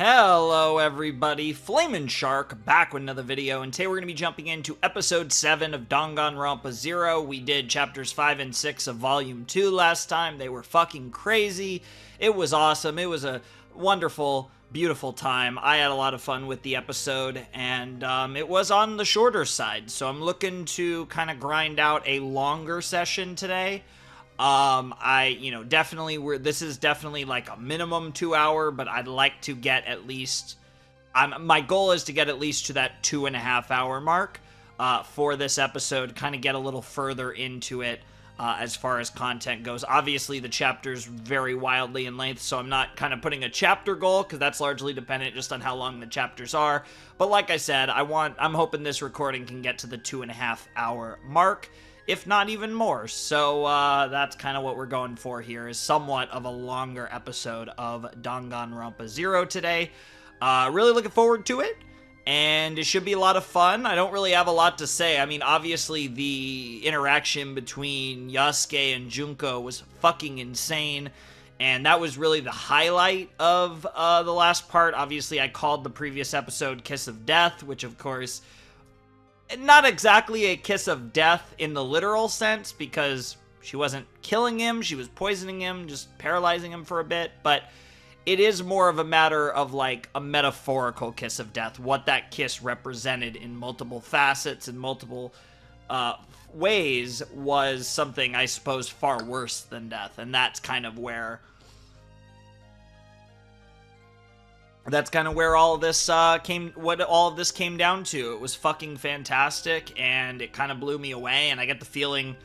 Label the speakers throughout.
Speaker 1: Hello everybody, Flamin' Shark back with another video, and today we're going to be jumping into episode 7 of Danganronpa 0. We did chapters 5 and 6 of volume 2 last time. They were fucking crazy. It was awesome. It was a wonderful, beautiful time. I had a lot of fun with the episode, and it was on the shorter side, so I'm looking to kind of grind out a longer session today. This is definitely like a minimum 2 hour, but I'd like to get at least, my goal is to get at least to that 2.5 hour mark, for this episode, kind of get a little further into it, as far as content goes. Obviously, the chapters vary wildly in length, so I'm not kind of putting a chapter goal, because that's largely dependent just on how long the chapters are. But like I said, I'm hoping this recording can get to the 2.5 hour mark, if not even more. So that's kind of what we're going for here, is somewhat of a longer episode of Danganronpa 0 today. Really looking forward to it, and it should be a lot of fun. I don't really have a lot to say. I mean, obviously the interaction between Yasuke and Junko was fucking insane, and that was really the highlight of the last part. Obviously, I called the previous episode Kiss of Death, which of course, not exactly a kiss of death in the literal sense, because she wasn't killing him, she was poisoning him, just paralyzing him for a bit, but it is more of a matter of like a metaphorical kiss of death. What that kiss represented in multiple facets and multiple ways was something, I suppose, far worse than death, and that's kind of where all of this came down to. It was fucking fantastic, and it kind of blew me away, and I get the feeling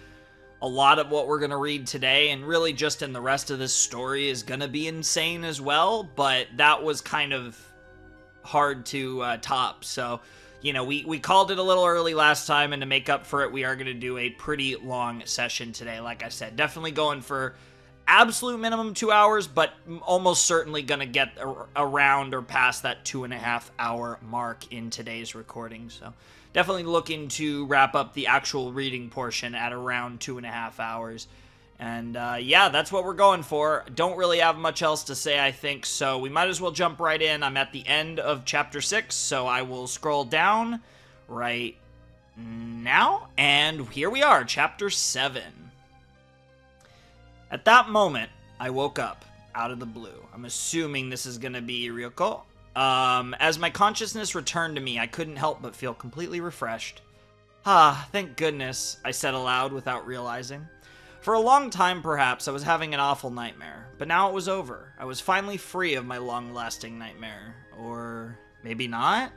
Speaker 1: a lot of what we're going to read today, and really just in the rest of this story, is going to be insane as well, but that was kind of hard to top. So, you know, we called it a little early last time, and to make up for it, we are going to do a pretty long session today. Like I said, definitely going for absolute minimum 2 hours, but almost certainly gonna get around or past that 2.5 hour mark in today's recording. So definitely looking to wrap up the actual reading portion at around 2.5 hours. And yeah, that's what we're going for. Don't really have much else to say, I think, so we might as well jump right in. I'm at the end of chapter 6, so I will scroll down right now, and here we are, chapter 7. At that moment, I woke up out of the blue. I'm assuming this is gonna be Ryoko. As my consciousness returned to me, I couldn't help but feel completely refreshed. Ah, thank goodness, I said aloud without realizing. For a long time, perhaps, I was having an awful nightmare, but now it was over. I was finally free of my long-lasting nightmare. Or maybe not?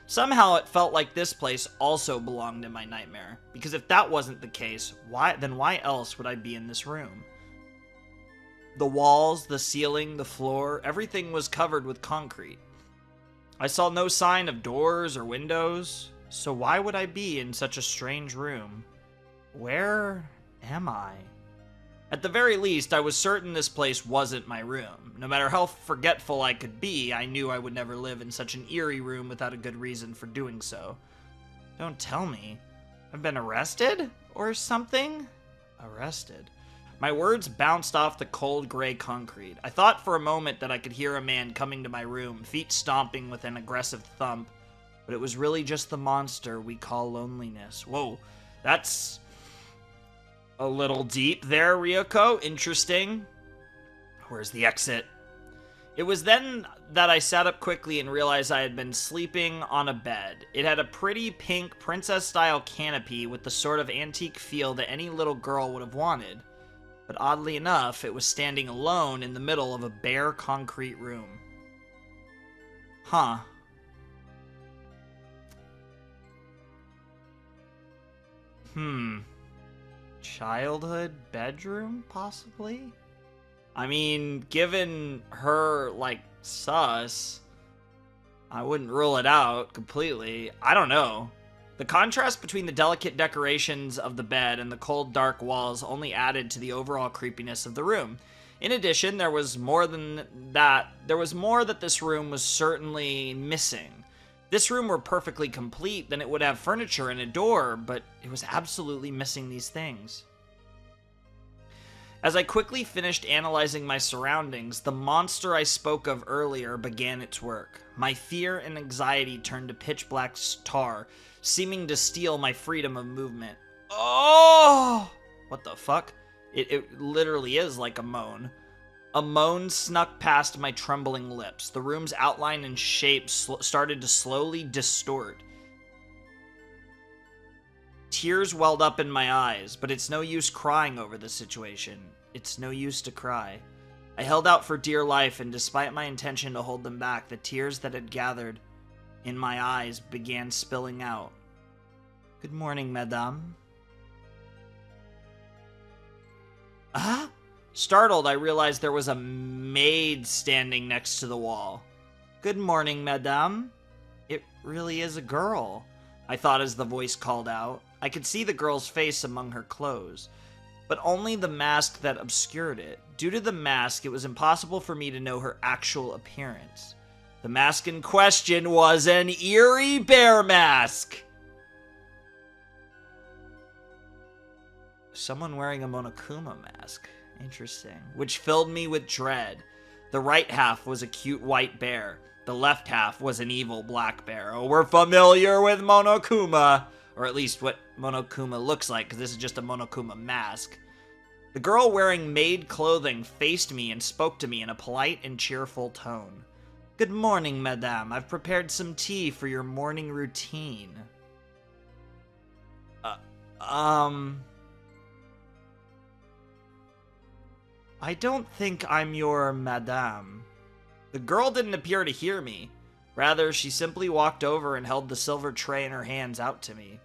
Speaker 1: Somehow it felt like this place also belonged in my nightmare, because if that wasn't the case, why else would I be in this room? The walls, the ceiling, the floor, everything was covered with concrete. I saw no sign of doors or windows, so why would I be in such a strange room? Where am I? At the very least, I was certain this place wasn't my room. No matter how forgetful I could be, I knew I would never live in such an eerie room without a good reason for doing so. Don't tell me. I've been arrested? Or something? Arrested. My words bounced off the cold gray concrete. I thought for a moment that I could hear a man coming to my room, feet stomping with an aggressive thump, but it was really just the monster we call loneliness. Whoa, that's a little deep there, Ryoko. Interesting. Where's the exit? It was then that I sat up quickly and realized I had been sleeping on a bed. It had a pretty pink princess-style canopy with the sort of antique feel that any little girl would have wanted. But oddly enough, it was standing alone in the middle of a bare concrete room. Huh. Childhood bedroom, possibly? I mean, given her, like, sus, I wouldn't rule it out completely. I don't know. The contrast between the delicate decorations of the bed and the cold, dark walls only added to the overall creepiness of the room. In addition, there was more that this room was certainly missing. If this room were perfectly complete, then it would have furniture and a door, but it was absolutely missing these things. As I quickly finished analyzing my surroundings, the monster I spoke of earlier began its work. My fear and anxiety turned to pitch black tar, seeming to steal my freedom of movement. Oh! What the fuck? It literally is like a moan. A moan snuck past my trembling lips. The room's outline and shape started to slowly distort. Tears welled up in my eyes, but it's no use crying over the situation. It's no use to cry. I held out for dear life, and despite my intention to hold them back, the tears that had gathered in my eyes began spilling out. Good morning, madame. Ah? Startled, I realized there was a maid standing next to the wall. Good morning, madame. It really is a girl, I thought as the voice called out. I could see the girl's face among her clothes, but only the mask that obscured it. Due to the mask, it was impossible for me to know her actual appearance. The mask in question was an eerie bear mask! Someone wearing a Monokuma mask. Interesting. Which filled me with dread. The right half was a cute white bear. The left half was an evil black bear. Oh, we're familiar with Monokuma! Or at least what Monokuma looks like, because this is just a Monokuma mask. The girl wearing maid clothing faced me and spoke to me in a polite and cheerful tone. Good morning, madame. I've prepared some tea for your morning routine. I don't think I'm your madame. The girl didn't appear to hear me. Rather, she simply walked over and held the silver tray in her hands out to me.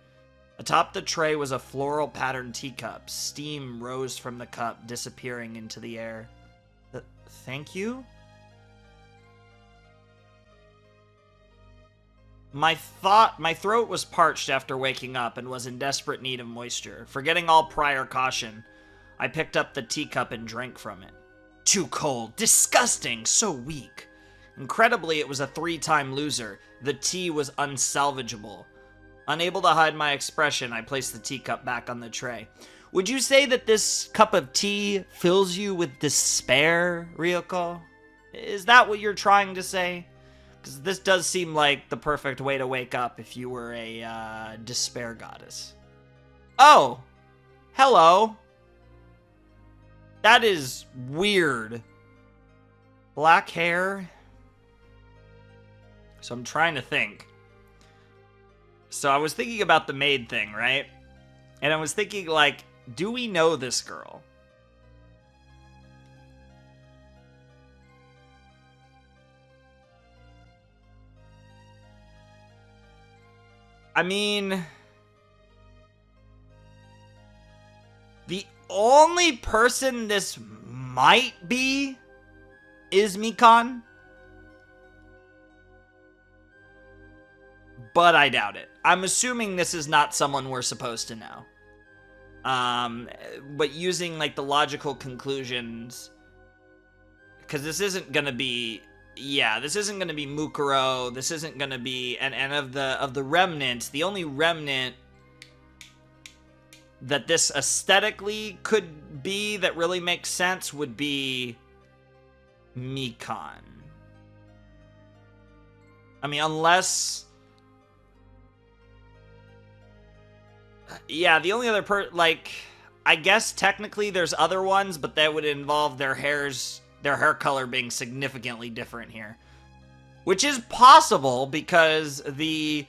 Speaker 1: Atop the tray was a floral patterned teacup. Steam rose from the cup, disappearing into the air. Thank you? My throat was parched after waking up and was in desperate need of moisture. Forgetting all prior caution, I picked up the teacup and drank from it. Too cold, disgusting, so weak. Incredibly, it was a 3-time loser. The tea was unsalvageable. Unable to hide my expression, I placed the teacup back on the tray. Would you say that this cup of tea fills you with despair, Ryoko? Is that what you're trying to say? Because this does seem like the perfect way to wake up if you were a despair goddess. Oh! Hello! That is weird. Black hair. So I'm trying to think. So I was thinking about the maid thing, right? And I was thinking, like, do we know this girl? I mean, the only person this might be is Mikan. But I doubt it. I'm assuming this is not someone we're supposed to know. But using, like, the logical conclusions, because this isn't gonna be, this isn't gonna be Mukuro. This isn't gonna be, and of the remnants, the only remnant that this aesthetically could be that really makes sense would be Mikan. I mean, unless, yeah, the only other I guess technically there's other ones, but that would involve their hair color being significantly different here. Which is possible because the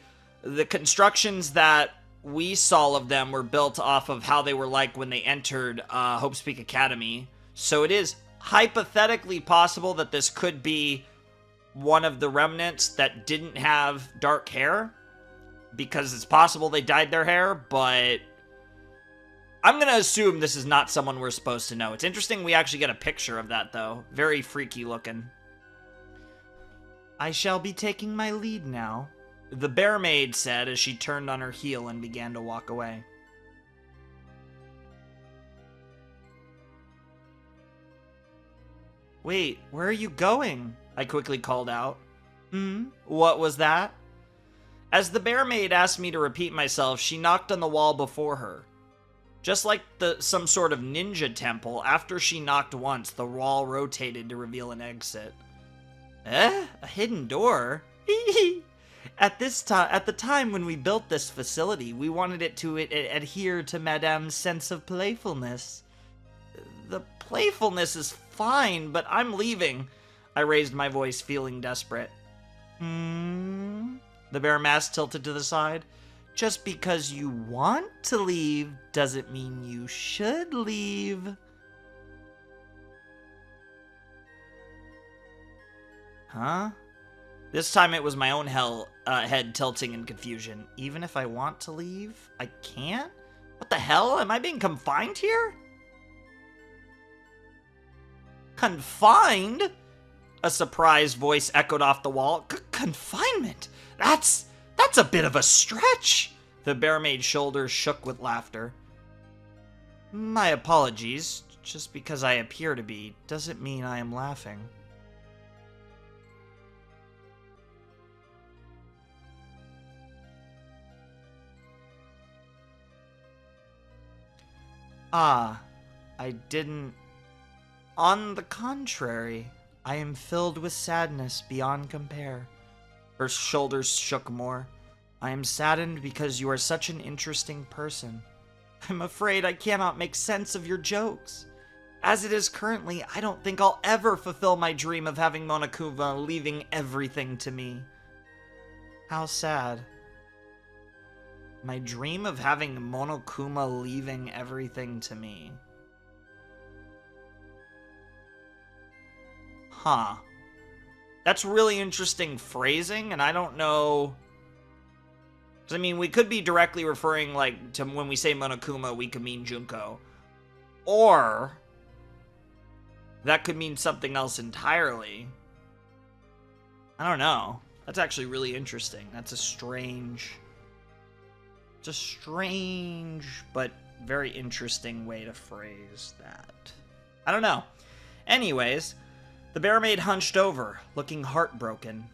Speaker 1: constructions that we saw of them were built off of how they were like when they entered Hope's Peak Academy. So it is hypothetically possible that this could be one of the remnants that didn't have dark hair, because it's possible they dyed their hair, but I'm going to assume this is not someone we're supposed to know. It's interesting we actually get a picture of that, though. Very freaky looking. I shall be taking my lead now, the bear maid said as she turned on her heel and began to walk away. Wait, where are you going? I quickly called out. What was that? As the bear maid asked me to repeat myself, she knocked on the wall before her. Just like some sort of ninja temple, after she knocked once, the wall rotated to reveal an exit. Eh? A hidden door? At the time when we built this facility, we wanted it to adhere to Madame's sense of playfulness. The playfulness is fine, but I'm leaving. I raised my voice, feeling desperate. The bear mask tilted to the side. Just because you want to leave doesn't mean you should leave. Huh? This time it was my own head tilting in confusion. Even if I want to leave, I can't? What the hell? Am I being confined here? Confined? A surprised voice echoed off the wall. Confinement? That's a bit of a stretch. The barmaid's shoulders shook with laughter. My apologies. Just because I appear to be doesn't mean I am laughing. Ah, I didn't... On the contrary, I am filled with sadness beyond compare. Her shoulders shook more. I am saddened because you are such an interesting person. I'm afraid I cannot make sense of your jokes. As it is currently, I don't think I'll ever fulfill my dream of having Monokuma leaving everything to me. How sad. My dream of having Monokuma leaving everything to me. Huh. That's really interesting phrasing, and I don't know... 'Cause, I mean, we could be directly referring, like, to when we say Monokuma, we could mean Junko. Or... that could mean something else entirely. I don't know. That's actually really interesting. That's a strange... It's a strange, but very interesting way to phrase that. I don't know. Anyways, the barmaid hunched over, looking heartbroken.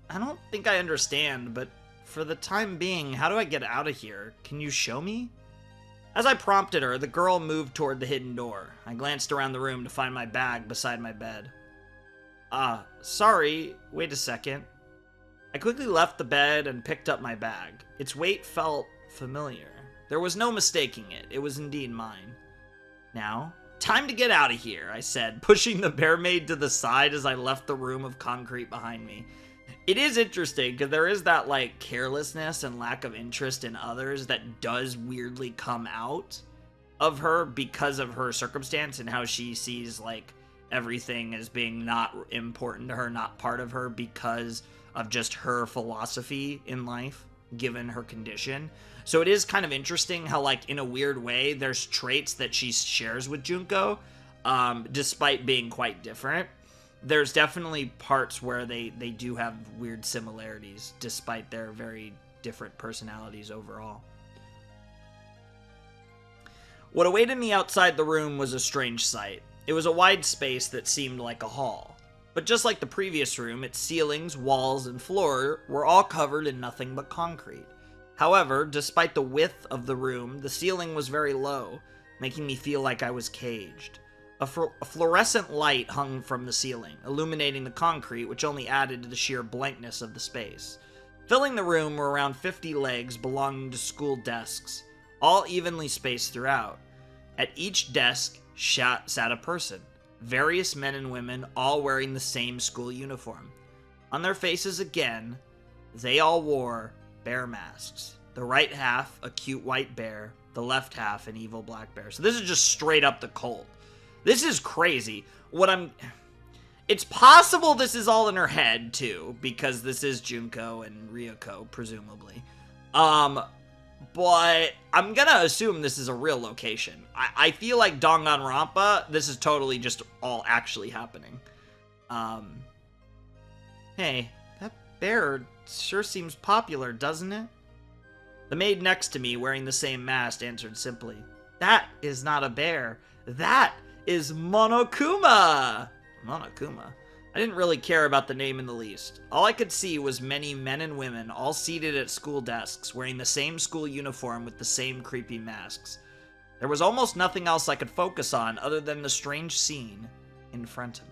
Speaker 1: I don't think I understand, but for the time being, how do I get out of here? Can you show me? As I prompted her, the girl moved toward the hidden door. I glanced around the room to find my bag beside my bed. Sorry, wait a second. I quickly left the bed and picked up my bag. Its weight felt familiar. There was no mistaking it. It was indeed mine. Now, time to get out of here, I said, pushing the barmaid to the side as I left the room of concrete behind me. It is interesting, because there is that, like, carelessness and lack of interest in others that does weirdly come out of her because of her circumstance and how she sees, like, everything as being not important to her, not part of her, because of just her philosophy in life, given her condition. So it is kind of interesting how, like, in a weird way, there's traits that she shares with Junko, despite being quite different. There's definitely parts where they do have weird similarities, despite their very different personalities overall. What awaited me outside the room was a strange sight. It was a wide space that seemed like a hall. But just like the previous room, its ceilings, walls, and floor were all covered in nothing but concrete. However, despite the width of the room, the ceiling was very low, making me feel like I was caged. A fluorescent light hung from the ceiling, illuminating the concrete, which only added to the sheer blankness of the space. Filling the room were around 50 legs belonging to school desks, all evenly spaced throughout. At each desk sat a person, various men and women, all wearing the same school uniform. On their faces again, they all wore bear masks. The right half, a cute white bear, the left half, an evil black bear. So this is just straight up the cult. This is crazy. It's possible this is all in her head, too, because this is Junko and Ryuko, presumably. But I'm gonna assume this is a real location. I feel like Danganronpa, this is totally just all actually happening. Hey, that bear sure seems popular, doesn't it? The maid next to me, wearing the same mask, answered simply, "That is not a bear. That is Monokuma!" Monokuma? I didn't really care about the name in the least. All I could see was many men and women all seated at school desks wearing the same school uniform with the same creepy masks. There was almost nothing else I could focus on other than the strange scene in front of me.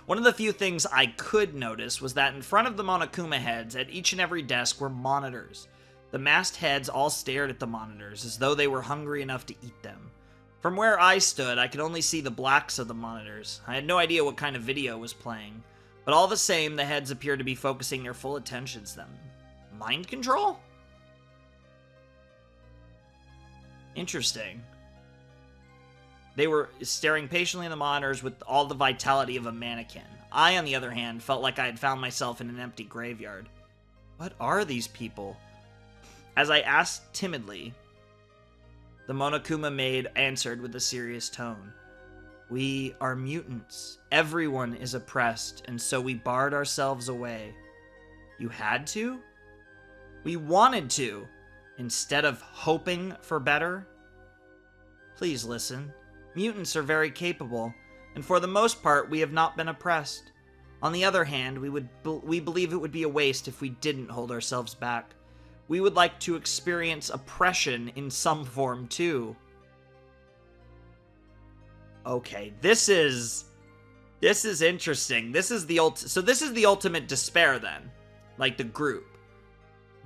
Speaker 1: One of the few things I could notice was that in front of the Monokuma heads at each and every desk were monitors. The masked heads all stared at the monitors as though they were hungry enough to eat them. From where I stood, I could only see the blacks of the monitors. I had no idea what kind of video was playing, but all the same, the heads appeared to be focusing their full attentions on them. Mind control? Interesting. They were staring patiently at the monitors with all the vitality of a mannequin. I, on the other hand, felt like I had found myself in an empty graveyard. What are these people? As I asked timidly, the Monokuma maid answered with a serious tone. We are mutants. Everyone is oppressed, and so we barred ourselves away. You had to? We wanted to, instead of hoping for better? Please listen. Mutants are very capable, and for the most part, we have not been oppressed. On the other hand, we believe it would be a waste if we didn't hold ourselves back. We would like to experience oppression in some form, too. Okay, this is interesting. This is the ultimate despair, then. Like, the group.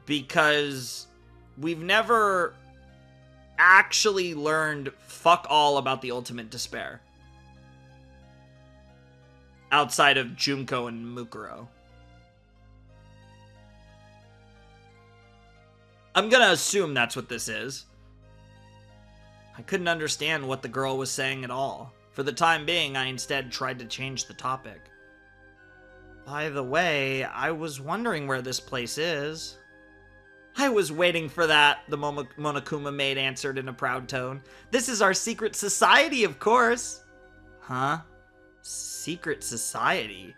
Speaker 1: Because we've never actually learned fuck all about the ultimate despair. Outside of Junko and Mukuro. I'm gonna assume that's what this is. I couldn't understand what the girl was saying at all. For the time being, I instead tried to change the topic. By the way, I was wondering where this place is. I was waiting for that, the Monokuma maid answered in a proud tone. This is our secret society, of course. Huh? Secret society?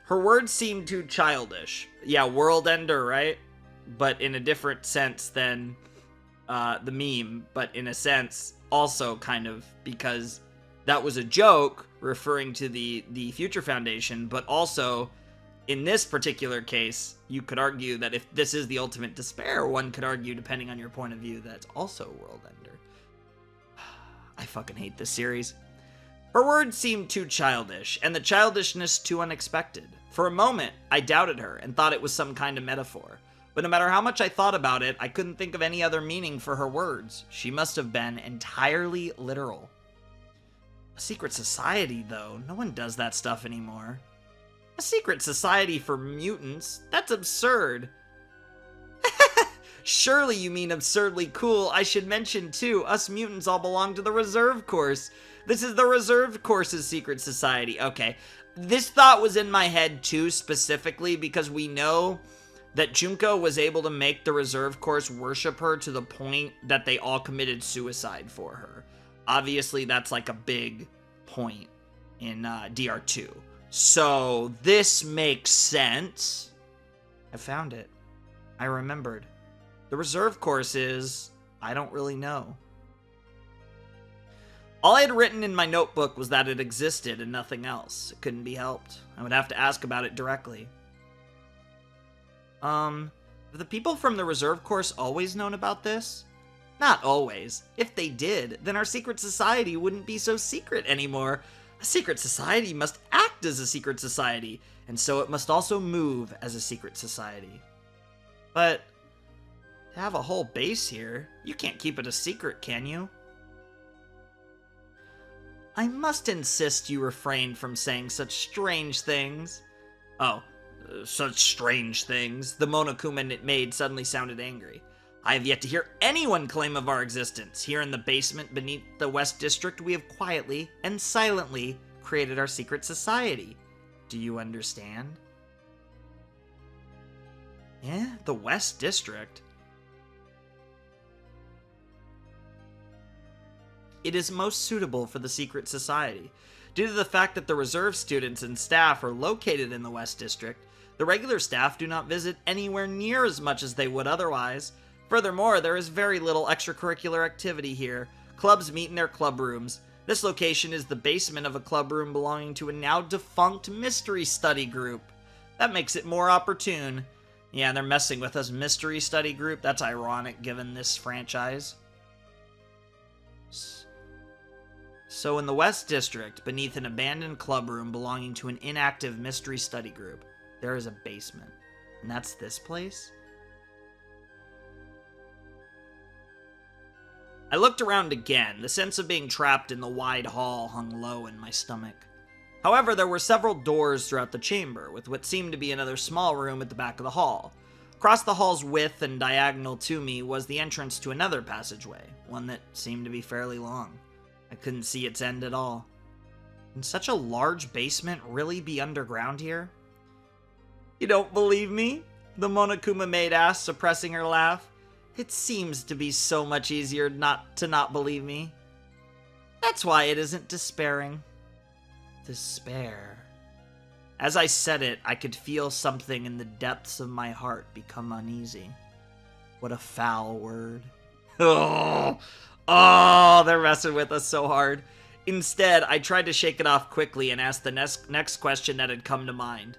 Speaker 1: Her words seemed too childish. Yeah, world ender, right? But in a different sense than the meme, but in a sense also kind of because that was a joke referring to the Future Foundation, but also in this particular case, you could argue that if this is the ultimate despair, one could argue, depending on your point of view, that it's also world ender. I fucking hate this series. Her words seemed too childish, and the childishness too unexpected. For a moment, I doubted her and thought it was some kind of metaphor. But no matter how much I thought about it, I couldn't think of any other meaning for her words. She must have been entirely literal. A secret society, though. No one does that stuff anymore. A secret society for mutants? That's absurd. Surely you mean absurdly cool. I should mention, too, us mutants all belong to the reserve course. This is the reserve course's secret society. Okay, this thought was in my head, too, specifically because we know that Junko was able to make the reserve course worship her to the point that they all committed suicide for her. Obviously, that's like a big point in DR2. So, this makes sense. I found it. I remembered. The reserve course is... I don't really know. All I had written in my notebook was that it existed and nothing else. It couldn't be helped. I would have to ask about it directly. Have the people from the reserve course always known about this? Not always. If they did, then our secret society wouldn't be so secret anymore. A secret society must act as a secret society, and so it must also move as a secret society. But to have a whole base here, you can't keep it a secret, can you? I must insist you refrain from saying such strange things. Oh. Such strange things. The Monokuma maid suddenly sounded angry. I have yet to hear anyone claim of our existence. Here in the basement beneath the West District, we have quietly and silently created our secret society. Do you understand? Yeah, the West District. It is most suitable for the secret society. Due to the fact that the reserve students and staff are located in the West District, the regular staff do not visit anywhere near as much as they would otherwise. Furthermore, there is very little extracurricular activity here. Clubs meet in their club rooms. This location is the basement of a club room belonging to a now defunct mystery study group. That makes it more opportune. Yeah, they're messing with us. Mystery study group? That's ironic given this franchise. So in the West District, beneath an abandoned club room belonging to an inactive mystery study group, there is a basement. And that's this place? I looked around again. The sense of being trapped in the wide hall hung low in my stomach. However, there were several doors throughout the chamber, with what seemed to be another small room at the back of the hall. Across the hall's width and diagonal to me was the entrance to another passageway, one that seemed to be fairly long. I couldn't see its end at all. Can such a large basement really be underground here? You don't believe me? The Monokuma maid asked, suppressing her laugh. It seems to be so much easier not believe me. That's why it isn't despairing. Despair. As I said it, I could feel something in the depths of my heart become uneasy. What a foul word. Oh, they're messing with us so hard. Instead, I tried to shake it off quickly and ask the next question that had come to mind.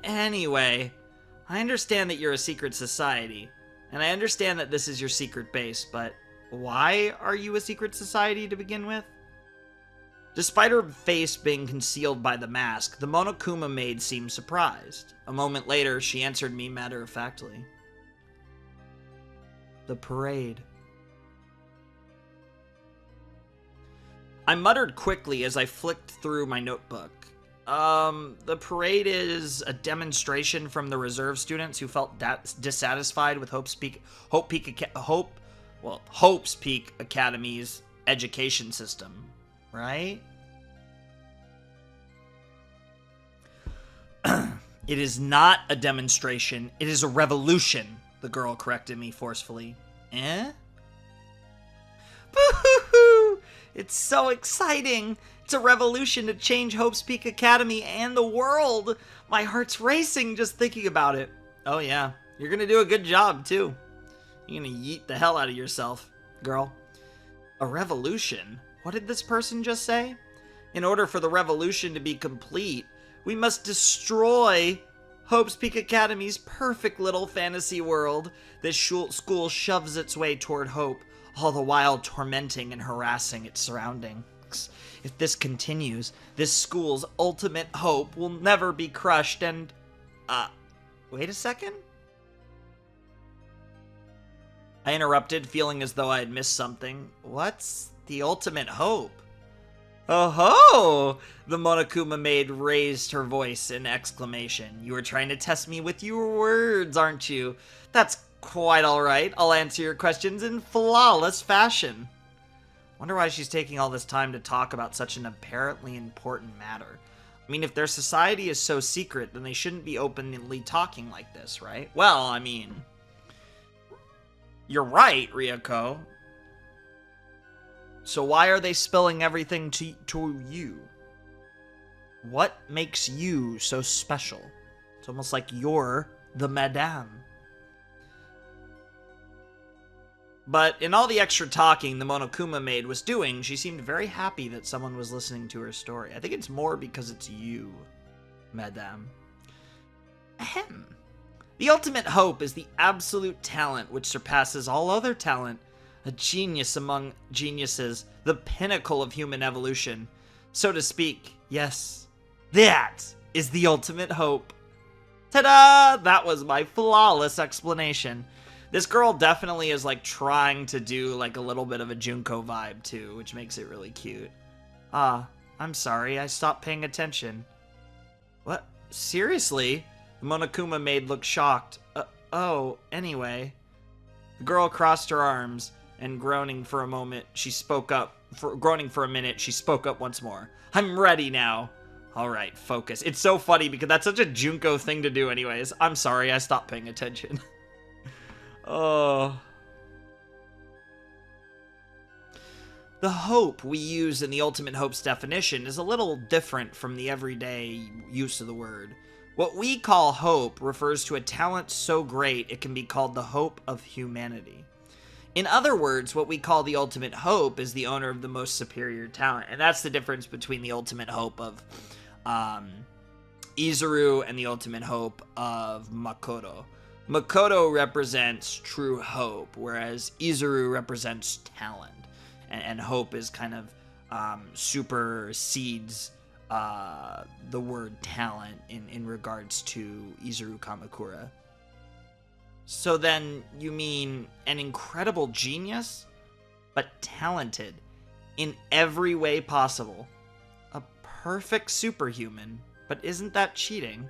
Speaker 1: Anyway, I understand that you're a secret society. And I understand that this is your secret base, but why are you a secret society to begin with? Despite her face being concealed by the mask, the Monokuma maid seemed surprised. A moment later, she answered me matter-of-factly. The parade. I muttered quickly as I flicked through my notebook. The parade is a demonstration from the reserve students who felt dissatisfied with Hope's Peak Academy's education system, right? It is not a demonstration, it is a revolution, the girl corrected me forcefully. Eh? Boo-hoo-hoo! It's so exciting! It's a revolution to change Hope's Peak Academy and the world. My heart's racing just thinking about it. Oh yeah, you're gonna do a good job too. You're gonna yeet the hell out of yourself, girl. A revolution? What did this person just say? In order for the revolution to be complete, we must destroy Hope's Peak Academy's perfect little fantasy world. This school shoves its way toward Hope, all the while tormenting and harassing its surroundings. If this continues, this school's ultimate hope will never be crushed and... wait a second? I interrupted, feeling as though I had missed something. What's the ultimate hope? Oh ho! The Monokuma maid raised her voice in exclamation. You were trying to test me with your words, aren't you? That's quite alright. I'll answer your questions in flawless fashion. Wonder why she's taking all this time to talk about such an apparently important matter. I mean, if their society is so secret, then they shouldn't be openly talking like this, right? Well, I mean... You're right, Ryoko. So why are they spilling everything to you? What makes you so special? It's almost like you're the madame. But in all the extra talking the Monokuma maid was doing, she seemed very happy that someone was listening to her story. I think it's more because it's you, madame. Ahem. The ultimate hope is the absolute talent which surpasses all other talent. A genius among geniuses, the pinnacle of human evolution. So to speak, yes, that is the ultimate hope. Ta-da! That was my flawless explanation. This girl definitely is like trying to do like a little bit of a Junko vibe too, which makes it really cute. I'm sorry, I stopped paying attention. What? Seriously? The Monokuma maid looked shocked. Anyway. The girl crossed her arms and groaning for a minute, she spoke up once more. I'm ready now. Alright, focus. It's so funny because that's such a Junko thing to do anyways. I'm sorry, I stopped paying attention. Oh. The hope we use in the Ultimate Hope's definition is a little different from the everyday use of the word. What we call hope refers to a talent so great it can be called the hope of humanity. In other words, what we call the ultimate hope is the owner of the most superior talent. And that's the difference between the ultimate hope of Izuru and the ultimate hope of Makoto. Makoto represents true hope, whereas Izuru represents talent. And hope is kind of supersedes the word talent in regards to Izuru Kamakura. So then you mean an incredible genius, but talented in every way possible. A perfect superhuman, but isn't that cheating?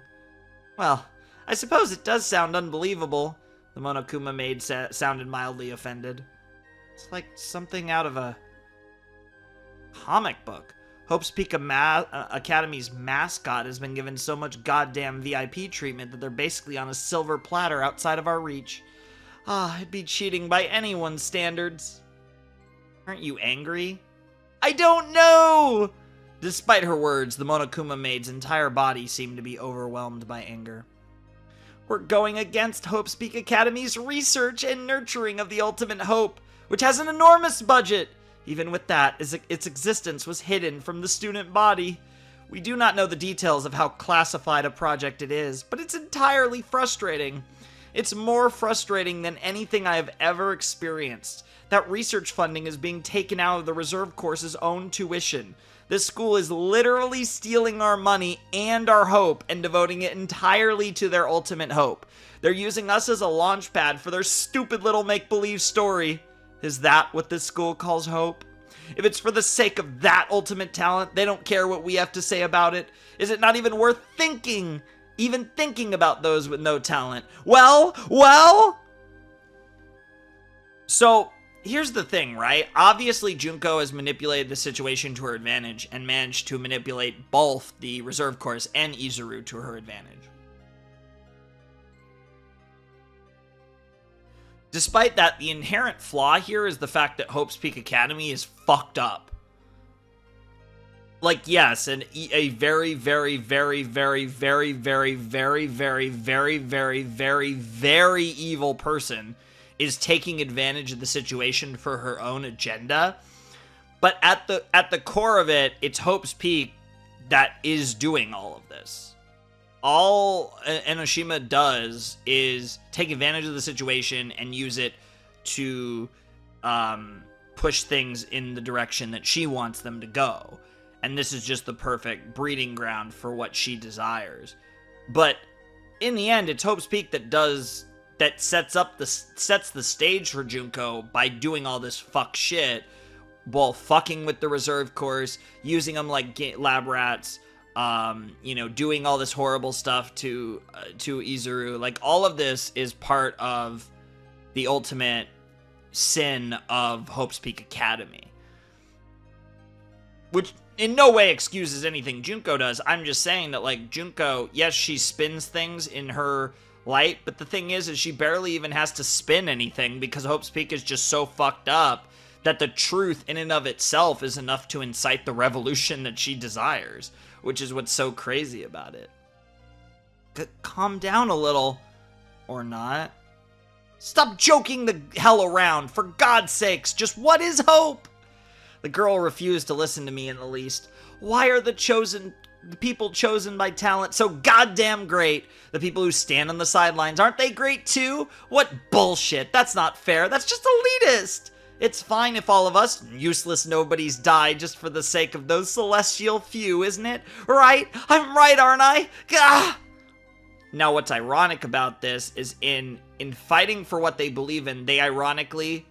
Speaker 1: Well, I suppose it does sound unbelievable, the Monokuma maid sounded mildly offended. It's like something out of a comic book. Hope's Peak Academy's mascot has been given so much goddamn VIP treatment that they're basically on a silver platter outside of our reach. It'd be cheating by anyone's standards. Aren't you angry? I don't know! Despite her words, the Monokuma maid's entire body seemed to be overwhelmed by anger. We're going against Hope's Peak Academy's research and nurturing of the ultimate hope, which has an enormous budget. Even with that, its existence was hidden from the student body. We do not know the details of how classified a project it is, but it's entirely frustrating. It's more frustrating than anything I have ever experienced. That research funding is being taken out of the reserve course's own tuition. This school is literally stealing our money and our hope and devoting it entirely to their ultimate hope. They're using us as a launch pad for their stupid little make-believe story. Is that what this school calls hope? If it's for the sake of that ultimate talent, they don't care what we have to say about it. Is it not even worth thinking? Even thinking about those with no talent? Well? So, here's the thing, right? Obviously, Junko has manipulated the situation to her advantage and managed to manipulate both the reserve course and Izuru to her advantage. Despite that, the inherent flaw here is the fact that Hope's Peak Academy is fucked up. Like, yes, a very, very, very, very, very, very, very, very, very, very, very, very evil person is taking advantage of the situation for her own agenda. But at the core of it, it's Hope's Peak that is doing all of this. All Enoshima does is take advantage of the situation and use it to push things in the direction that she wants them to go. And this is just the perfect breeding ground for what she desires. But in the end, it's Hope's Peak that sets the stage for Junko by doing all this fuck shit, while fucking with the reserve course, using them like lab rats, doing all this horrible stuff to Izuru. Like, all of this is part of the ultimate sin of Hope's Peak Academy. Which in no way excuses anything Junko does. I'm just saying that, like, Junko, yes, she spins things in her light, but the thing is she barely even has to spin anything because Hope's Peak is just so fucked up that the truth in and of itself is enough to incite the revolution that she desires, which is what's so crazy about it. Calm down a little. Or not. Stop joking the hell around, for God's sakes. Just what is hope? The girl refused to listen to me in the least. Why are the people chosen by talent so goddamn great? The people who stand on the sidelines, aren't they great too? What bullshit. That's not fair. That's just elitist. It's fine if all of us useless nobodies die just for the sake of those celestial few, isn't it? Right? I'm right, aren't I? Gah! Now, what's ironic about this is in fighting for what they believe in, they ironically,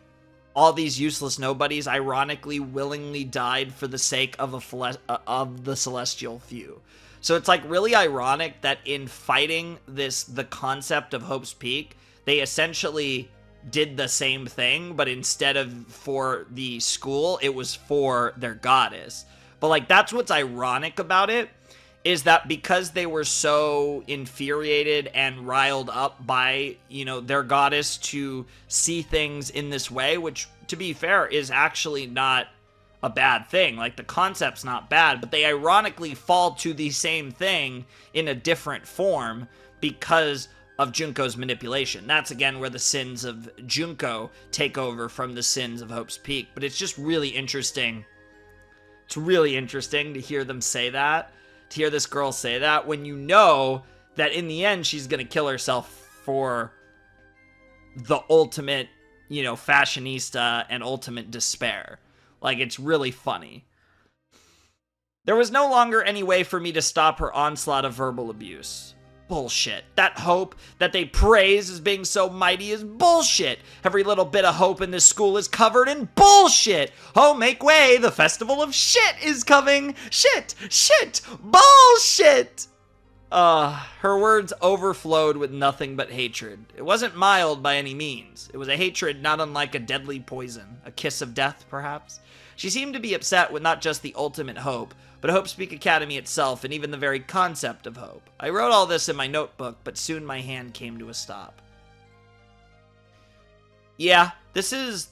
Speaker 1: all these useless nobodies ironically willingly died for the sake of the celestial few. So it's like really ironic that in fighting the concept of Hope's Peak, they essentially did the same thing, but instead of for the school, it was for their goddess. But like, that's what's ironic about it, is that because they were so infuriated and riled up by, their goddess to see things in this way, which, to be fair, is actually not a bad thing. Like, the concept's not bad, but they ironically fall to the same thing in a different form because of Junko's manipulation. That's again where the sins of Junko take over from the sins of Hope's Peak. But it's just really interesting. It's really interesting to hear them say that, to hear this girl say that, when you know that in the end she's gonna kill herself for the ultimate, you know, fashionista and ultimate despair. Like, it's really funny. There was no longer any way for me to stop her onslaught of verbal abuse. Bullshit. That Hope that they praise as being so mighty is bullshit. Every little bit of hope in this school is covered in bullshit. Oh, make way. The festival of shit is coming. Shit. Shit. Bullshit. Her words overflowed with nothing but hatred. It wasn't mild by any means. It was a hatred not unlike a deadly poison. A kiss of death, perhaps? She seemed to be upset with not just the ultimate hope, but Hope's Peak Academy itself, and even the very concept of hope. I wrote all this in my notebook, but soon my hand came to a stop. Yeah, this is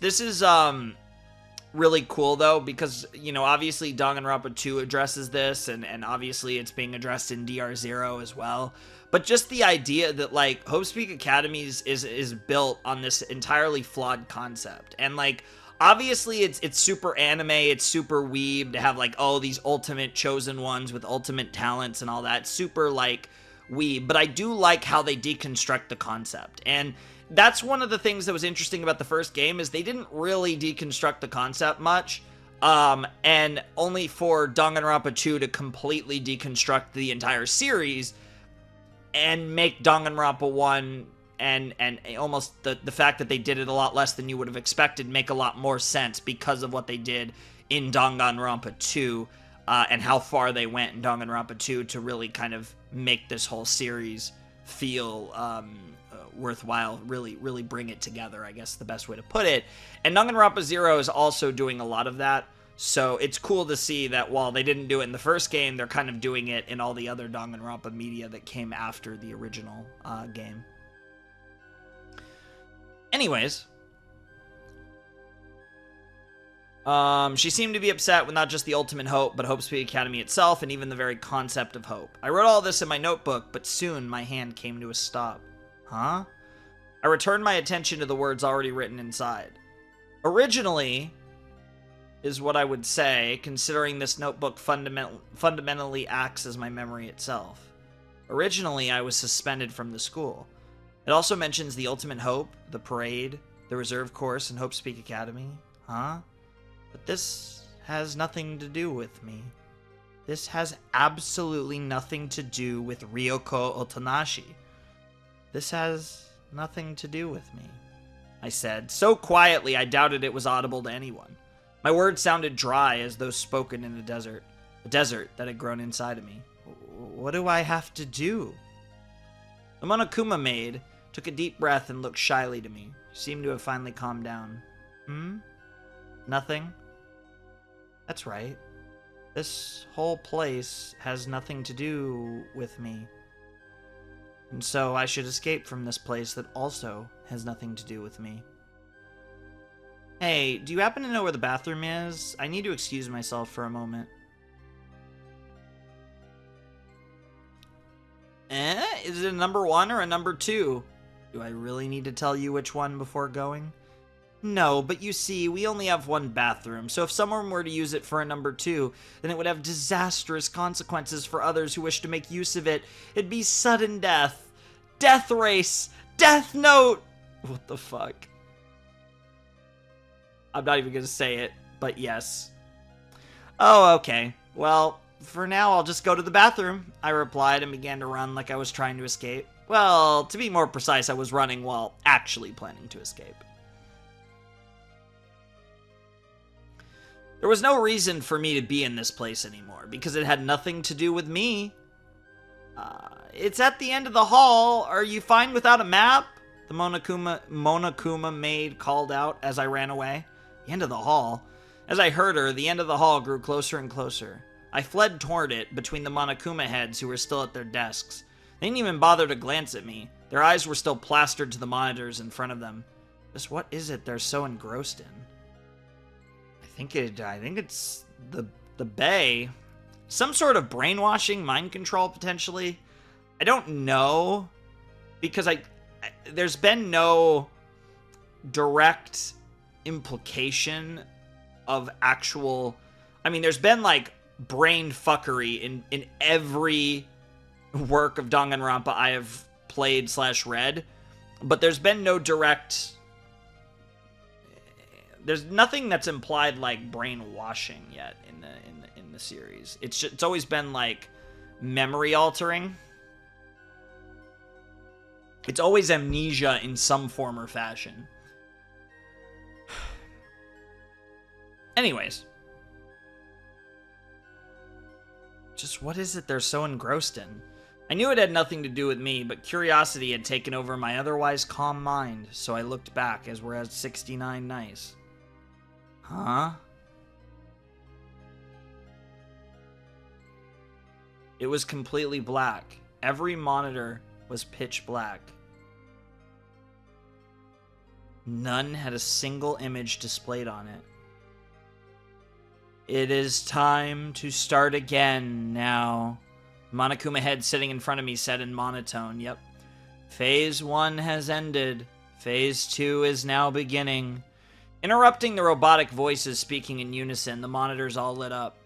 Speaker 1: really cool, though, because, you know, obviously Danganronpa 2 addresses this, and obviously it's being addressed in DR0 as well. But just the idea that, like, Hope's Peak Academy is built on this entirely flawed concept. And, like, obviously it's super anime, it's super weeb to have, like, oh, these ultimate chosen ones with ultimate talents and all that. It's super, like, weeb. But I do like how they deconstruct the concept. And that's one of the things that was interesting about the first game, is they didn't really deconstruct the concept much, and only for Danganronpa 2 to completely deconstruct the entire series and make Danganronpa 1 and almost the fact that they did it a lot less than you would have expected make a lot more sense because of what they did in Danganronpa 2, and how far they went in Danganronpa 2 to really kind of make this whole series feel worthwhile, really bring it together, I guess the best way to put it. And Danganronpa 0 is also doing a lot of that, so it's cool to see that while they didn't do it in the first game, they're kind of doing it in all the other Danganronpa media that came after the original game. Anyways, she seemed to be upset with not just the ultimate hope, but Hope's Peak Academy itself, and even the very concept of hope. I wrote all this in my notebook, but soon my hand came to a stop. Huh? I returned my attention to the words already written inside. Originally, is what I would say, considering this notebook fundamentally acts as my memory itself. Originally, I was suspended from the school. It also mentions the ultimate hope, the parade, the reserve course, and Hope's Peak Academy. Huh? But this has nothing to do with me. This has absolutely nothing to do with Ryoko Otonashi. This has nothing to do with me, I said, so quietly I doubted it was audible to anyone. My words sounded dry as though spoken in a desert that had grown inside of me. What do I have to do? The Monokuma maid took a deep breath and looked shyly to me. She seemed to have finally calmed down. Nothing? That's right. This whole place has nothing to do with me. And so I should escape from this place that also has nothing to do with me. Hey, do you happen to know where the bathroom is? I need to excuse myself for a moment. Is it a number 1 or a number 2? Do I really need to tell you which one before going? No, but you see, we only have one bathroom, so if someone were to use it for a number 2, then it would have disastrous consequences for others who wish to make use of it. It'd be sudden death. Death race. Death note. What the fuck? I'm not even gonna say it, but yes. Oh, okay. Well, for now, I'll just go to the bathroom, I replied and began to run like I was trying to escape. Well, to be more precise, I was running while actually planning to escape. There was no reason for me to be in this place anymore, because it had nothing to do with me. It's at the end of the hall. Are you fine without a map? The Monokuma maid called out as I ran away. The end of the hall? As I heard her, the end of the hall grew closer and closer. I fled toward it between the Monokuma heads who were still at their desks. They didn't even bother to glance at me. Their eyes were still plastered to the monitors in front of them. Just what is it they're so engrossed in? I think it's the Bay. Some sort of brainwashing, mind control, potentially. I don't know. because there's been no direct implication of actual... I mean, there's been, like, brain fuckery in every work of Danganronpa I have played/read, but there's been no direct... There's nothing that's implied like brainwashing yet in the series. It's always been like memory altering. It's always amnesia in some form or fashion. Anyways. Just what is it they're so engrossed in? I knew it had nothing to do with me, but curiosity had taken over my otherwise calm mind, so I looked back as we're at 69 nights. Huh? It was completely black. Every monitor was pitch black. None had a single image displayed on it. It is time to start again now. Monokuma head sitting in front of me said in monotone, yep. Phase 1 has ended. Phase 2 is now beginning. Interrupting the robotic voices speaking in unison, the monitors all lit up.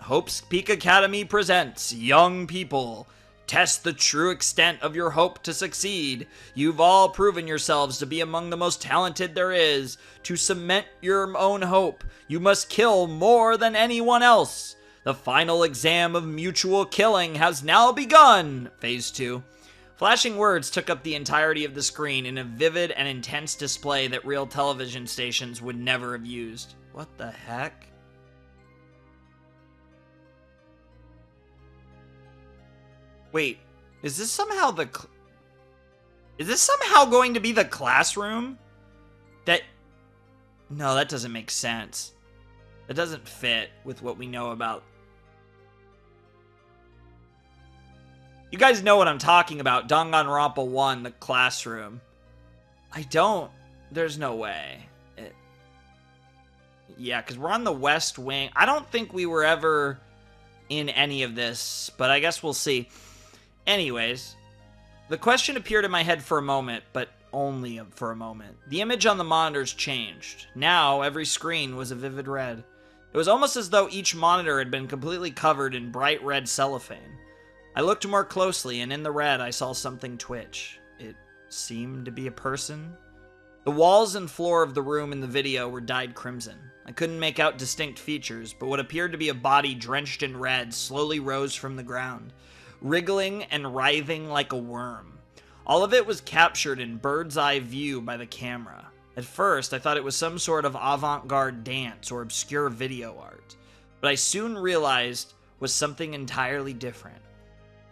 Speaker 1: Hope's Peak Academy presents Young People. Test the true extent of your hope to succeed. You've all proven yourselves to be among the most talented there is. To cement your own hope, you must kill more than anyone else. The final exam of mutual killing has now begun. Phase 2. Flashing words took up the entirety of the screen in a vivid and intense display that real television stations would never have used. What the heck? Wait, is this somehow going to be the classroom? No, that doesn't make sense. That doesn't fit with what we know about. You guys know what I'm talking about. Danganronpa 1, the classroom. I don't. There's no way. Yeah, because we're on the West Wing. I don't think we were ever in any of this, but I guess we'll see. Anyways, the question appeared in my head for a moment, but only for a moment. The image on the monitors changed. Now, every screen was a vivid red. It was almost as though each monitor had been completely covered in bright red cellophane. I looked more closely, and in the red, I saw something twitch. It seemed to be a person. The walls and floor of the room in the video were dyed crimson. I couldn't make out distinct features, but what appeared to be a body drenched in red slowly rose from the ground, wriggling and writhing like a worm. All of it was captured in bird's eye view by the camera. At first, I thought it was some sort of avant-garde dance or obscure video art, but I soon realized was something entirely different.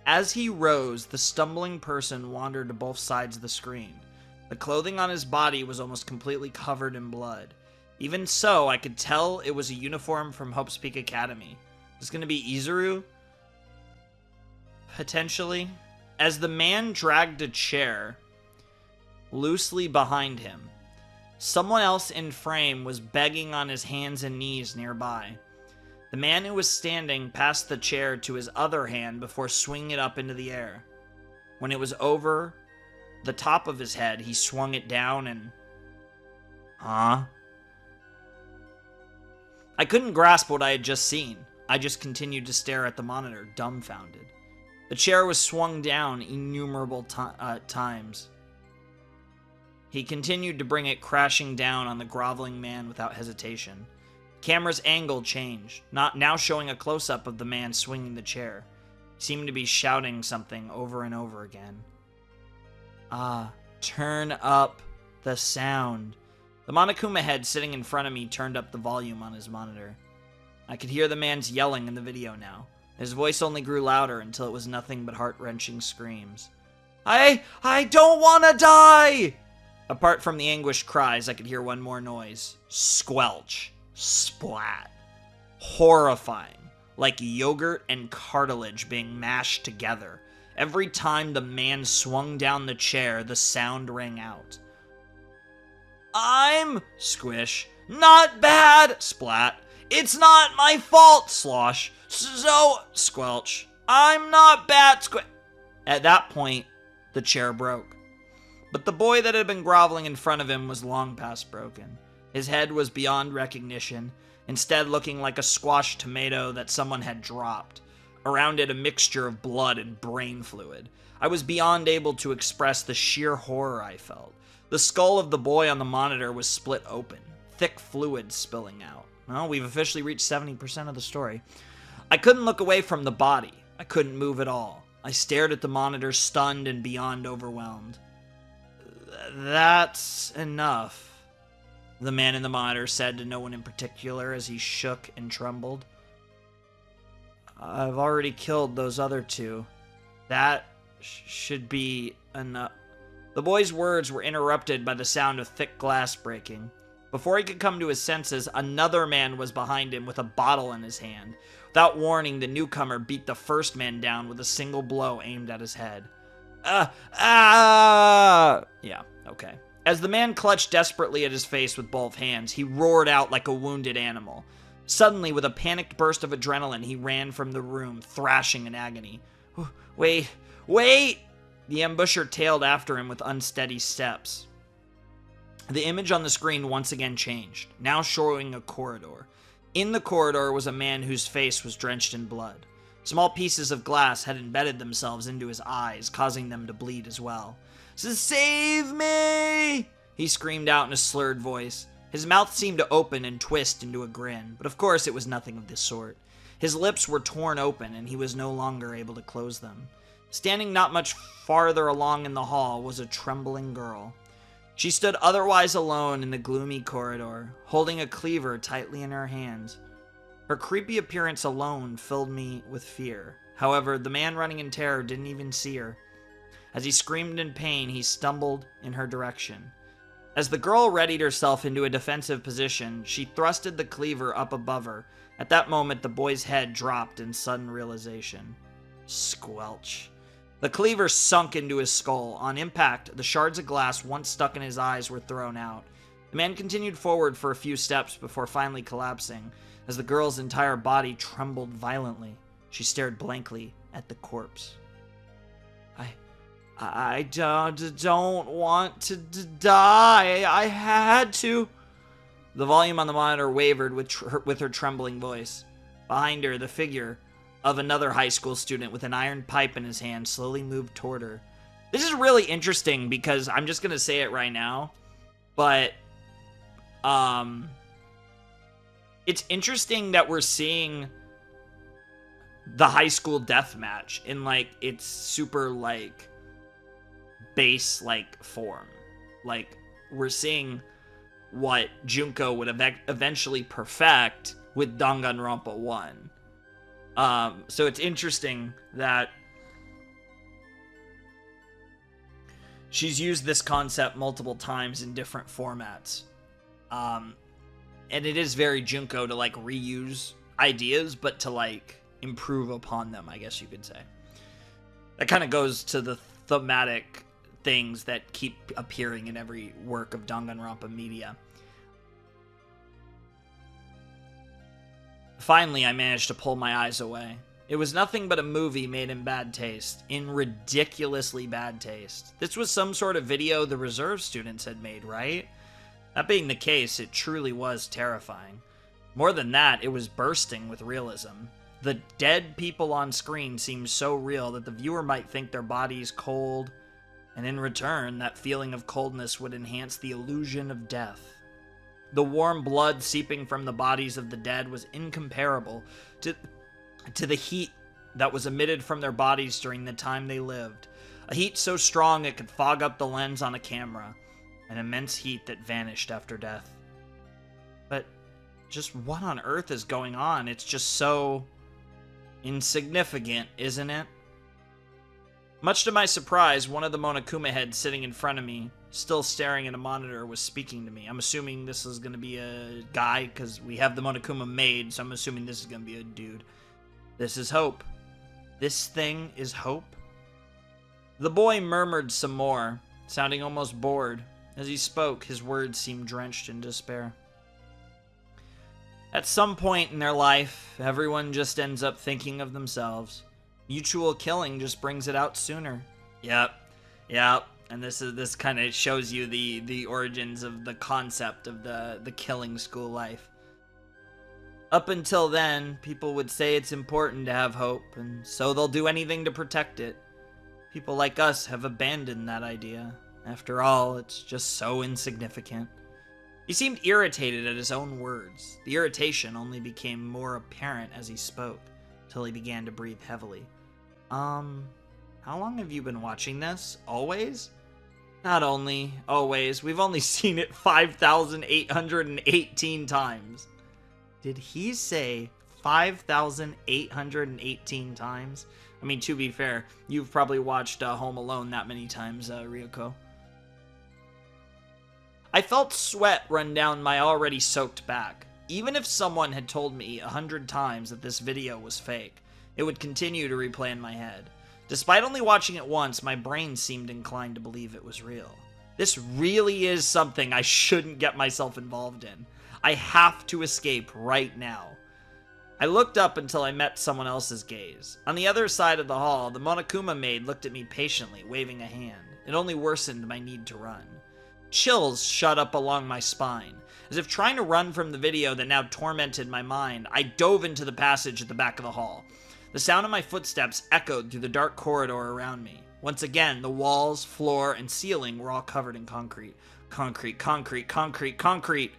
Speaker 1: As he rose, the stumbling person wandered to both sides of the screen. The clothing on his body was almost completely covered in blood. Even so, I could tell it was a uniform from Hope's Peak Academy. Is this going to be Izuru? Potentially. As the man dragged a chair loosely behind him, someone else in frame was begging on his hands and knees nearby. The man who was standing passed the chair to his other hand before swinging it up into the air. When it was over the top of his head, he swung it down and... Huh? I couldn't grasp what I had just seen. I just continued to stare at the monitor, dumbfounded. The chair was swung down innumerable times. He continued to bring it crashing down on the groveling man without hesitation. The camera's angle changed, now showing a close-up of the man swinging the chair. He seemed to be shouting something over and over again. Turn up the sound. The Monokuma head sitting in front of me turned up the volume on his monitor. I could hear the man's yelling in the video now. His voice only grew louder until it was nothing but heart-wrenching screams. I don't want to die! Apart from the anguished cries, I could hear one more noise. Squelch. Splat. Horrifying. Like yogurt and cartilage being mashed together. Every time the man swung down the chair, the sound rang out. I'm... Squish. Not bad! Splat. It's not my fault! Slosh. So... Squelch. I'm not bad! At that point, The chair broke. But the boy that had been groveling in front of him was long past broken. His head was beyond recognition, instead looking like a squashed tomato that someone had dropped. Around it, a mixture of blood and brain fluid. I was beyond able to express the sheer horror I felt. The skull of the boy on the monitor was split open, thick fluid spilling out. Well, we've officially reached 70% of the story. I couldn't look away from the body. I couldn't move at all. I stared at the monitor, stunned and beyond overwhelmed. "That's enough," the man in the monitor said to no one in particular as he shook and trembled. "I've already killed those other two. That should be enough." The boy's words were interrupted by the sound of thick glass breaking. Before he could come to his senses, another man was behind him with a bottle in his hand. Without warning, the newcomer beat the first man down with a single blow aimed at his head. Yeah, okay. As the man clutched desperately at his face with both hands, he roared out like a wounded animal. Suddenly, with a panicked burst of adrenaline, he ran from the room, thrashing in agony. Wait! The ambusher tailed after him with unsteady steps. The image on the screen once again changed, now showing a corridor. In the corridor was a man whose face was drenched in blood. Small pieces of glass had embedded themselves into his eyes, causing them to bleed as well. "Save me!" he screamed out in a slurred voice. His mouth seemed to open and twist into a grin, but of course it was nothing of this sort. His lips were torn open, and he was no longer able to close them. Standing not much farther along in the hall was a trembling girl. She stood otherwise alone in the gloomy corridor, holding a cleaver tightly in her hands. Her creepy appearance alone filled me with fear. However, the man running in terror didn't even see her. As he screamed in pain, he stumbled in her direction. As the girl readied herself into a defensive position, she thrusted the cleaver up above her. At that moment, the boy's head dropped in sudden realization. Squelch. The cleaver sunk into his skull. On impact, the shards of glass once stuck in his eyes were thrown out. The man continued forward for a few steps before finally collapsing. As the girl's entire body trembled violently, she stared blankly at the corpse. I don't want to die. I had to. The volume on the monitor wavered with her trembling voice. Behind her, the figure of another high school student with an iron pipe in his hand slowly moved toward her. This is really interesting because I'm just going to say it right now, but it's interesting that we're seeing the high school death match in like its super like base like form. Like we're seeing what Junko would eventually perfect with Danganronpa 1. So it's interesting that she's used this concept multiple times in different formats. And it is very Junko to like reuse ideas, but to like improve upon them, I guess you could say. That kind of goes to the thematic things that keep appearing in every work of Danganronpa media. Finally, I managed to pull my eyes away. It was nothing but a movie made in bad taste. In ridiculously bad taste. This was some sort of video the reserve students had made, right? That being the case, it truly was terrifying. More than that, it was bursting with realism. The dead people on screen seemed so real that the viewer might think their body's cold, and in return, that feeling of coldness would enhance the illusion of death. The warm blood seeping from the bodies of the dead was incomparable to the heat that was emitted from their bodies during the time they lived. A heat so strong it could fog up the lens on a camera. An immense heat that vanished after death. But just what on earth is going on? It's just so insignificant, isn't it? Much to my surprise, one of the Monokuma heads sitting in front of me, still staring at a monitor, was speaking to me. I'm assuming this is going to be a guy, because we have the Monokuma made, so I'm assuming this is going to be a dude. This is hope. This thing is hope? The boy murmured some more, sounding almost bored. As he spoke, his words seemed drenched in despair. At some point in their life, everyone just ends up thinking of themselves. Mutual killing just brings it out sooner. Yep. Yep. And this kind of shows you the origins of the concept of the killing school life. Up until then, people would say it's important to have hope, and so they'll do anything to protect it. People like us have abandoned that idea. After all, it's just so insignificant. He seemed irritated at his own words. The irritation only became more apparent as he spoke, till he began to breathe heavily. How long have you been watching this? Always? Not only always, we've only seen it 5,818 times. Did he say 5,818 times? I mean, to be fair, you've probably watched Home Alone that many times, Ryuko. I felt sweat run down my already soaked back. Even if someone had told me 100 times that this video was fake, it would continue to replay in my head. Despite only watching it once, my brain seemed inclined to believe it was real. This really is something I shouldn't get myself involved in. I have to escape right now. I looked up until I met someone else's gaze. On the other side of the hall, the Monokuma maid looked at me patiently, waving a hand. It only worsened my need to run. Chills shot up along my spine. As if trying to run from the video that now tormented my mind, I dove into the passage at the back of the hall. The sound of my footsteps echoed through the dark corridor around me. Once again, the walls, floor, and ceiling were all covered in concrete. Concrete, concrete, concrete, concrete.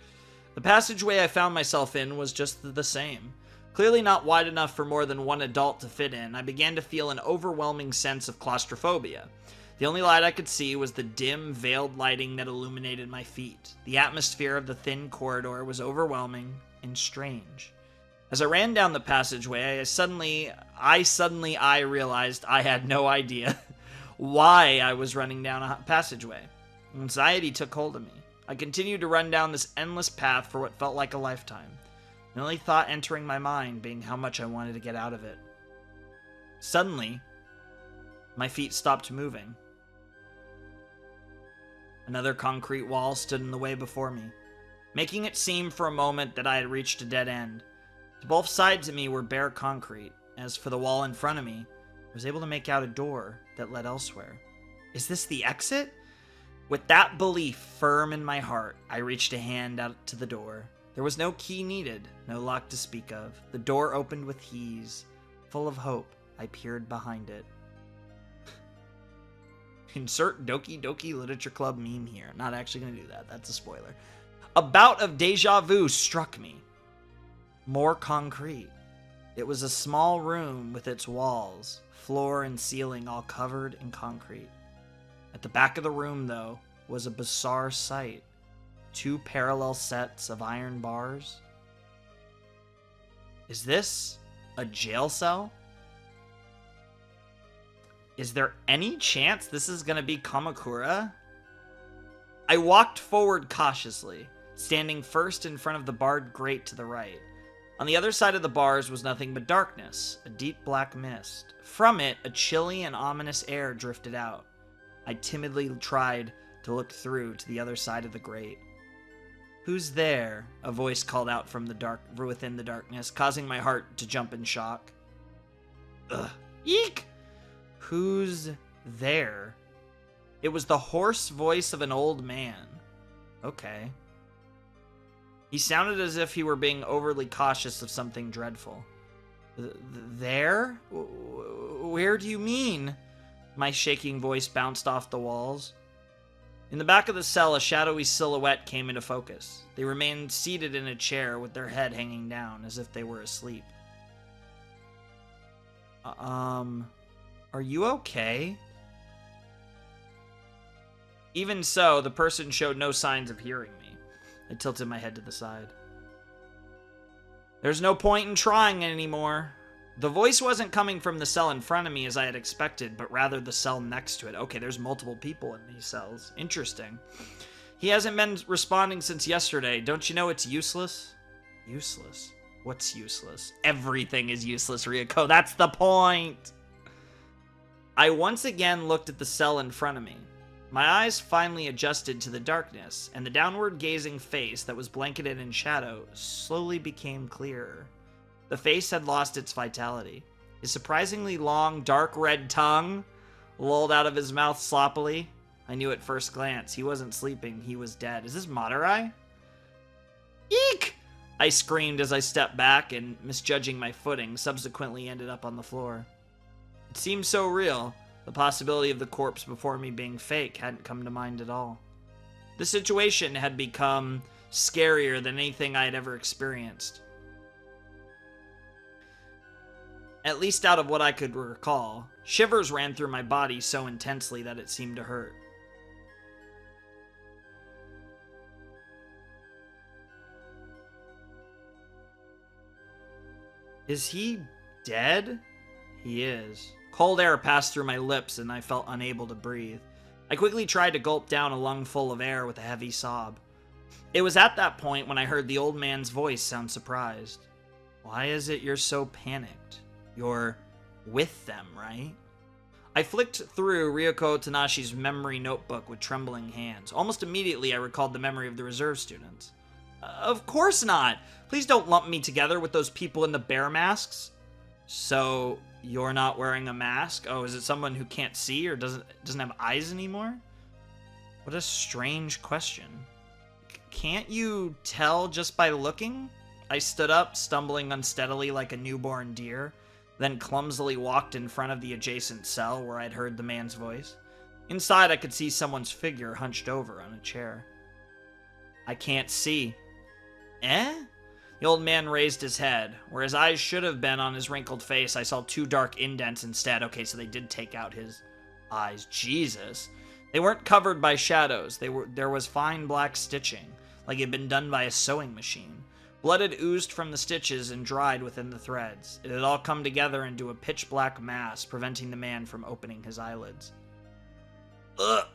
Speaker 1: The passageway I found myself in was just the same. Clearly not wide enough for more than one adult to fit in, I began to feel an overwhelming sense of claustrophobia. The only light I could see was the dim, veiled lighting that illuminated my feet. The atmosphere of the thin corridor was overwhelming and strange. As I ran down the passageway, I realized I had no idea why I was running down a passageway. Anxiety took hold of me. I continued to run down this endless path for what felt like a lifetime. The only thought entering my mind being how much I wanted to get out of it. Suddenly, my feet stopped moving. Another concrete wall stood in the way before me, making it seem for a moment that I had reached a dead end. To both sides of me were bare concrete. As for the wall in front of me, I was able to make out a door that led elsewhere. Is this the exit? With that belief firm in my heart, I reached a hand out to the door. There was no key needed, no lock to speak of. The door opened with ease. Full of hope, I peered behind it. Insert Doki Doki Literature Club meme here. Not actually going to do that. That's a spoiler. A bout of deja vu struck me. More concrete. It was a small room with its walls, floor and ceiling all covered in concrete. At the back of the room, though, was a bizarre sight. 2 parallel sets of iron bars. Is this a jail cell? Is there any chance this is going to be Kamakura? I walked forward cautiously, standing first in front of the barred grate to the right. On the other side of the bars was nothing but darkness, a deep black mist. From it, a chilly and ominous air drifted out. I timidly tried to look through to the other side of the grate. "Who's there?" a voice called out from within the darkness, causing my heart to jump in shock. Ugh. Eek! Who's there? It was the hoarse voice of an old man. Okay. He sounded as if he were being overly cautious of something dreadful. There? Where do you mean? My shaking voice bounced off the walls. In the back of the cell, a shadowy silhouette came into focus. They remained seated in a chair with their head hanging down, as if they were asleep. Are you okay? Even so, the person showed no signs of hearing me. I tilted my head to the side. There's no point in trying anymore. The voice wasn't coming from the cell in front of me as I had expected, but rather the cell next to it. Okay, there's multiple people in these cells. Interesting. He hasn't been responding since yesterday. Don't you know it's useless? Useless? What's useless? Everything is useless, Ryuko. That's the point! I once again looked at the cell in front of me. My eyes finally adjusted to the darkness, and the downward-gazing face that was blanketed in shadow slowly became clearer. The face had lost its vitality. His surprisingly long, dark red tongue lolled out of his mouth sloppily. I knew at first glance he wasn't sleeping, he was dead. Is this Madurai? Eek! I screamed as I stepped back and, misjudging my footing, subsequently ended up on the floor. It seemed so real. The possibility of the corpse before me being fake hadn't come to mind at all. The situation had become scarier than anything I had ever experienced. At least out of what I could recall. Shivers ran through my body so intensely that it seemed to hurt. Is he dead? He is. Cold air passed through my lips and I felt unable to breathe. I quickly tried to gulp down a lungful of air with a heavy sob. It was at that point when I heard the old man's voice sound surprised. Why is it you're so panicked? You're with them, right? I flicked through Ryoko Tanashi's memory notebook with trembling hands. Almost immediately, I recalled the memory of the reserve students. Of course not! Please don't lump me together with those people in the bear masks. So, you're not wearing a mask? Oh, is it someone who can't see or doesn't have eyes anymore? What a strange question. Can't you tell just by looking? I stood up, stumbling unsteadily like a newborn deer, then clumsily walked in front of the adjacent cell where I'd heard the man's voice. Inside, I could see someone's figure hunched over on a chair. I can't see. Eh? The old man raised his head. Where his eyes should have been on his wrinkled face, I saw 2 dark indents instead. Okay, so they did take out his eyes. Jesus. They weren't covered by shadows. There was fine black stitching, like it had been done by a sewing machine. Blood had oozed from the stitches and dried within the threads. It had all come together into a pitch-black mass, preventing the man from opening his eyelids. Ugh!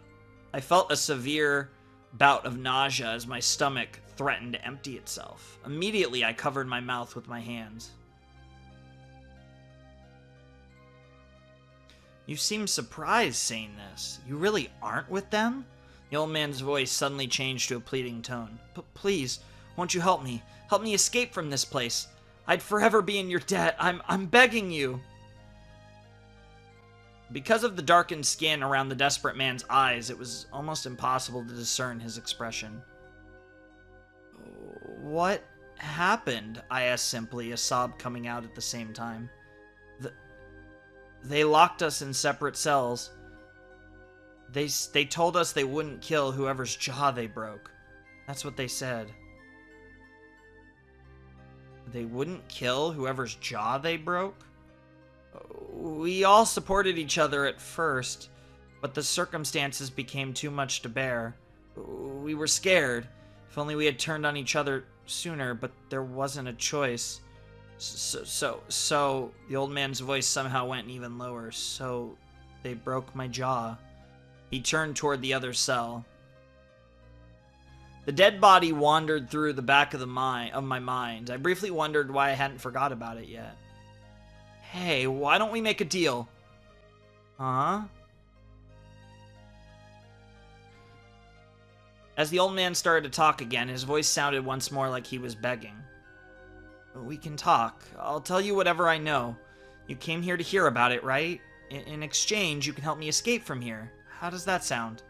Speaker 1: I felt a severe bout of nausea as my stomach threatened to empty itself. Immediately, I covered my mouth with my hands. You seem surprised saying this. You really aren't with them? The old man's voice suddenly changed to a pleading tone. Please, won't you help me? Help me escape from this place. I'd forever be in your debt. I'm begging you. Because of the darkened skin around the desperate man's eyes, it was almost impossible to discern his expression. What happened? I asked simply, a sob coming out at the same time. They locked us in separate cells. They told us they wouldn't kill whoever's jaw they broke. That's what they said. They wouldn't kill whoever's jaw they broke? We all supported each other at first, but the circumstances became too much to bear. We were scared. If only we had turned on each other sooner, but there wasn't a choice. So, the old man's voice somehow went even lower. So, they broke my jaw. He turned toward the other cell. The dead body wandered through the back of my mind. I briefly wondered why I hadn't forgot about it yet. Hey, why don't we make a deal? Huh? As the old man started to talk again, his voice sounded once more like he was begging. We can talk. I'll tell you whatever I know. You came here to hear about it, right? In exchange, you can help me escape from here. How does that sound?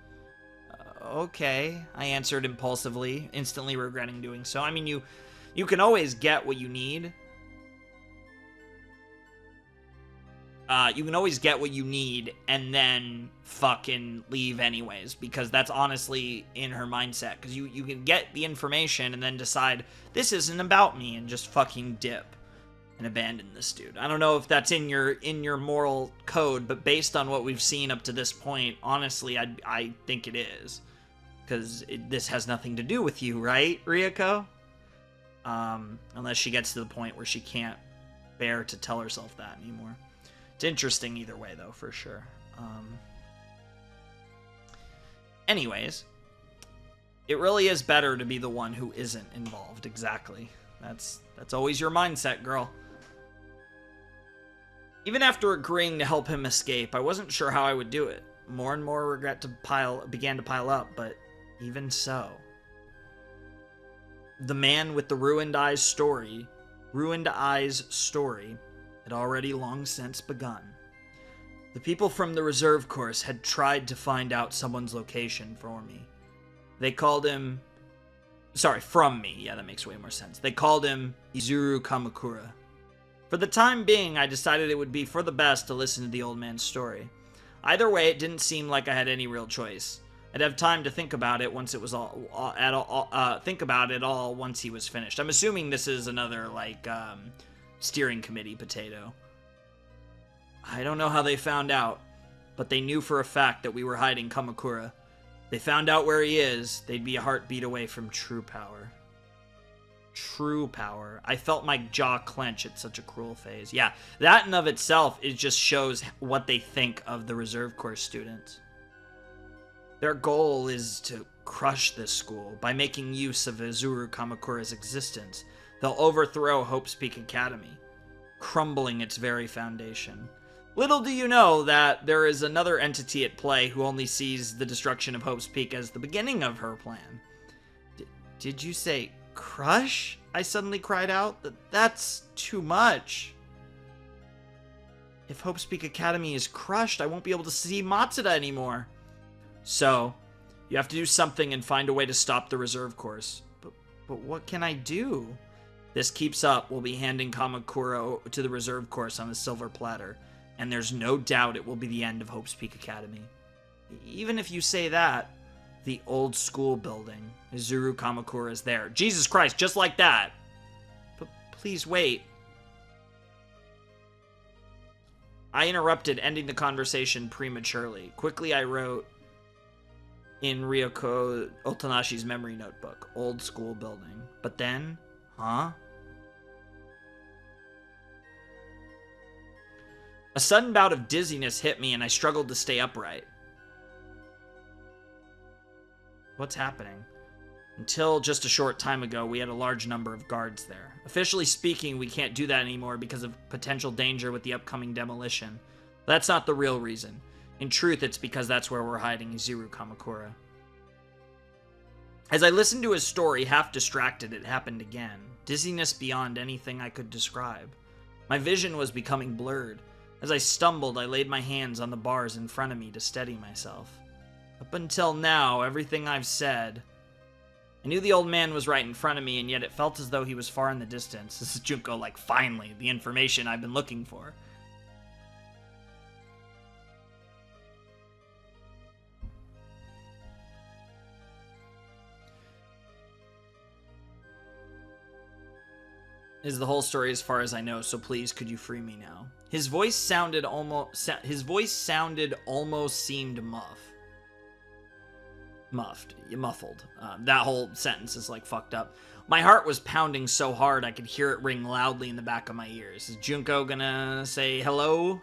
Speaker 1: Okay, I answered impulsively, instantly regretting doing so. I mean, you can always get what you need. You can always get what you need and then fucking leave anyways, because that's honestly in her mindset. Because you can get the information and then decide, this isn't about me, and just fucking dip and abandon this dude. I don't know if that's in your moral code, but based on what we've seen up to this point, honestly, I think it is. Because this has nothing to do with you, right, Ryoko? Unless she gets to the point where she can't bear to tell herself that anymore. It's interesting either way, though, for sure. Anyways, it really is better to be the one who isn't involved. Exactly. That's always your mindset, girl. Even after agreeing to help him escape, I wasn't sure how I would do it. More and more regret began to pile up, but even so. The man with the ruined eyes story had already long since begun. The people from the reserve course had tried to find out someone's location for me. They called him... Sorry, from me. Yeah, that makes way more sense. They called him Izuru Kamakura. For the time being, I decided it would be for the best to listen to the old man's story. Either way, it didn't seem like I had any real choice. I'd have time to think about it once it was think about it all once he was finished. I'm assuming this is another, like, steering committee potato. I don't know how they found out, but they knew for a fact that we were hiding Kamakura. They found out where he is, they'd be a heartbeat away from true power. True power. I felt my jaw clench at such a cruel phase. Yeah, that in of itself, it just shows what they think of the reserve course students. Their goal is to crush this school by making use of Izuru Kamakura's existence. They'll overthrow Hope's Peak Academy, crumbling its very foundation. Little do you know that there is another entity at play who only sees the destruction of Hope's Peak as the beginning of her plan. Did you say crush? I suddenly cried out. That's too much. If Hope's Peak Academy is crushed, I won't be able to see Matsuda anymore. So, you have to do something and find a way to stop the reserve course. But what can I do? This keeps up, we'll be handing Kamakura to the reserve course on a silver platter. And there's no doubt it will be the end of Hope's Peak Academy. Even if you say that, the old school building, Izuru Kamakura is there. Jesus Christ, just like that! But please wait. I interrupted, ending the conversation prematurely. Quickly I wrote in Ryoko Otonashi's memory notebook, old school building. But then, huh? A sudden bout of dizziness hit me and I struggled to stay upright. What's happening? Until just a short time ago, we had a large number of guards there. Officially speaking, we can't do that anymore because of potential danger with the upcoming demolition. But that's not the real reason. In truth, it's because that's where we're hiding Izuru Kamakura. As I listened to his story, half distracted, it happened again. Dizziness beyond anything I could describe. My vision was becoming blurred. As I stumbled, I laid my hands on the bars in front of me to steady myself. Up until now, everything I've said... I knew the old man was right in front of me, and yet it felt as though he was far in the distance. This is Junko, like, finally, the information I've been looking for. Is the whole story as far as I know, so please, could you free me now? His voice sounded almost seemed muffled. That whole sentence is like fucked up. My heart was pounding so hard I could hear it ring loudly in the back of my ears. Is Junko gonna say hello?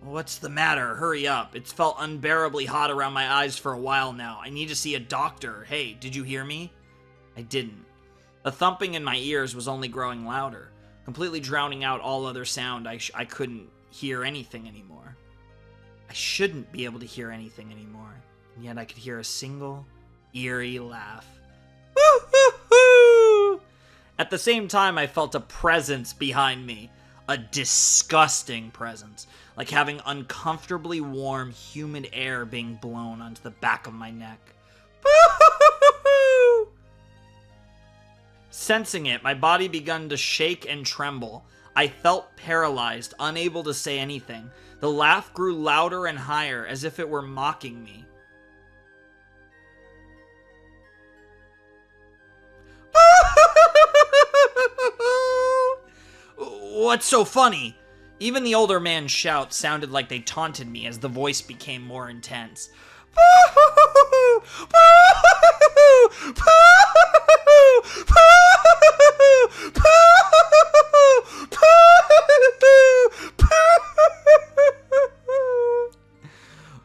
Speaker 1: What's the matter? Hurry up. It's felt unbearably hot around my eyes for a while now. I need to see a doctor. Hey, did you hear me? I didn't. The thumping in my ears was only growing louder, completely drowning out all other sound. I couldn't hear anything anymore. I shouldn't be able to hear anything anymore. And yet I could hear a single, eerie laugh. Woo-hoo-hoo! At the same time, I felt a presence behind me. A disgusting presence. Like having uncomfortably warm, humid air being blown onto the back of my neck. Woo-hoo-hoo! Sensing it, my body began to shake and tremble. I felt paralyzed, unable to say anything. The laugh grew louder and higher, as if it were mocking me. What's so funny? Even the older man's shouts sounded like they taunted me as the voice became more intense.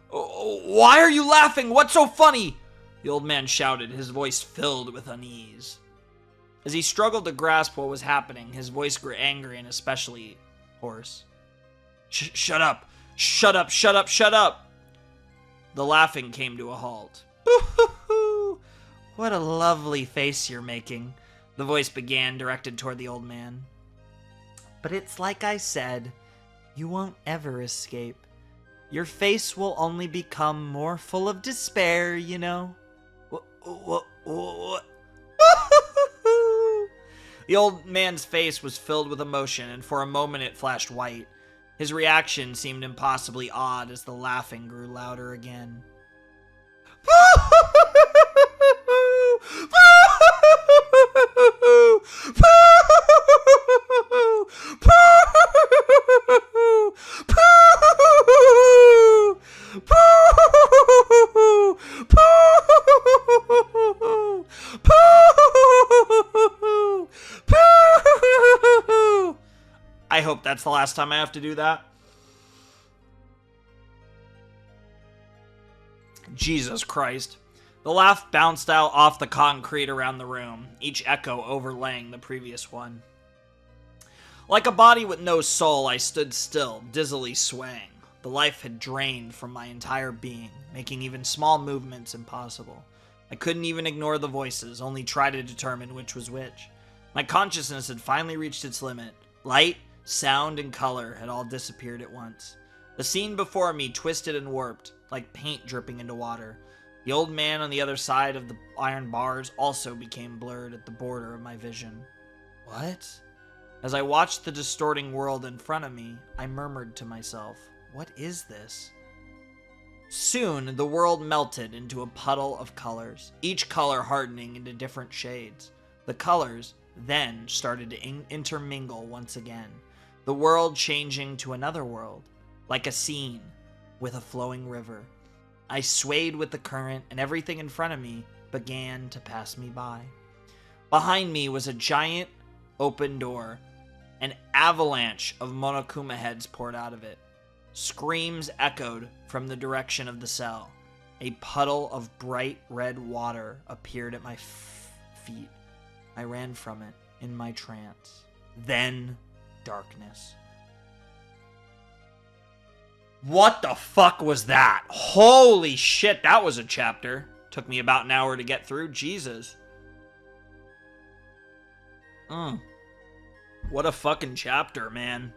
Speaker 1: Why are you laughing? What's so funny? The old man shouted, his voice filled with unease. As he struggled to grasp what was happening, his voice grew angry and especially hoarse. Shut up! Shut up! Shut up! Shut up! The laughing came to a halt. Boo-hoo-hoo! What a lovely face you're making, the voice began, directed toward the old man. But it's like I said, You won't ever escape. Your face will only become more full of despair, you know? What? The old man's face was filled with emotion, and for a moment it flashed white. His reaction seemed impossibly odd as the laughing grew louder again. I hope that's the last time I have to do that. Jesus Christ. The laugh bounced out off the concrete around the room, each echo overlaying the previous one. Like a body with no soul, I stood still, dizzily swaying. The life had drained from my entire being, making even small movements impossible. I couldn't even ignore the voices, only try to determine which was which. My consciousness had finally reached its limit. Light, sound, and color had all disappeared at once. The scene before me twisted and warped, like paint dripping into water. The old man on the other side of the iron bars also became blurred at the border of my vision. What? As I watched the distorting world in front of me, I murmured to myself, what is this? Soon, the world melted into a puddle of colors, each color hardening into different shades. The colors then started to intermingle once again, the world changing to another world, like a scene with a flowing river. I swayed with the current, and everything in front of me began to pass me by. Behind me was a giant open door. An avalanche of Monokuma heads poured out of it. Screams echoed from the direction of the cell. A puddle of bright red water appeared at my feet. I ran from it in my trance. Then, darkness. What the fuck was that? Holy shit, that was a chapter. Took me about an hour to get through. Jesus. What a fucking chapter, man.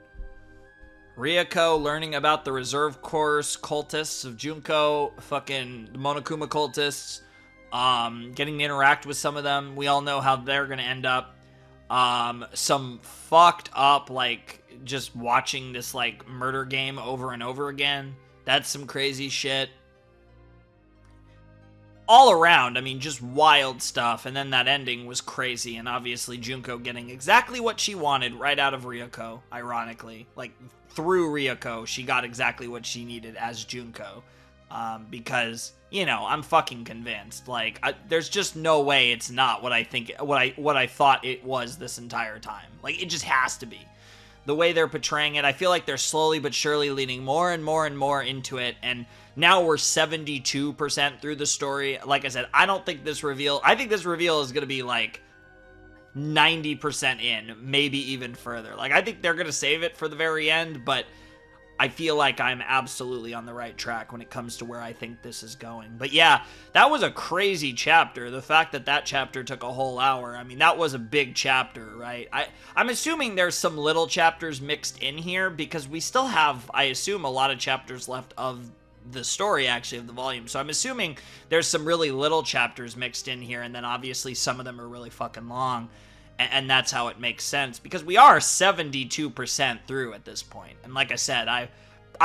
Speaker 1: Ryuko learning about the reserve course cultists of Junko, fucking Monokuma cultists, getting to interact with some of them. We all know how they're gonna end up. Some fucked up, like, just watching this, like, murder game over and over again. That's some crazy shit. All around, I mean, just wild stuff. And then that ending was crazy. And obviously Junko getting exactly what she wanted right out of Ryuko, ironically. Like, through Ryuko, she got exactly what she needed as Junko. Because, you know, I'm fucking convinced. Like, there's just no way it's not what I think, what I thought it was this entire time. Like, it just has to be. The way they're portraying it, I feel like they're slowly but surely leaning more and more and more into it, and now we're 72% through the story. Like I said, I don't think this reveal, I think this reveal is going to be like 90% in, maybe even further. Like, I think they're going to save it for the very end, but I feel like I'm absolutely on the right track when it comes to where I think this is going. But yeah, that was a crazy chapter. The fact that that chapter took a whole hour, I mean, that was a big chapter, right? I'm assuming there's some little chapters mixed in here because we still have, I assume, a lot of chapters left of the story, actually, of the volume. So I'm assuming there's some really little chapters mixed in here, and then obviously some of them are really fucking long. And that's how it makes sense, because we are 72% through at this point. And like I said, I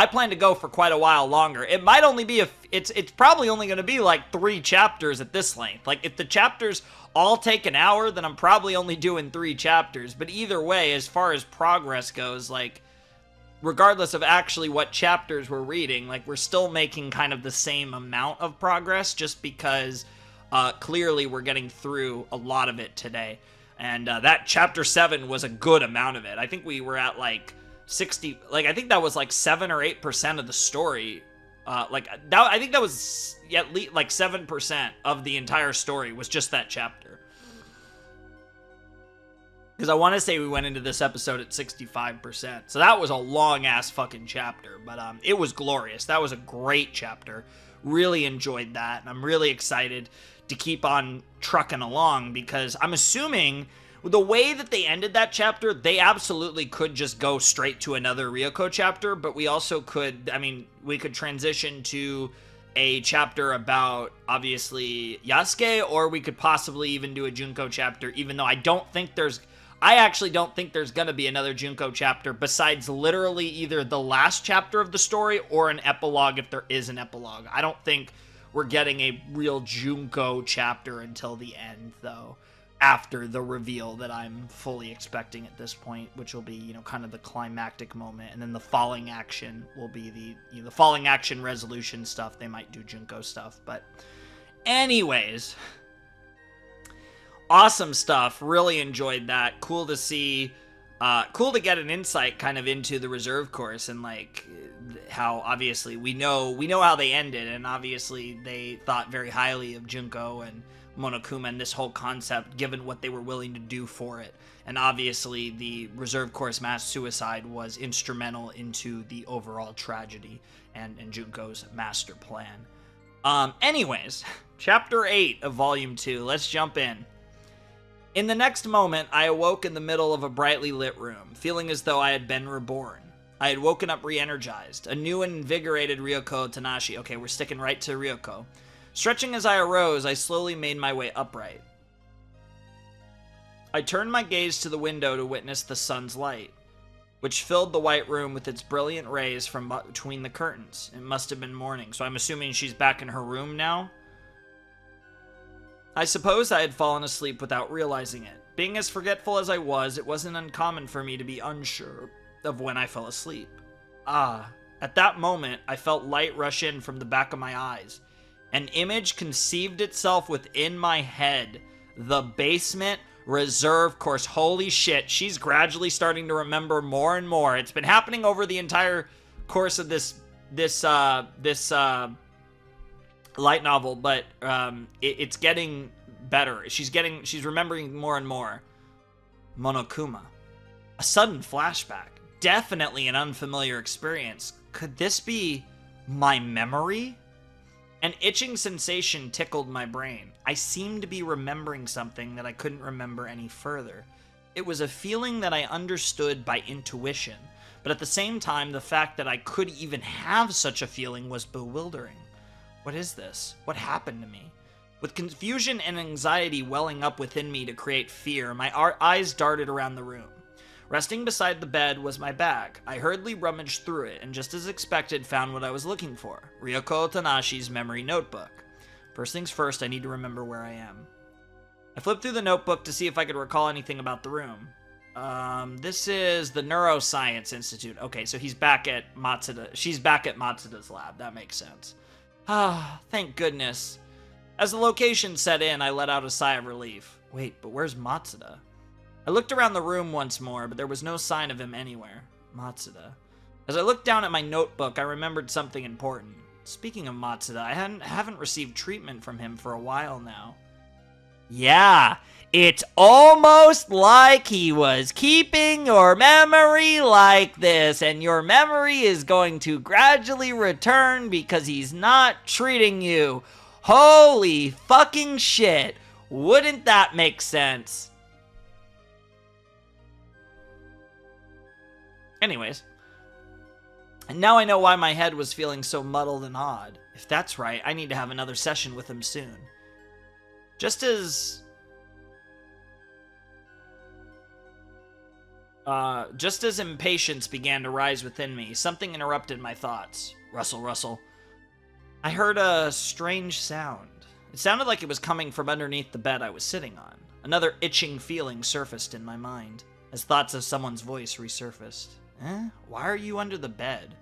Speaker 1: plan to go for quite a while longer. It might only be, it's probably only going to be like 3 chapters at this length. Like, if the chapters all take an hour, then I'm probably only doing 3 chapters. But either way, as far as progress goes, like, regardless of actually what chapters we're reading, like, we're still making kind of the same amount of progress, just because clearly we're getting through a lot of it today. And that chapter 7 was a good amount of it. I think we were at like 60, like, I think that was like 7 or 8% of the story. Like, that, I think that was at least like 7% of the entire story was just that chapter. Because I want to say we went into this episode at 65%. So that was a long ass fucking chapter. But it was glorious. That was a great chapter. Really enjoyed that. And I'm really excited to keep on trucking along, because I'm assuming the way that they ended that chapter, they absolutely could just go straight to another Ryoko chapter, but we also could, I mean, we could transition to a chapter about, obviously, Yasuke, or we could possibly even do a Junko chapter, even though I actually don't think there's gonna be another Junko chapter besides literally either the last chapter of the story or an epilogue if there is an epilogue. I don't think we're getting a real Junko chapter until the end, though, after the reveal that I'm fully expecting at this point, which will be, you know, kind of the climactic moment, and then the falling action will be the falling action resolution stuff. They might do Junko stuff, but anyways, awesome stuff. Really enjoyed that. Cool to see, cool to get an insight kind of into the reserve course and like how obviously we know how they ended, and obviously they thought very highly of Junko and Monokuma and this whole concept, given what they were willing to do for it. And obviously the reserve course mass suicide was instrumental into the overall tragedy and Junko's master plan. Anyways, chapter 8 of volume 2. Let's jump in. In the next moment, I awoke in the middle of a brightly lit room, feeling as though I had been reborn. I had woken up re-energized, a new and invigorated Ryoko Tanashi. Okay, we're sticking right to Ryoko. Stretching as I arose, I slowly made my way upright. I turned my gaze to the window to witness the sun's light, which filled the white room with its brilliant rays from between the curtains. It must have been morning, so I'm assuming she's back in her room now. I suppose I had fallen asleep without realizing it. Being as forgetful as I was, it wasn't uncommon for me to be unsure of when I fell asleep. At that moment, I felt light rush in from the back of my eyes. An image conceived itself within my head. The basement reserve course. Holy shit, she's gradually starting to remember more and more. It's been happening over the entire course of this light novel, but it's getting better. She's remembering more and more. Monokuma. A sudden flashback. Definitely an unfamiliar experience. Could this be my memory? An itching sensation tickled my brain. I seemed to be remembering something that I couldn't remember any further. It was a feeling that I understood by intuition, but at the same time, the fact that I could even have such a feeling was bewildering. What is this? What happened to me? With confusion and anxiety welling up within me to create fear, my eyes darted around the room. Resting beside the bed was my bag. I hurriedly rummaged through it, and just as expected, found what I was looking for. Ryoko Tanashi's memory notebook. First things first, I need to remember where I am. I flipped through the notebook to see if I could recall anything about the room. This is the Neuroscience Institute. Okay, so he's back at Matsuda. She's back at Matsuda's lab. That makes sense. Thank goodness. As the location set in, I let out a sigh of relief. Wait, but where's Matsuda? I looked around the room once more, but there was no sign of him anywhere. Matsuda. As I looked down at my notebook, I remembered something important. Speaking of Matsuda, I haven't received treatment from him for a while now. Yeah, it's almost like he was keeping your memory like this, and your memory is going to gradually return because he's not treating you. Holy fucking shit. Wouldn't that make sense? Anyways, and now I know why my head was feeling so muddled and odd. If that's right, I need to have another session with him soon. Just as impatience began to rise within me, something interrupted my thoughts. Rustle, rustle. I heard a strange sound. It sounded like it was coming from underneath the bed I was sitting on. Another itching feeling surfaced in my mind, as thoughts of someone's voice resurfaced. Why are you under the bed?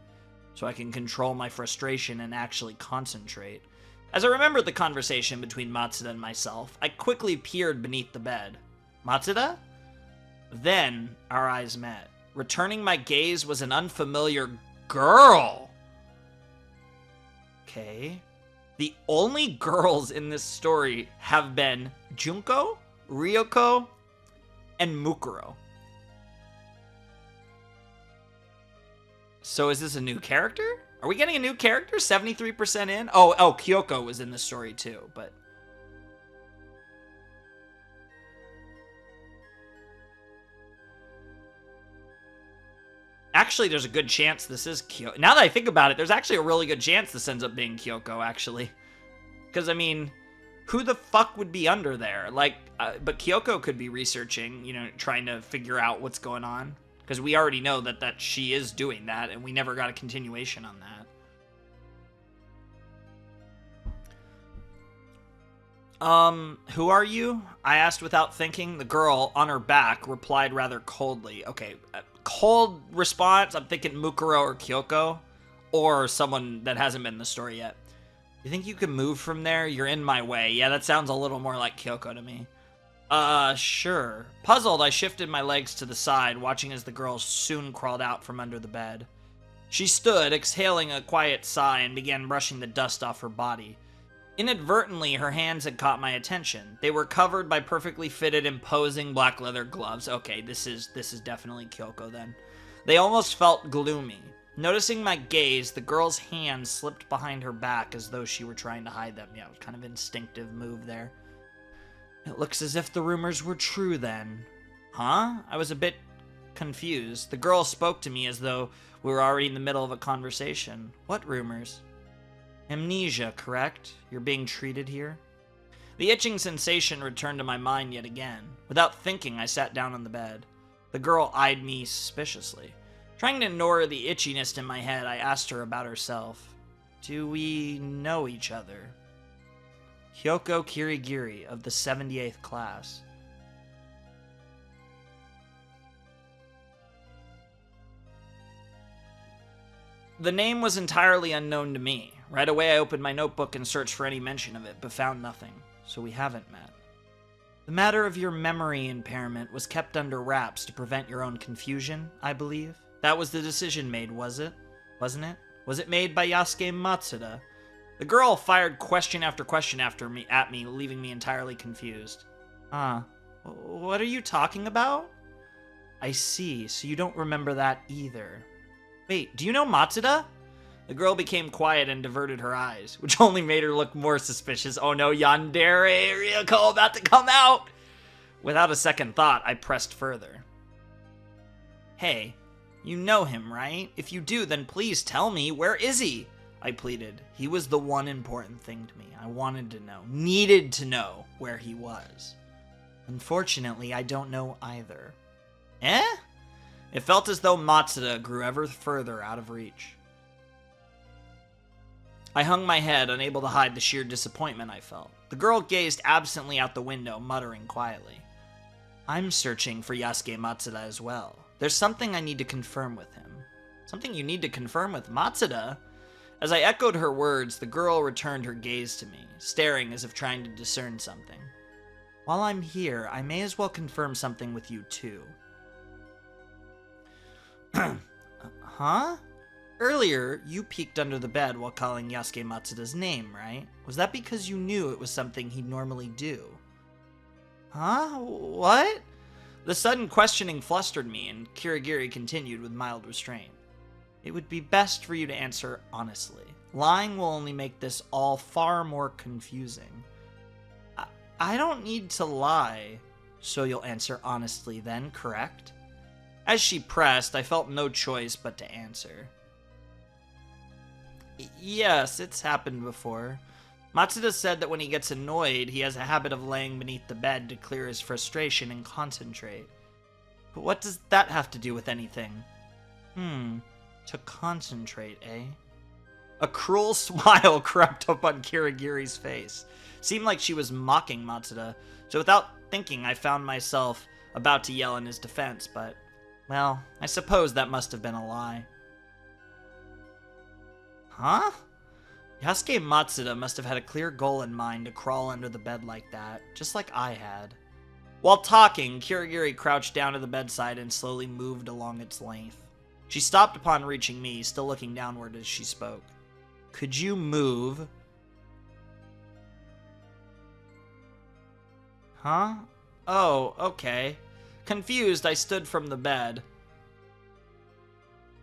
Speaker 1: So I can control my frustration and actually concentrate. As I remembered the conversation between Matsuda and myself, I quickly peered beneath the bed. Matsuda? Then our eyes met. Returning my gaze was an unfamiliar girl. Okay. The only girls in this story have been Junko, Ryoko, and Mukuro. So is this a new character? Are we getting a new character? 73% in? Oh, Kyoko was in the story too, but... Actually, there's a good chance this is Kyoko. Now that I think about it, there's actually a really good chance this ends up being Kyoko, actually. Because, I mean, who the fuck would be under there? Like, but Kyoko could be researching, you know, trying to figure out what's going on. Because we already know that she is doing that, and we never got a continuation on that. Who are you? I asked without thinking. The girl, on her back, replied rather coldly. Okay, cold response. I'm thinking Mukuro or Kyoko, or someone that hasn't been in the story yet. You think you can move from there? You're in my way. Yeah, that sounds a little more like Kyoko to me. Sure. Puzzled, I shifted my legs to the side, watching as the girl soon crawled out from under the bed. She stood, exhaling a quiet sigh, and began brushing the dust off her body. Inadvertently, her hands had caught my attention. They were covered by perfectly fitted, imposing black leather gloves. Okay, this is definitely Kyoko then. They almost felt gloomy. Noticing my gaze, the girl's hands slipped behind her back as though she were trying to hide them. Yeah, kind of instinctive move there. It looks as if the rumors were true then. Huh? I was a bit confused. The girl spoke to me as though we were already in the middle of a conversation. What rumors? Amnesia, correct? You're being treated here? The itching sensation returned to my mind yet again. Without thinking, I sat down on the bed. The girl eyed me suspiciously. Trying to ignore the itchiness in my head, I asked her about herself. Do we know each other? Hyoko Kirigiri of the 78th class. The name was entirely unknown to me. Right away I opened my notebook and searched for any mention of it, but found nothing. So we haven't met. The matter of your memory impairment was kept under wraps to prevent your own confusion, I believe. That was the decision made, was it? Wasn't it? Was it made by Yasuke Matsuda? The girl fired question after question at me, leaving me entirely confused. What are you talking about? I see, so you don't remember that either. Wait, do you know Matsuda? The girl became quiet and diverted her eyes, which only made her look more suspicious. Oh no, Yandere Ryuko about to come out! Without a second thought, I pressed further. Hey, you know him, right? If you do, then please tell me, where is he? I pleaded. He was the one important thing to me. I wanted to know, needed to know where he was. Unfortunately, I don't know either. Eh? It felt as though Matsuda grew ever further out of reach. I hung my head, unable to hide the sheer disappointment I felt. The girl gazed absently out the window, muttering quietly. I'm searching for Yasuke Matsuda as well. There's something I need to confirm with him. Something you need to confirm with Matsuda? As I echoed her words, the girl returned her gaze to me, staring as if trying to discern something. While I'm here, I may as well confirm something with you too. Huh? Earlier, you peeked under the bed while calling Yasuke Matsuda's name, right? Was that because you knew it was something he'd normally do? Huh? What? The sudden questioning flustered me, and Kirigiri continued with mild restraint. It would be best for you to answer honestly. Lying will only make this all far more confusing. I don't need to lie, so you'll answer honestly then, correct? As she pressed, I felt no choice but to answer. Yes, it's happened before. Matsuda said that when he gets annoyed, he has a habit of laying beneath the bed to clear his frustration and concentrate. But what does that have to do with anything? To concentrate, eh? A cruel smile crept up on Kirigiri's face. Seemed like she was mocking Matsuda, so without thinking I found myself about to yell in his defense, but, well, I suppose that must have been a lie. Huh? Yasuke Matsuda must have had a clear goal in mind to crawl under the bed like that, just like I had. While talking, Kirigiri crouched down to the bedside and slowly moved along its length. She stopped upon reaching me, still looking downward as she spoke. Could you move? Huh? Oh, okay. Confused, I stood from the bed.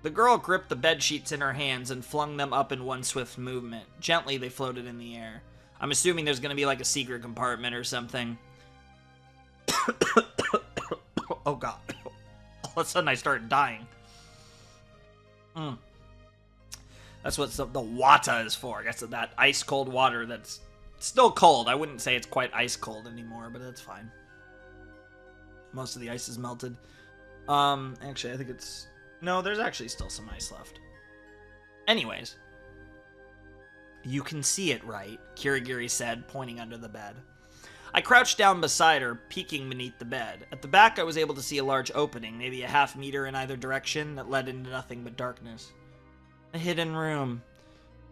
Speaker 1: The girl gripped the bedsheets in her hands and flung them up in one swift movement. Gently, they floated in the air. I'm assuming there's gonna be like a secret compartment or something. Oh god. All of a sudden I started dying. That's what the wata is for. I guess that ice cold water that's still cold. I wouldn't say it's quite ice cold anymore, but that's fine. Most of the ice is melted. Actually, I think it's... No, there's actually still some ice left. Anyways. You can see it, right? Kirigiri said, pointing under the bed. I crouched down beside her, peeking beneath the bed. At the back, I was able to see a large opening, maybe a half-meter in either direction, that led into nothing but darkness. A hidden room.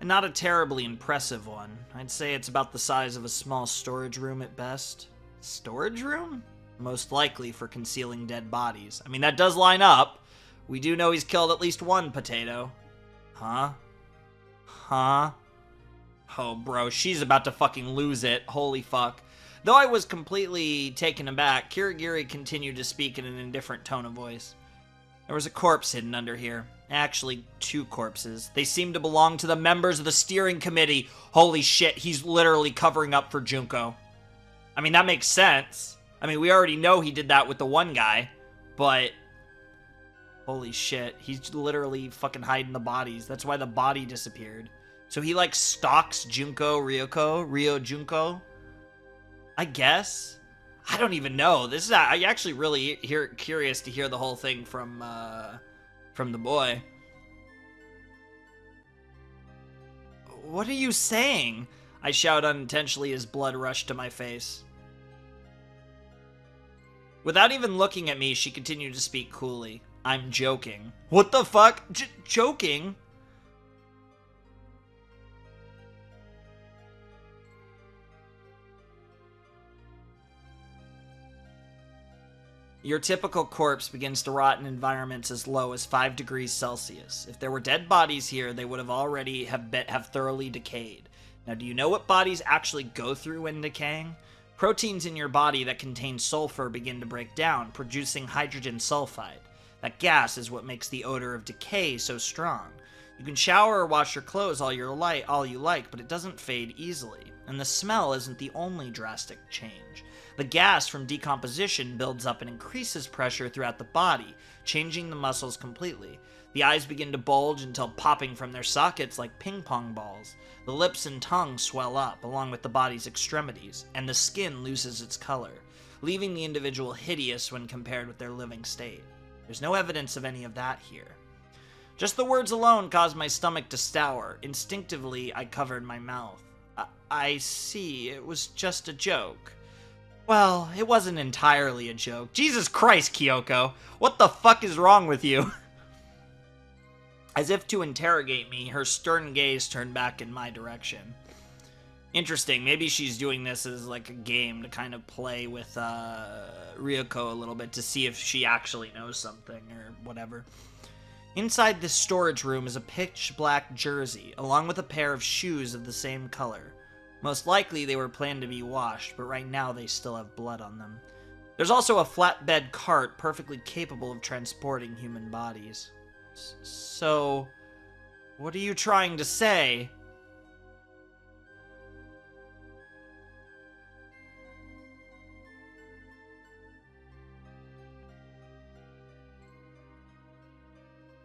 Speaker 1: And not a terribly impressive one. I'd say it's about the size of a small storage room at best. Storage room? Most likely for concealing dead bodies. I mean, that does line up. We do know he's killed at least one potato. Huh? Huh? Oh, bro, she's about to fucking lose it. Holy fuck. Though I was completely taken aback, Kirigiri continued to speak in an indifferent tone of voice. There was a corpse hidden under here. Actually, 2 corpses. They seemed to belong to the members of the steering committee. Holy shit, he's literally covering up for Junko. I mean, that makes sense. I mean, we already know he did that with the one guy, but... Holy shit, he's literally fucking hiding the bodies. That's why the body disappeared. So he, like, stalks Rio Junko? I guess? I don't even know. I actually really curious to hear the whole thing from the boy. What are you saying? I shout unintentionally as blood rushed to my face. Without even looking at me, she continued to speak coolly. I'm joking. What the fuck? Joking? Your typical corpse begins to rot in environments as low as 5 degrees Celsius. If there were dead bodies here, they would have already have thoroughly decayed. Now, do you know what bodies actually go through when decaying? Proteins in your body that contain sulfur begin to break down, producing hydrogen sulfide. That gas is what makes the odor of decay so strong. You can shower or wash your clothes all you like, but it doesn't fade easily. And the smell isn't the only drastic change. The gas from decomposition builds up and increases pressure throughout the body, changing the muscles completely. The eyes begin to bulge until popping from their sockets like ping pong balls. The lips and tongue swell up, along with the body's extremities, and the skin loses its color, leaving the individual hideous when compared with their living state. There's no evidence of any of that here. Just the words alone caused my stomach to stour. Instinctively, I covered my mouth. I see, it was just a joke. Well, it wasn't entirely a joke. Jesus Christ, Kyoko! What the fuck is wrong with you? As if to interrogate me, her stern gaze turned back in my direction. Interesting, maybe she's doing this as like a game to kind of play with Ryuko a little bit to see if she actually knows something or whatever. Inside this storage room is a pitch black jersey, along with a pair of shoes of the same color. Most likely they were planned to be washed, but right now they still have blood on them. There's also a flatbed cart perfectly capable of transporting human bodies. So, what are you trying to say?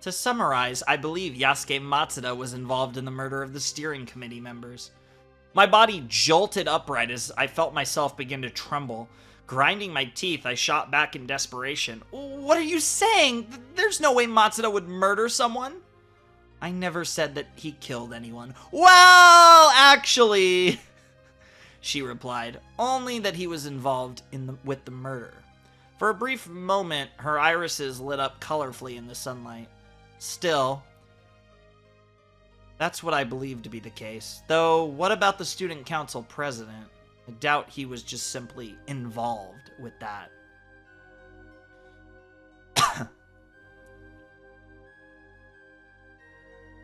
Speaker 1: To summarize, I believe Yasuke Matsuda was involved in the murder of the steering committee members. My body jolted upright as I felt myself begin to tremble. Grinding my teeth, I shot back in desperation. What are you saying? There's no way Matsuda would murder someone. I never said that he killed anyone. Well, actually, she replied, only that he was involved with the murder. For a brief moment, her irises lit up colorfully in the sunlight. Still, that's what I believe to be the case. Though, what about the student council president? I doubt he was just simply involved with that.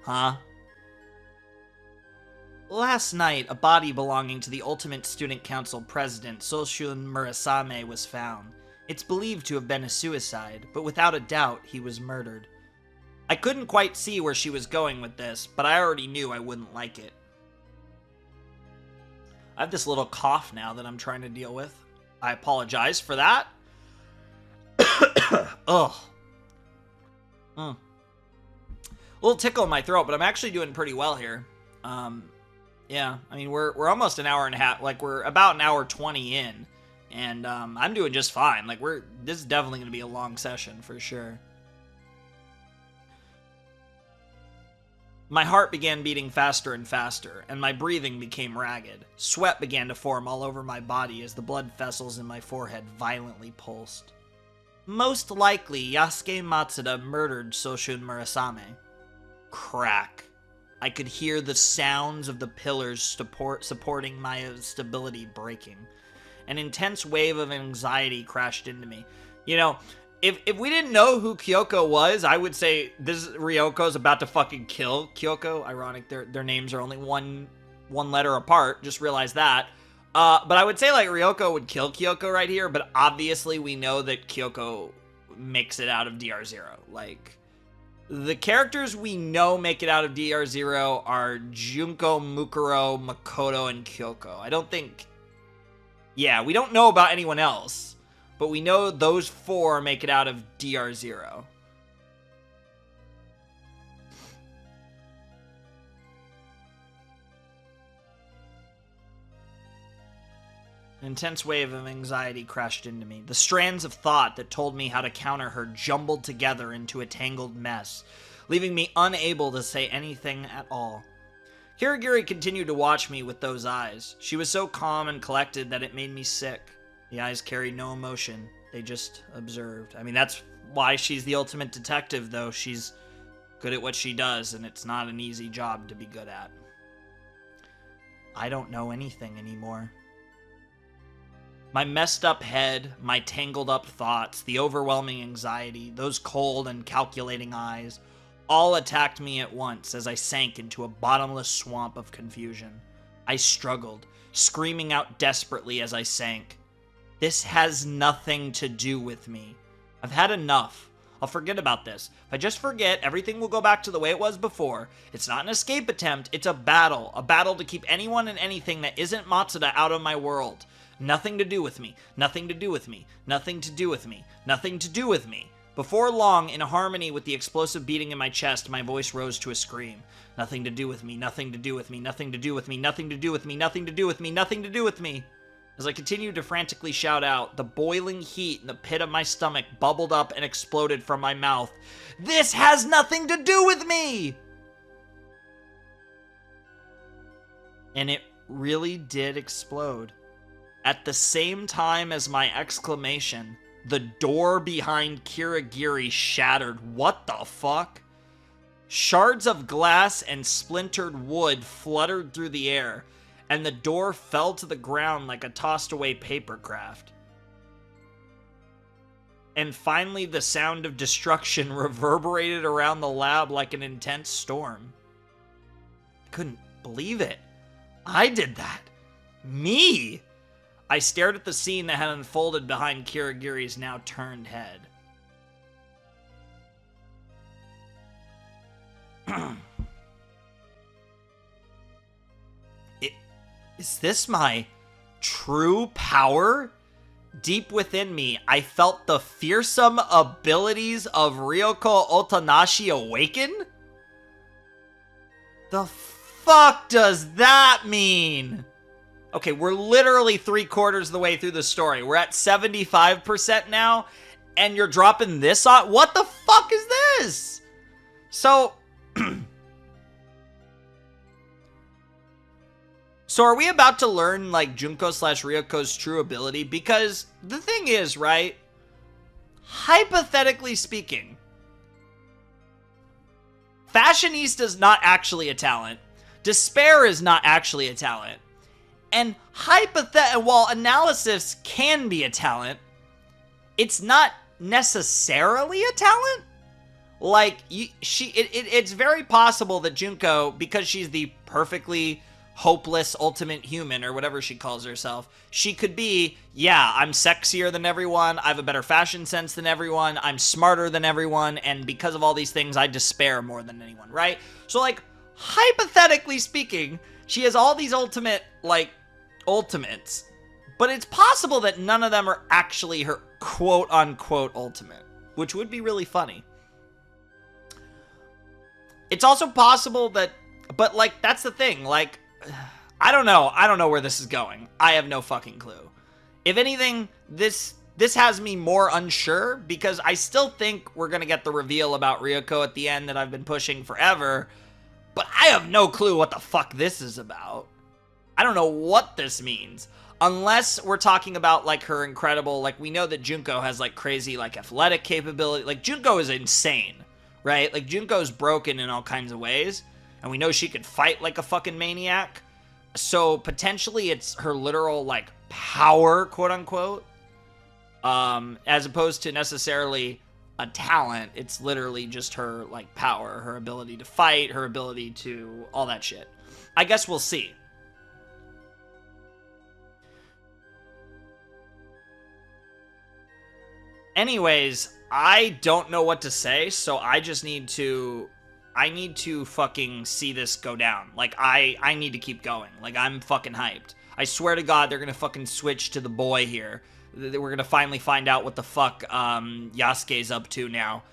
Speaker 1: Huh? Last night, a body belonging to the ultimate student council president, Soshun Murasame, was found. It's believed to have been a suicide, but without a doubt, he was murdered. I couldn't quite see where she was going with this, but I already knew I wouldn't like it. I have this little cough now that I'm trying to deal with. I apologize for that. Ugh. little tickle in my throat, but I'm actually doing pretty well here. Yeah, I mean, we're almost an hour and a half, like, we're about an hour 20 in, and, I'm doing just fine. Like, this is definitely gonna be a long session, for sure. My heart began beating faster and faster, and my breathing became ragged. Sweat began to form all over my body as the blood vessels in my forehead violently pulsed. Most likely, Yasuke Matsuda murdered Soshun Murasame. Crack. I could hear the sounds of the pillars supporting my stability breaking. An intense wave of anxiety crashed into me. You know, if we didn't know who Kyoko was, I would say this Ryoko's about to fucking kill Kyoko. Ironic, their names are only one letter apart. Just realize that. But I would say, like, Ryoko would kill Kyoko right here, but obviously we know that Kyoko makes it out of DR0. Like, the characters we know make it out of DR0 are Junko, Mukuro, Makoto, and Kyoko. I don't think... Yeah, we don't know about anyone else, but we know those 4 make it out of DR0. An intense wave of anxiety crashed into me. The strands of thought that told me how to counter her jumbled together into a tangled mess, leaving me unable to say anything at all. Kirigiri continued to watch me with those eyes. She was so calm and collected that it made me sick. The eyes carried no emotion. They just observed. I mean, that's why she's the ultimate detective, though. She's good at what she does, and it's not an easy job to be good at. I don't know anything anymore. My messed up head, my tangled up thoughts, the overwhelming anxiety, those cold and calculating eyes, all attacked me at once as I sank into a bottomless swamp of confusion. I struggled, screaming out desperately as I sank. This has nothing to do with me. I've had enough. I'll forget about this. If I just forget, everything will go back to the way it was before. It's not an escape attempt, it's a battle to keep anyone and anything that isn't Matsuda out of my world. Nothing to do with me. Nothing to do with me. Nothing to do with me. Nothing to do with me. Before long, in harmony with the explosive beating in my chest, my voice rose to a scream. Nothing to do with me. Nothing to do with me. Nothing to do with me. Nothing to do with me. Nothing to do with me. Nothing to do with me. As I continued to frantically shout out, the boiling heat in the pit of my stomach bubbled up and exploded from my mouth. This has nothing to do with me! And it really did explode. At the same time as my exclamation, the door behind Kirigiri shattered. What the fuck? Shards of glass and splintered wood fluttered through the air, and the door fell to the ground like a tossed-away paper craft. And finally, the sound of destruction reverberated around the lab like an intense storm. I couldn't believe it. I did that. Me! I stared at the scene that had unfolded behind Kirigiri's now turned head. Is this my true power? Deep within me, I felt the fearsome abilities of Ryoko Otanashi awaken? The fuck does that mean? Okay, we're literally 3/4 of the way through the story. We're at 75% now, and you're dropping this on? What the fuck is this? So, so are we about to learn, like, Junko/Ryoko's true ability? Because the thing is, right? Hypothetically speaking, Fashionista not actually a talent. Despair is not actually a talent. And while analysis can be a talent, it's not necessarily a talent. Like, it's very possible that Junko, because she's the perfectly hopeless ultimate human, or whatever she calls herself, she could be, yeah, I'm sexier than everyone, I have a better fashion sense than everyone, I'm smarter than everyone, and because of all these things, I despair more than anyone, right? So, like, hypothetically speaking, she has all these ultimates, but it's possible that none of them are actually her quote-unquote ultimate, which would be really funny. It's also possible that, but like, that's the thing. Like, I don't know. I don't know where this is going. I have no fucking clue. If anything, this has me more unsure because I still think we're going to get the reveal about Ryuko at the end that I've been pushing forever, but I have no clue what the fuck this is about. I don't know what this means. Unless we're talking about, like, her incredible, like, we know that Junko has, like, crazy, like, athletic capability. Like, Junko is insane, right? Like, Junko's broken in all kinds of ways, and we know she could fight like a fucking maniac. So, potentially, it's her literal, like, power, quote-unquote, as opposed to necessarily a talent. It's literally just her, like, power, her ability to fight, her ability to all that shit. I guess we'll see. Anyways, I don't know what to say, so I just need to... I need to fucking see this go down. Like, I need to keep going. Like, I'm fucking hyped. I swear to God, they're gonna fucking switch to the boy here. We're gonna finally find out what the fuck Yasuke's up to now.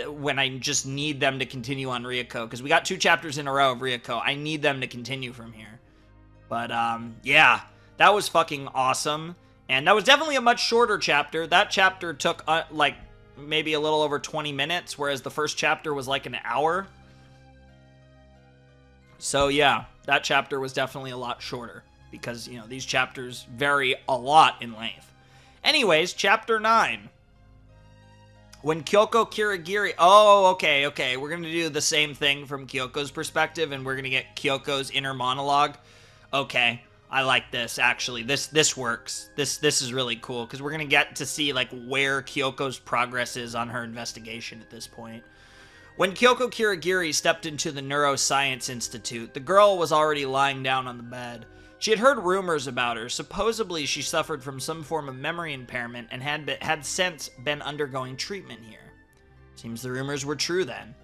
Speaker 1: When I just need them to continue on Ryuko. Because we got 2 chapters in a row of Ryuko. I need them to continue from here. But, yeah. That was fucking awesome. And that was definitely a much shorter chapter. That chapter took, like, maybe a little over 20 minutes, whereas the first chapter was like an hour. So, yeah, that chapter was definitely a lot shorter, because, you know, these chapters vary a lot in length. Anyways, chapter 9. When Kyoko Kirigiri... Oh, okay. We're going to do the same thing from Kyoko's perspective, and we're going to get Kyoko's inner monologue. Okay. I like this, actually. This works. This is really cool, because we're going to get to see, like, where Kyoko's progress is on her investigation at this point. When Kyoko Kirigiri stepped into the Neuroscience Institute, the girl was already lying down on the bed. She had heard rumors about her. Supposedly, she suffered from some form of memory impairment and had since been undergoing treatment here. Seems the rumors were true then.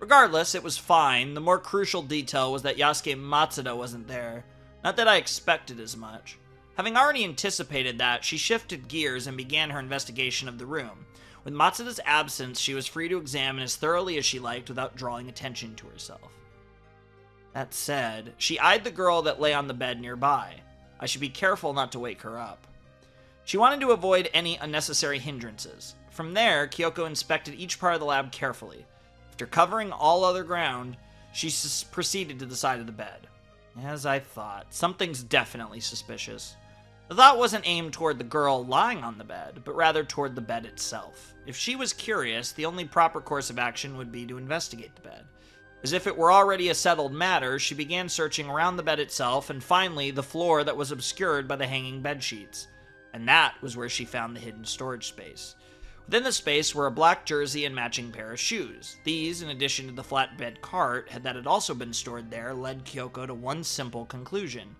Speaker 1: Regardless, it was fine. The more crucial detail was that Yasuke Matsuda wasn't there. Not that I expected as much. Having already anticipated that, she shifted gears and began her investigation of the room. With Matsuda's absence, she was free to examine as thoroughly as she liked without drawing attention to herself. That said, she eyed the girl that lay on the bed nearby. I should be careful not to wake her up. She wanted to avoid any unnecessary hindrances. From there, Kyoko inspected each part of the lab carefully. After covering all other ground, she proceeded to the side of the bed. As I thought, something's definitely suspicious. The thought wasn't aimed toward the girl lying on the bed, but rather toward the bed itself. If she was curious, the only proper course of action would be to investigate the bed. As if it were already a settled matter, she began searching around the bed itself and finally the floor that was obscured by the hanging bedsheets. And that was where she found the hidden storage space. Within the space were a black jersey and matching pair of shoes. These, in addition to the flatbed cart that had also been stored there, led Kyoko to one simple conclusion.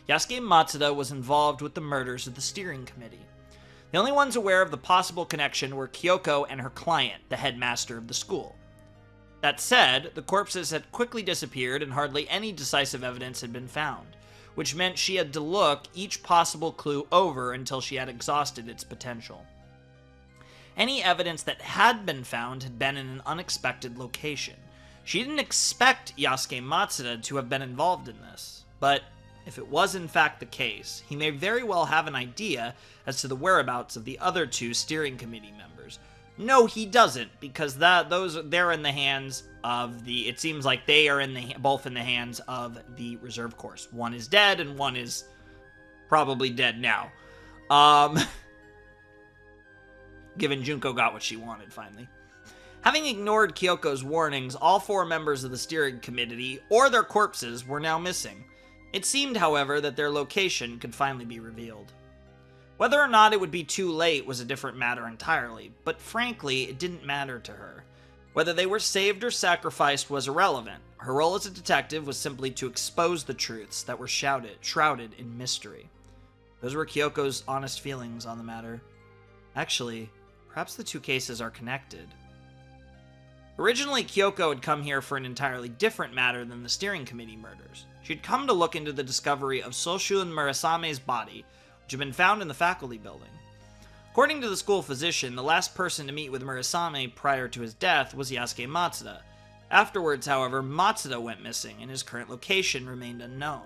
Speaker 1: Yasuke Matsuda was involved with the murders of the steering committee. The only ones aware of the possible connection were Kyoko and her client, the headmaster of the school. That said, the corpses had quickly disappeared and hardly any decisive evidence had been found, which meant she had to look each possible clue over until she had exhausted its potential. Any evidence that had been found had been in an unexpected location. She didn't expect Yasuke Matsuda to have been involved in this, but if it was in fact the case, he may very well have an idea as to the whereabouts of the other 2 steering committee members. No, he doesn't, because they're in the hands of the... It seems like they are both in the hands of the reserve course. One is dead, and one is probably dead now. Given Junko got what she wanted, finally. Having ignored Kyoko's warnings, all 4 members of the steering committee, or their corpses, were now missing. It seemed, however, that their location could finally be revealed. Whether or not it would be too late was a different matter entirely, but frankly, it didn't matter to her. Whether they were saved or sacrificed was irrelevant. Her role as a detective was simply to expose the truths that were shrouded in mystery. Those were Kyoko's honest feelings on the matter. Actually, perhaps the 2 cases are connected. Originally, Kyoko had come here for an entirely different matter than the steering committee murders. She'd come to look into the discovery of Soshun Murasame's body, which had been found in the faculty building. According to the school physician, the last person to meet with Murasame prior to his death was Yasuke Matsuda. Afterwards, however, Matsuda went missing, and his current location remained unknown.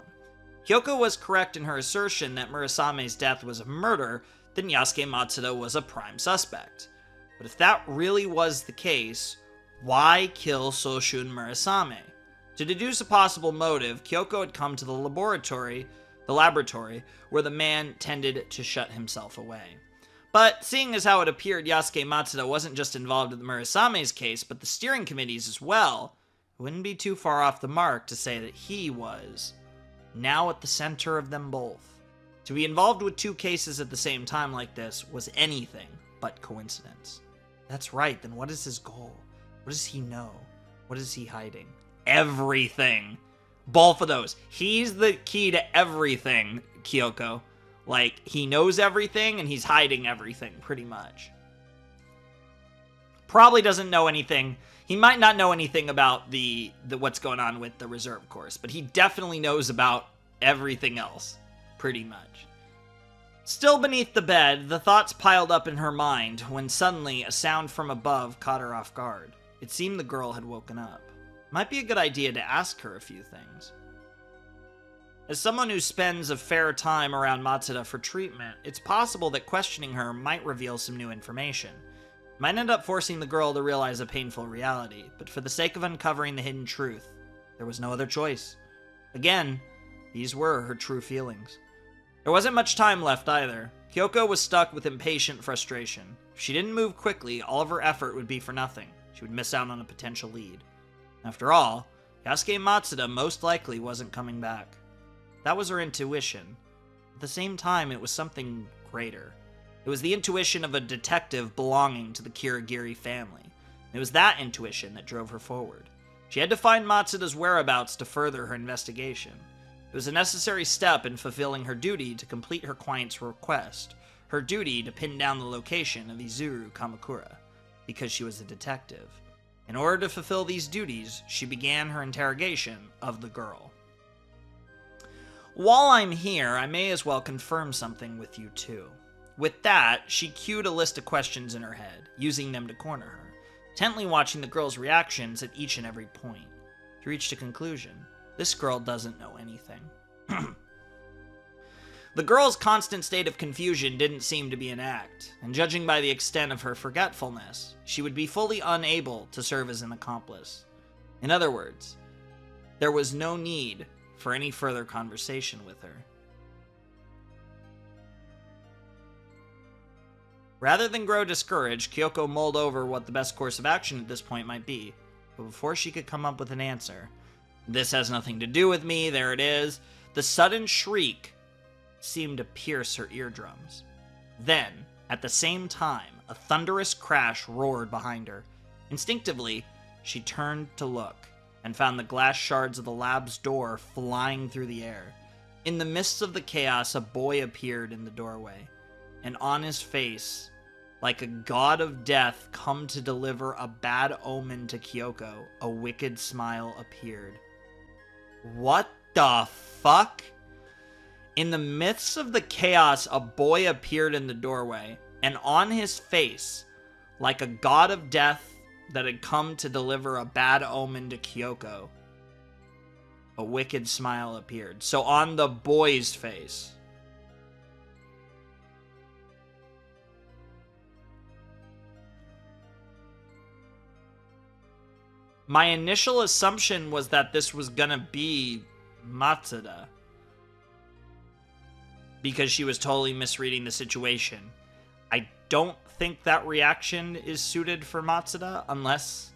Speaker 1: Kyoko was correct in her assertion that Murasame's death was a murder, then Yasuke Matsuda was a prime suspect. But if that really was the case, why kill Soshun Murasame? To deduce a possible motive, Kyoko had come to the laboratory where the man tended to shut himself away. But seeing as how it appeared Yasuke Matsuda wasn't just involved in the Murasame's case, but the steering committees as well, it wouldn't be too far off the mark to say that he was now at the center of them both. To be involved with two cases at the same time like this was anything but coincidence. That's right, then what is his goal? What does he know? What is he hiding? Everything. Both of those. He's the key to everything, Kyoko. Like, he knows everything and he's hiding everything, pretty much. Probably doesn't know anything. He might not know anything about the what's going on with the reserve course, but he definitely knows about everything else, pretty much. Still beneath the bed, the thoughts piled up in her mind when suddenly a sound from above caught her off guard. It seemed the girl had woken up. Might be a good idea to ask her a few things. As someone who spends a fair time around Matsuda for treatment, it's possible that questioning her might reveal some new information. It might end up forcing the girl to realize a painful reality, but for the sake of uncovering the hidden truth, there was no other choice. Again, these were her true feelings. There wasn't much time left either. Kyoko was stuck with impatient frustration. If she didn't move quickly, all of her effort would be for nothing. She would miss out on a potential lead. After all, Yasuke Matsuda most likely wasn't coming back. That was her intuition. At the same time, it was something greater. It was the intuition of a detective belonging to the Kirigiri family. It was that intuition that drove her forward. She had to find Matsuda's whereabouts to further her investigation. It was a necessary step in fulfilling her duty to complete her client's request, her duty to pin down the location of Izuru Kamakura, because she was a detective. In order to fulfill these duties, she began her interrogation of the girl. While I'm here, I may as well confirm something with you too. With that, she cued a list of questions in her head, using them to corner her, intently watching the girl's reactions at each and every point. She reached a conclusion. This girl doesn't know anything. The girl's constant state of confusion didn't seem to be an act, and judging by the extent of her forgetfulness, she would be fully unable to serve as an accomplice. In other words, there was no need for any further conversation with her. Rather than grow discouraged, Kyoko mulled over what the best course of action at this point might be, but before she could come up with an answer, "This has nothing to do with me, there it is," the sudden shriek seemed to pierce her eardrums. Then, at the same time, a thunderous crash roared behind her. Instinctively, she turned to look, and found the glass shards of the lab's door flying through the air. In the midst of the chaos, a boy appeared in the doorway, and on his face, like a god of death come to deliver a bad omen to Kyoko, a wicked smile appeared. What the fuck? In the midst of the chaos, a boy appeared in the doorway, and on his face, like a god of death that had come to deliver a bad omen to Kyoko, a wicked smile appeared. So on the boy's face. My initial assumption was that this was gonna be Matsuda, because she was totally misreading the situation. I don't think that reaction is suited for Matsuda, unless...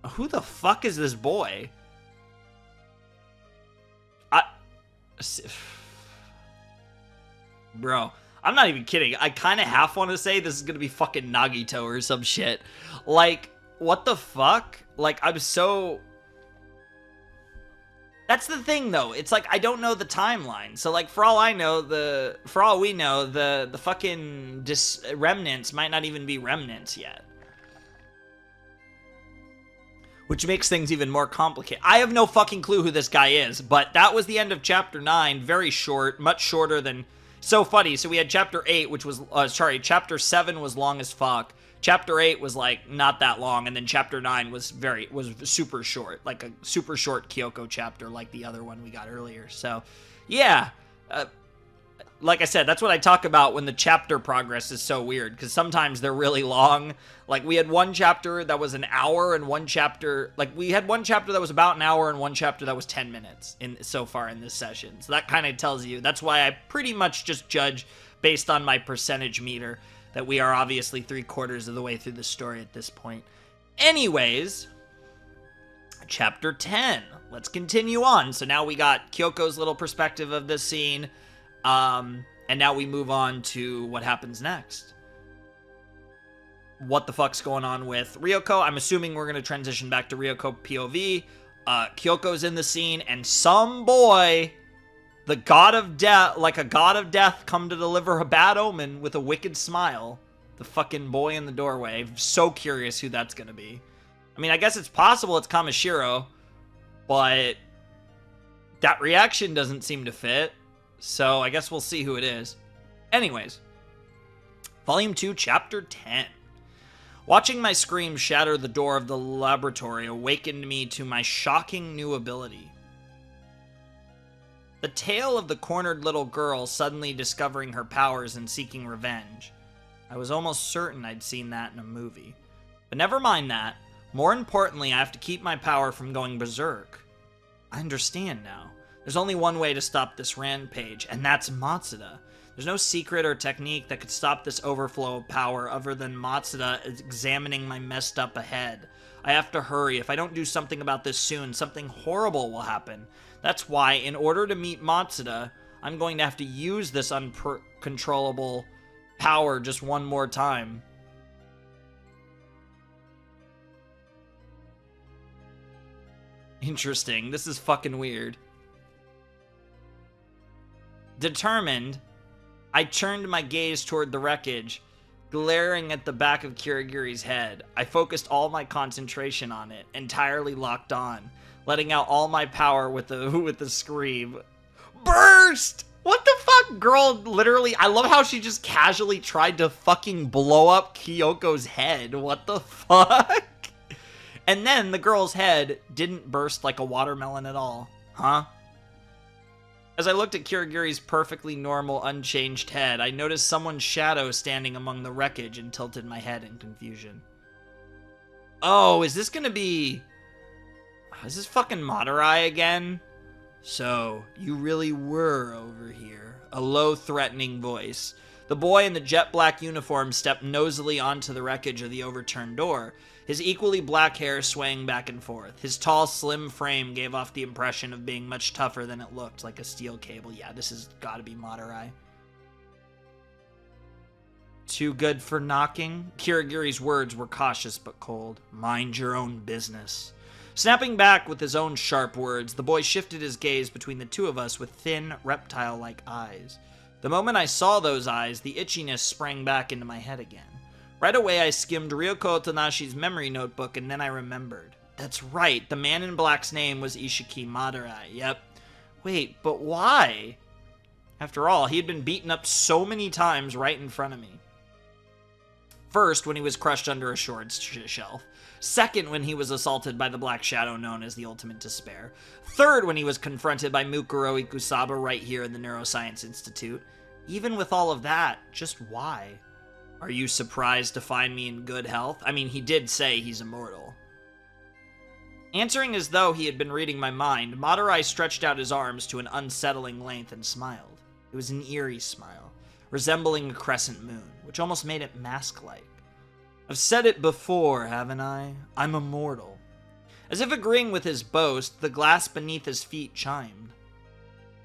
Speaker 1: Who the fuck is this boy? Bro, I'm not even kidding. I kind of half want to say this is gonna be fucking Nagito or some shit. Like, what the fuck? Like, I'm so... That's the thing, though. It's like, I don't know the timeline. So, like, for all I know, for all we know, the fucking remnants might not even be remnants yet. Which makes things even more complicated. I have no fucking clue who this guy is, but that was the end of Chapter 9. Very short, much shorter than... So funny. So we had Chapter 8, which was... Chapter 7 was long as fuck. Chapter 8 was like not that long, and then chapter 9 was super short, like a super short Kyoko chapter, like the other one we got earlier. So, yeah, like I said, that's what I talk about when the chapter progress is so weird, because sometimes they're really long. Like, we had one chapter that was an hour, and one chapter, like, we had one chapter that was about an hour, and one chapter that was 10 minutes so far in this session. So that kind of tells you, that's why I pretty much just judge based on my percentage meter, that we are obviously 3/4 of the way through the story at this point. Anyways, chapter 10. Let's continue on. So now we got Kyoko's little perspective of this scene, and now we move on to what happens next. What the fuck's going on with Ryoko? I'm assuming we're going to transition back to Ryoko POV. Kyoko's in the scene, and some boy, the god of death, like a god of death, come to deliver a bad omen with a wicked smile. The fucking boy in the doorway. I'm so curious who that's going to be. I mean, I guess it's possible it's Kamishiro, but that reaction doesn't seem to fit. So I guess we'll see who it is. Anyways, Volume 2, Chapter 10. Watching my scream shatter the door of the laboratory awakened me to my shocking new ability. The tale of the cornered little girl suddenly discovering her powers and seeking revenge. I was almost certain I'd seen that in a movie. But never mind that. More importantly, I have to keep my power from going berserk. I understand now. There's only one way to stop this rampage, and that's Matsuda. There's no secret or technique that could stop this overflow of power other than Matsuda examining my messed up ahead. I have to hurry. If I don't do something about this soon, something horrible will happen. That's why, in order to meet Matsuda, I'm going to have to use this uncontrollable power just one more time. Interesting. This is fucking weird. Determined, I turned my gaze toward the wreckage, glaring at the back of Kirigiri's head. I focused all my concentration on it, entirely locked on, letting out all my power with the scream. Burst! What the fuck, girl? Literally, I love how she just casually tried to fucking blow up Kyoko's head. What the fuck? And then the girl's head didn't burst like a watermelon at all. Huh? As I looked at Kirigiri's perfectly normal, unchanged head, I noticed someone's shadow standing among the wreckage and tilted my head in confusion. Oh, is this gonna be... Is this fucking Madurai again? So, you really were over here. A low, threatening voice. The boy in the jet black uniform stepped nosily onto the wreckage of the overturned door, his equally black hair swaying back and forth. His tall, slim frame gave off the impression of being much tougher than it looked, like a steel cable. Yeah, this has got to be Madurai. Too good for knocking? Kirigiri's words were cautious but cold. Mind your own business. Snapping back with his own sharp words, the boy shifted his gaze between the two of us with thin, reptile-like eyes. The moment I saw those eyes, the itchiness sprang back into my head again. Right away, I skimmed Ryoko Otonashi's memory notebook, and then I remembered. That's right, the man in black's name was Ishiki Madurai. Yep. Wait, but why? After all, he had been beaten up so many times right in front of me. First, when he was crushed under a storage shelf. Second, when he was assaulted by the Black Shadow known as the Ultimate Despair. Third, when he was confronted by Mukuro Ikusaba right here in the Neuroscience Institute. Even with all of that, just why? Are you surprised to find me in good health? I mean, he did say he's immortal. Answering as though he had been reading my mind, Madurai stretched out his arms to an unsettling length and smiled. It was an eerie smile, resembling a crescent moon, which almost made it mask-like. I've said it before, haven't I? I'm immortal. As if agreeing with his boast, the glass beneath his feet chimed.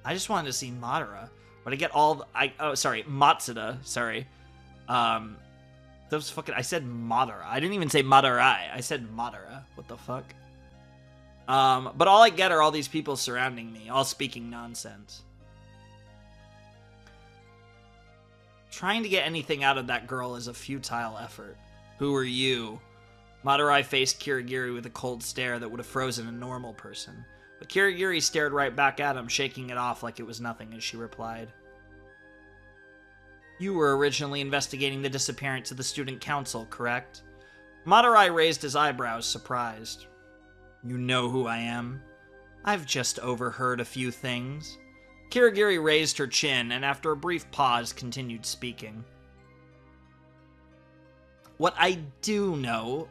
Speaker 1: I just wanted to see Madara, but I get all... Matsuda, sorry. Those fucking... I said Madara. I didn't even say Madurai. I said Madara. What the fuck? But all I get are all these people surrounding me, all speaking nonsense. Trying to get anything out of that girl is a futile effort. Who are you? Madurai faced Kirigiri with a cold stare that would have frozen a normal person. But Kirigiri stared right back at him, shaking it off like it was nothing as she replied. You were originally investigating the disappearance of the student council, correct? Madurai raised his eyebrows, surprised. You know who I am? I've just overheard a few things. Kirigiri raised her chin, and after a brief pause, continued speaking. What I do know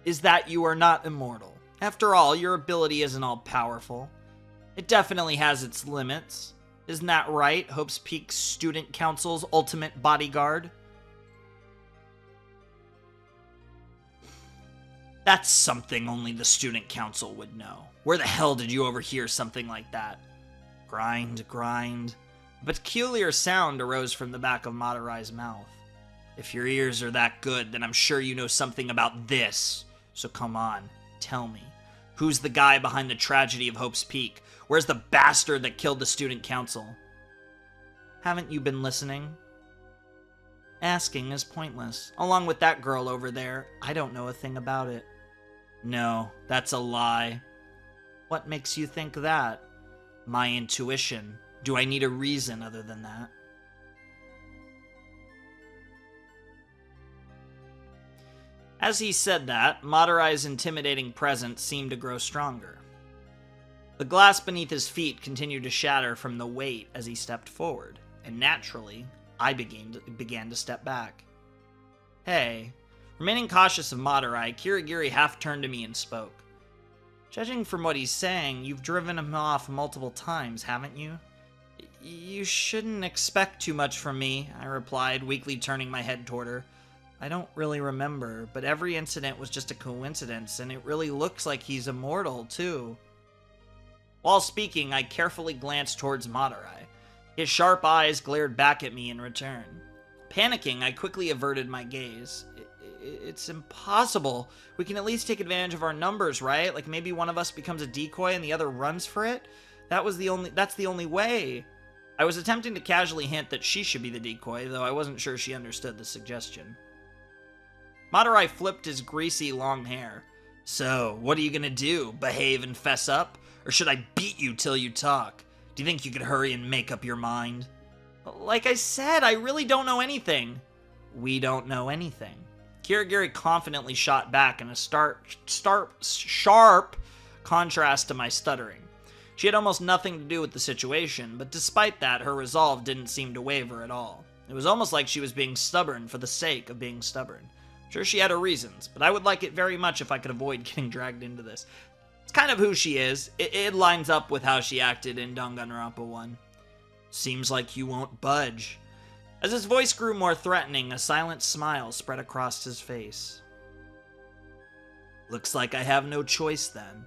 Speaker 1: is that you are not immortal. After all, your ability isn't all-powerful. It definitely has its limits. Isn't that right, Hope's Peak Student Council's ultimate bodyguard? That's something only the Student Council would know. Where the hell did you overhear something like that? Grind. A peculiar sound arose from the back of Madurai's mouth. If your ears are that good, then I'm sure you know something about this. So come on, tell me. Who's the guy behind the tragedy of Hope's Peak? Where's the bastard that killed the Student Council? Haven't you been listening? Asking is pointless. Along with that girl over there, I don't know a thing about it. No, that's a lie. What makes you think that? My intuition. Do I need a reason other than that? As he said that, Madurai's intimidating presence seemed to grow stronger. The glass beneath his feet continued to shatter from the weight as he stepped forward, and naturally, I began to step back. Hey. Remaining cautious of Madurai, Kirigiri half turned to me and spoke. Judging from what he's saying, you've driven him off multiple times, haven't you? You shouldn't expect too much from me, I replied, weakly turning my head toward her. I don't really remember, but every incident was just a coincidence, and it really looks like he's immortal, too. While speaking, I carefully glanced towards Madurai. His sharp eyes glared back at me in return. Panicking, I quickly averted my gaze. It's impossible. We can at least take advantage of our numbers, right? Like maybe one of us becomes a decoy and the other runs for it? That's the only way. I was attempting to casually hint that she should be the decoy, though I wasn't sure she understood the suggestion. Madurai flipped his greasy long hair. So, what are you gonna do? Behave and fess up? Or should I beat you till you talk? Do you think you could hurry and make up your mind? Like I said, I really don't know anything. We don't know anything. Kirigiri confidently shot back in a sharp contrast to my stuttering. She had almost nothing to do with the situation, but despite that, her resolve didn't seem to waver at all. It was almost like she was being stubborn for the sake of being stubborn. Sure, she had her reasons, but I would like it very much if I could avoid getting dragged into this. It's kind of who she is. It lines up with how she acted in Danganronpa 1. Seems like you won't budge. As his voice grew more threatening, a silent smile spread across his face. Looks like I have no choice then.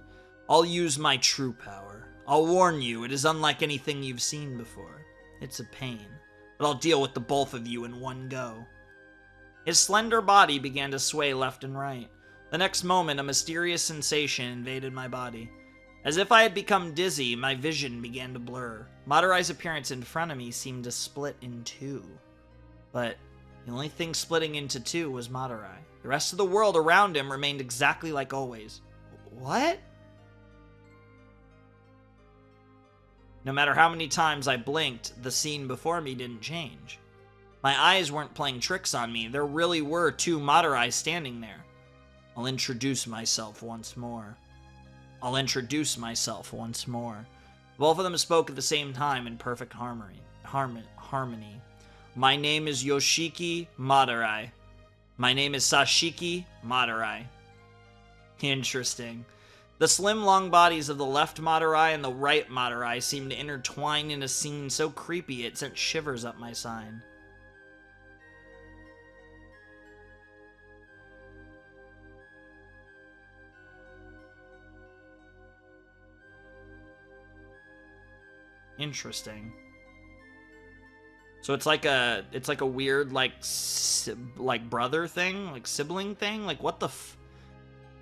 Speaker 1: I'll use my true power. I'll warn you, it is unlike anything you've seen before. It's a pain, but I'll deal with the both of you in one go. His slender body began to sway left and right. The next moment, a mysterious sensation invaded my body. As if I had become dizzy, my vision began to blur. Madurai's appearance in front of me seemed to split in two. But the only thing splitting into two was Madurai. The rest of the world around him remained exactly like always. What? No matter how many times I blinked, the scene before me didn't change. My eyes weren't playing tricks on me. There really were two Madurai standing there. I'll introduce myself once more. Both of them spoke at the same time in perfect harmony. My name is Yoshiki Madurai. My name is Sashiki Madurai. Interesting. The slim, long bodies of the left Madurai and the right Madurai seemed to intertwine in a scene so creepy it sent shivers up my spine. Interesting. So it's like a weird like brother thing, like sibling thing. Like what the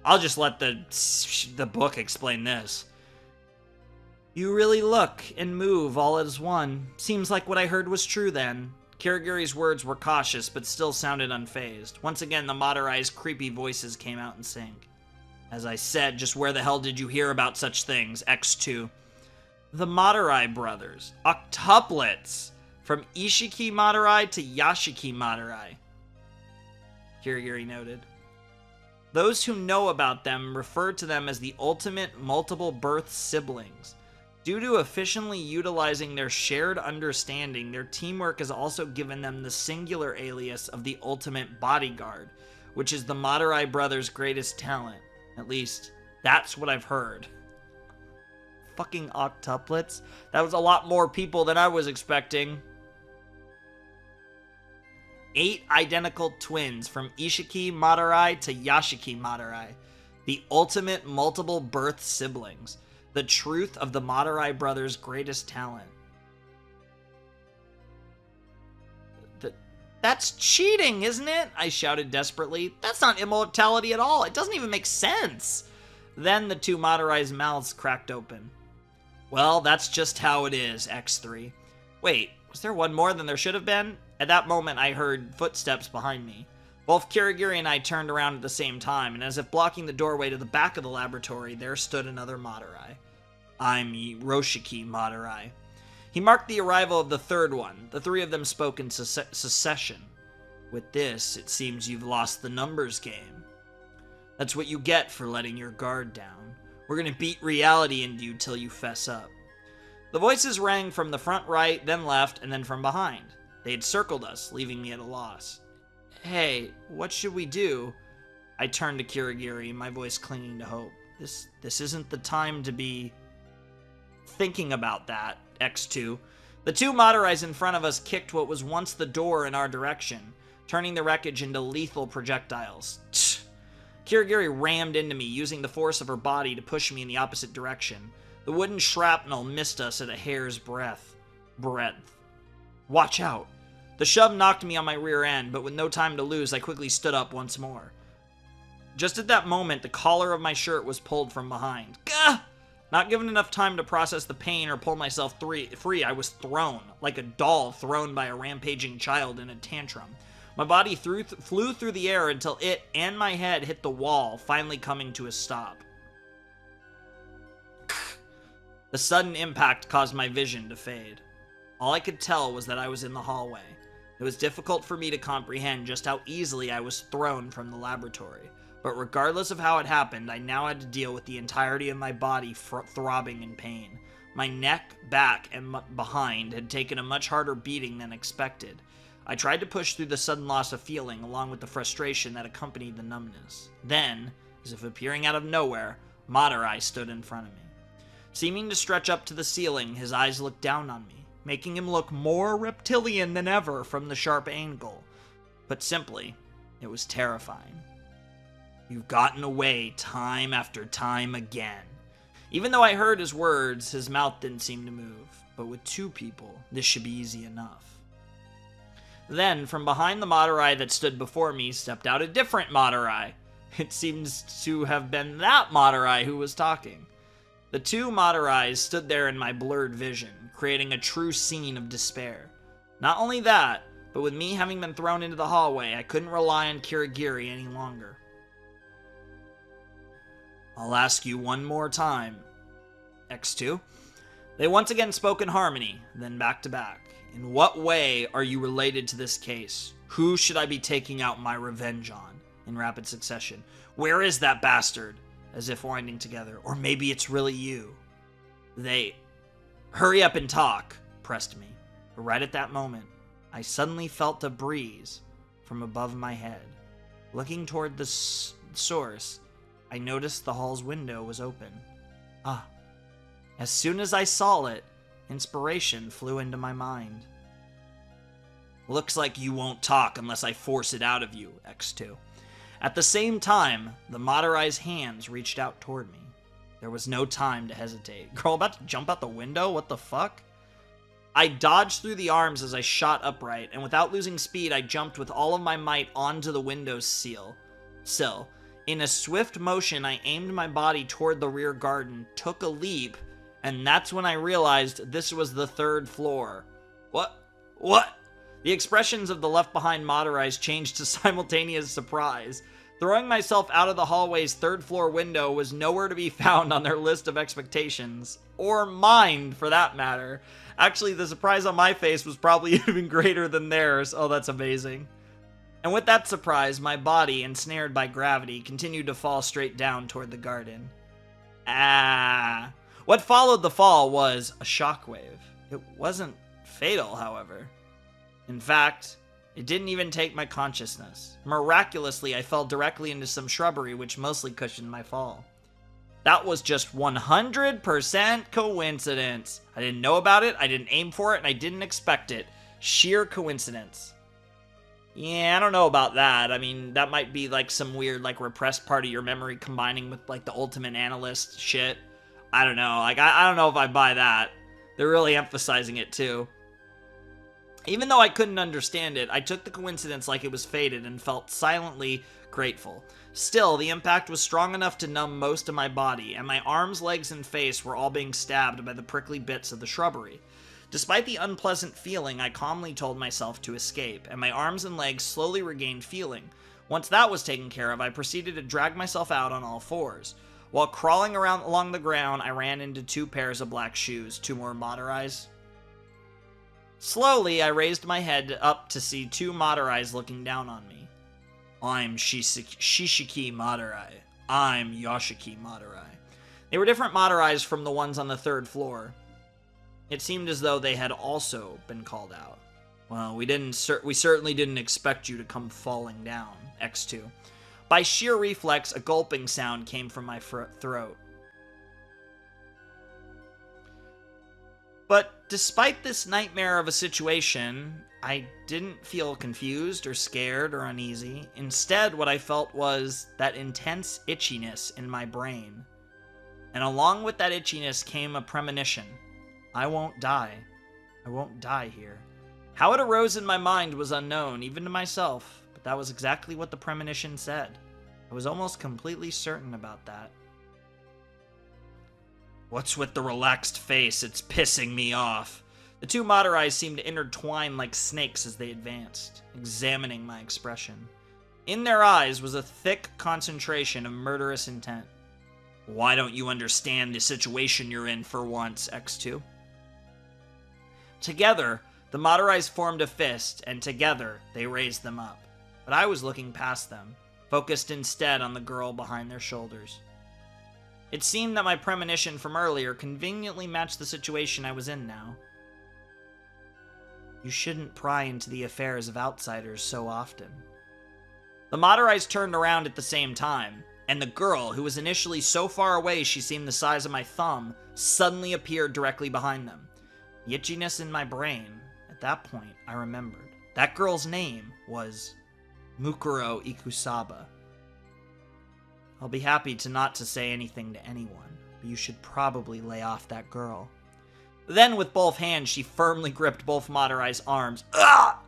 Speaker 1: I'll just let the book explain this. You really look and move all as one. Seems like what I heard was true then. Kirigiri's words were cautious but still sounded unfazed. Once again, the Madurai's creepy voices came out in sync. As I said, just where the hell did you hear about such things, X2? The Madurai brothers. Octuplets! from Ishiki Madurai to Yashiki Madurai, Kirigiri noted. Those who know about them refer to them as the ultimate multiple birth siblings. Due to efficiently utilizing their shared understanding, their teamwork has also given them the singular alias of the ultimate bodyguard, which is the Madurai brothers' greatest talent. At least, that's what I've heard. Fucking octuplets. That was a lot more people than I was expecting. 8 identical twins from Ishiki Madurai to Yashiki Madurai. The ultimate multiple birth siblings. The truth of the Madurai brothers' greatest talent. That's cheating, isn't it? I shouted desperately. That's not immortality at all. It doesn't even make sense. Then the 2 Madurai's mouths cracked open. Well, that's just how it is, X3. Wait, was there one more than there should have been? At that moment, I heard footsteps behind me. Both Kirigiri and I turned around at the same time, and as if blocking the doorway to the back of the laboratory, there stood another Madurai. I'm Hiroshiki Madurai. He marked the arrival of the third one. The 3 of them spoke in succession. With this, it seems you've lost the numbers game. That's what you get for letting your guard down. We're gonna beat reality into you till you fess up. The voices rang from the front right, then left, and then from behind. They had circled us, leaving me at a loss. Hey, what should we do? I turned to Kirigiri, my voice clinging to hope. This isn't the time to be thinking about that, X2. The 2 Madurais in front of us kicked what was once the door in our direction, turning the wreckage into lethal projectiles. Tch. Kirigiri rammed into me, using the force of her body to push me in the opposite direction. The wooden shrapnel missed us at a hair's breadth. Watch out. The shove knocked me on my rear end, but with no time to lose, I quickly stood up once more. Just at that moment, the collar of my shirt was pulled from behind. Gah! Not given enough time to process the pain or pull myself free, I was thrown, like a doll thrown by a rampaging child in a tantrum. My body flew through the air until it and my head hit the wall, finally coming to a stop. The sudden impact caused my vision to fade. All I could tell was that I was in the hallway. It was difficult for me to comprehend just how easily I was thrown from the laboratory. But regardless of how it happened, I now had to deal with the entirety of my body throbbing in pain. My neck, back, and behind had taken a much harder beating than expected. I tried to push through the sudden loss of feeling, along with the frustration that accompanied the numbness. Then, as if appearing out of nowhere, Madurai stood in front of me. Seeming to stretch up to the ceiling, his eyes looked down on me, making him look more reptilian than ever from the sharp angle. Put simply, it was terrifying. You've gotten away time after time again. Even though I heard his words, his mouth didn't seem to move. But with 2 people, this should be easy enough. Then, from behind the Madurai that stood before me, stepped out a different Madurai. It seems to have been that Madurai who was talking. The 2 Madurais stood there in my blurred vision, creating a true scene of despair. Not only that, but with me having been thrown into the hallway, I couldn't rely on Kirigiri any longer. I'll ask you one more time, X2. They once again spoke in harmony, then back to back. In what way are you related to this case? Who should I be taking out my revenge on? In rapid succession. Where is that bastard? As if winding together. Or maybe it's really you. They... Hurry up and talk, pressed me. But right at that moment, I suddenly felt a breeze from above my head. Looking toward the source, I noticed the hall's window was open. As soon as I saw it, inspiration flew into my mind. Looks like you won't talk unless I force it out of you, X2. At the same time, the Madurai's hands reached out toward me. There was no time to hesitate. Girl, about to jump out the window? What the fuck? I dodged through the arms as I shot upright, and without losing speed, I jumped with all of my might onto the window sill. In a swift motion, I aimed my body toward the rear garden, took a leap, and that's when I realized this was the 3rd floor. What? The expressions of the left-behind Madurai's changed to simultaneous surprise. Throwing myself out of the hallway's third-floor window was nowhere to be found on their list of expectations. Or mine, for that matter. Actually, the surprise on my face was probably even greater than theirs. Oh, that's amazing. And with that surprise, my body, ensnared by gravity, continued to fall straight down toward the garden. Ah. What followed the fall was a shockwave. It wasn't fatal, however. In fact, it didn't even take my consciousness. Miraculously, I fell directly into some shrubbery which mostly cushioned my fall. That was just 100% coincidence. I didn't know about it, I didn't aim for it, and I didn't expect it. Sheer coincidence. Yeah, I don't know about that. I mean, that might be like some weird, like, repressed part of your memory combining with, like, the ultimate analyst shit. I don't know. Like, I don't know if I buy that. They're really emphasizing it, too. Even though I couldn't understand it, I took the coincidence like it was fated and felt silently grateful. Still, the impact was strong enough to numb most of my body, and my arms, legs, and face were all being stabbed by the prickly bits of the shrubbery. Despite the unpleasant feeling, I calmly told myself to escape, and my arms and legs slowly regained feeling. Once that was taken care of, I proceeded to drag myself out on all fours. While crawling around along the ground, I ran into 2 pairs of black shoes, 2 more Madorais. Slowly, I raised my head up to see 2 Madorais looking down on me. I'm Shishiki Madorai. I'm Yoshiki Madorai. They were different Madorais from the ones on the 3rd floor. It seemed as though they had also been called out. Well, we certainly didn't expect you to come falling down, X2. By sheer reflex, a gulping sound came from my throat. But despite this nightmare of a situation, I didn't feel confused or scared or uneasy. Instead, what I felt was that intense itchiness in my brain. And along with that itchiness came a premonition. I won't die. I won't die here. How it arose in my mind was unknown, even to myself, but that was exactly what the premonition said. I was almost completely certain about that. What's with the relaxed face? It's pissing me off. The 2 Madorais seemed to intertwine like snakes as they advanced, examining my expression. In their eyes was a thick concentration of murderous intent. Why don't you understand the situation you're in for once, X2? Together, the Madorais formed a fist, and together they raised them up. But I was looking past them, focused instead on the girl behind their shoulders. It seemed that my premonition from earlier conveniently matched the situation I was in now. You shouldn't pry into the affairs of outsiders so often. The Madorais turned around at the same time, and the girl, who was initially so far away she seemed the size of my thumb, suddenly appeared directly behind them. The itchiness in my brain, at that point, I remembered. That girl's name was Mukuro Ikusaba. I'll be happy not to say anything to anyone, but you should probably lay off that girl. Then, with both hands, she firmly gripped both Madorais' arms. Ah!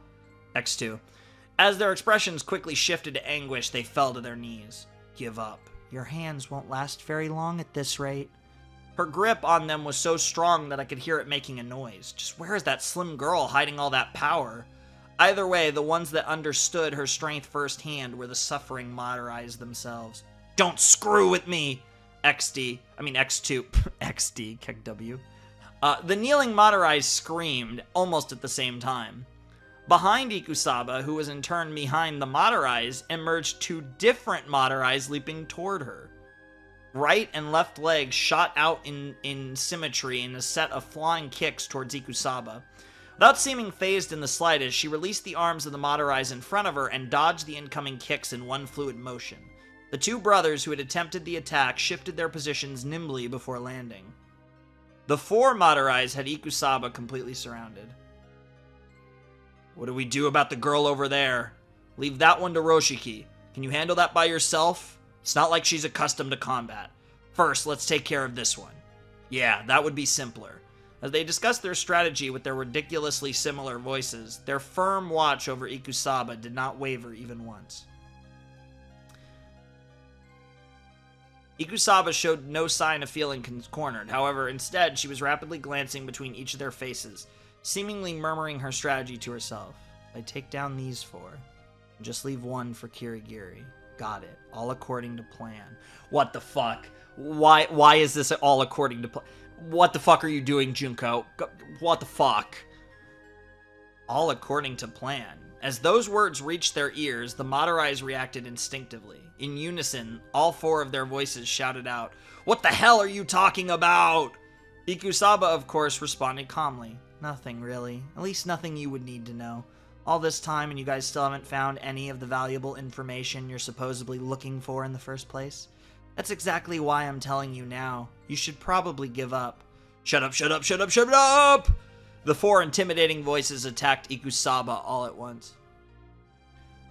Speaker 1: X2. As their expressions quickly shifted to anguish, they fell to their knees. Give up. Your hands won't last very long at this rate. Her grip on them was so strong that I could hear it making a noise. Just where is that slim girl hiding all that power? Either way, the ones that understood her strength firsthand were the suffering Madorais themselves. Don't screw with me! X2. XD, KW. The kneeling Madorais screamed, almost at the same time. Behind Ikusaba, who was in turn behind the Madorais, emerged 2 different Madorais leaping toward her. Right and left legs shot out in symmetry in a set of flying kicks towards Ikusaba. Without seeming phased in the slightest, she released the arms of the Madorais in front of her and dodged the incoming kicks in one fluid motion. The 2 brothers who had attempted the attack shifted their positions nimbly before landing. The 4 Madorais had Ikusaba completely surrounded. What do we do about the girl over there? Leave that one to Roshiki. Can you handle that by yourself? It's not like she's accustomed to combat. First, let's take care of this one. Yeah, that would be simpler. As they discussed their strategy with their ridiculously similar voices, their firm watch over Ikusaba did not waver even once. Ikusaba showed no sign of feeling cornered. However, instead, she was rapidly glancing between each of their faces, seemingly murmuring her strategy to herself. I take down these 4, and just leave one for Kirigiri. Got it. All according to plan. What the fuck? Why is this all according to plan? What the fuck are you doing, Junko? What the fuck? All according to plan. As those words reached their ears, the Madarai's reacted instinctively. In unison, all 4 of their voices shouted out, "What the hell are you talking about?" Ikusaba, of course, responded calmly. "Nothing, really. At least nothing you would need to know. All this time and you guys still haven't found any of the valuable information you're supposedly looking for in the first place? That's exactly why I'm telling you now. You should probably give up." Shut up, shut up, shut up, shut up! The 4 intimidating voices attacked Ikusaba all at once.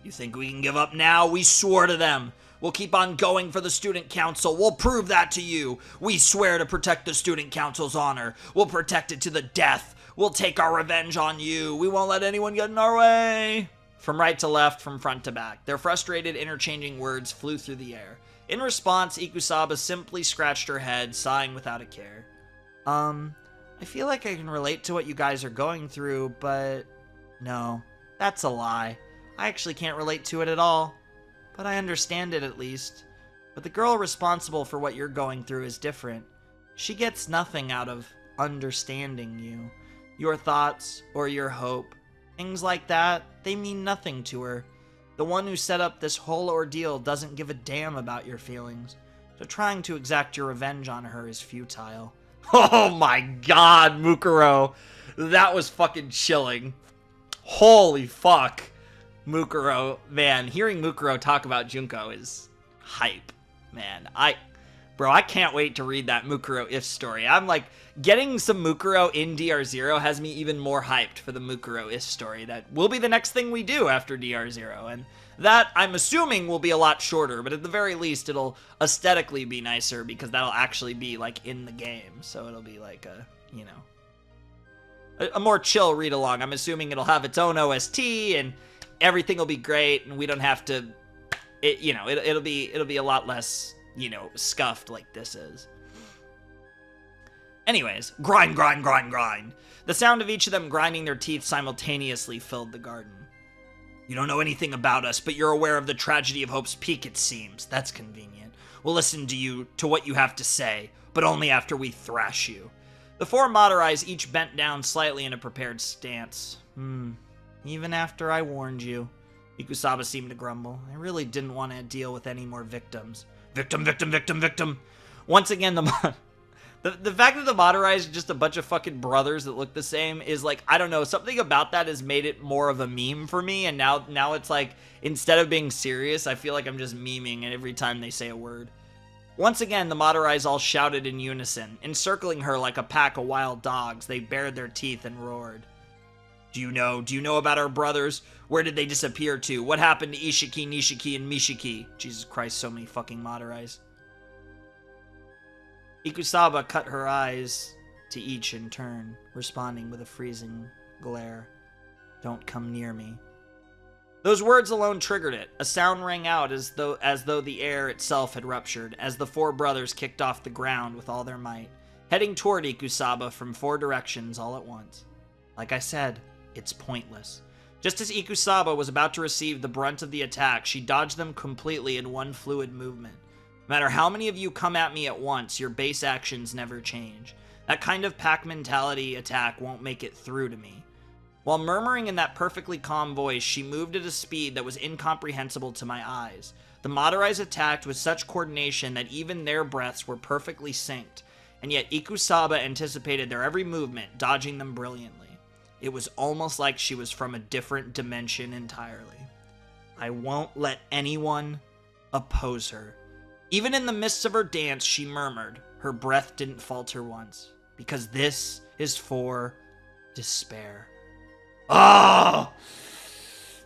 Speaker 1: "You think we can give up now? We swore to them. We'll keep on going for the student council. We'll prove that to you. We swear to protect the student council's honor. We'll protect it to the death. We'll take our revenge on you. We won't let anyone get in our way." From right to left, from front to back, their frustrated interchanging words flew through the air. In response, Ikusaba simply scratched her head, sighing without a care. I feel like I can relate to what you guys are going through, but no, that's a lie. I actually can't relate to it at all. But I understand it at least. But the girl responsible for what you're going through is different. She gets nothing out of understanding you. Your thoughts or your hope. Things like that, they mean nothing to her. The one who set up this whole ordeal doesn't give a damn about your feelings. So trying to exact your revenge on her is futile. Oh my god, Mukuro. That was fucking chilling. Holy fuck. Mukuro, man, hearing Mukuro talk about Junko is hype, man. I can't wait to read that Mukuro if story. I'm like, getting some Mukuro in DR0 has me even more hyped for the Mukuro if story. That will be the next thing we do after DR0, and that, I'm assuming, will be a lot shorter, but at the very least, it'll aesthetically be nicer, because that'll actually be, like, in the game, so it'll be like a, you know, a more chill read-along. I'm assuming it'll have its own OST, and everything will be great, and we don't have to, it'll be a lot less, you know, scuffed like this is. Anyways, grind, grind, grind, grind. The sound of each of them grinding their teeth simultaneously filled the garden. "You don't know anything about us, but you're aware of the tragedy of Hope's Peak, it seems. That's convenient. We'll listen to what you have to say, but only after we thrash you." The 4 Madarai's each bent down slightly in a prepared stance. Even after I warned you, Ikusaba seemed to grumble. I really didn't want to deal with any more victims. Victim, victim, victim, victim. Once again, the fact that the Madarai's is just a bunch of fucking brothers that look the same is like, I don't know, something about that has made it more of a meme for me, and now it's like, instead of being serious, I feel like I'm just memeing every time they say a word. Once again, the Madarai's all shouted in unison. Encircling her like a pack of wild dogs, they bared their teeth and roared. Do you know about our brothers? Where did they disappear to? What happened to Ishiki, Nishiki, and Mishiki? Jesus Christ, so many fucking Madarai's. Ikusaba cut her eyes to each in turn, responding with a freezing glare. Don't come near me. Those words alone triggered it. A sound rang out as though the air itself had ruptured, as the 4 brothers kicked off the ground with all their might, heading toward Ikusaba from 4 directions all at once. Like I said, it's pointless. Just as Ikusaba was about to receive the brunt of the attack, she dodged them completely in one fluid movement. No matter how many of you come at me at once, your base actions never change. That kind of pack mentality attack won't make it through to me. While murmuring in that perfectly calm voice, she moved at a speed that was incomprehensible to my eyes. The Madarai's attacked with such coordination that even their breaths were perfectly synced, and yet Ikusaba anticipated their every movement, dodging them brilliantly. It was almost like she was from a different dimension entirely. I won't let anyone oppose her. Even in the midst of her dance, she murmured. Her breath didn't falter once. Because this is for despair. Ah!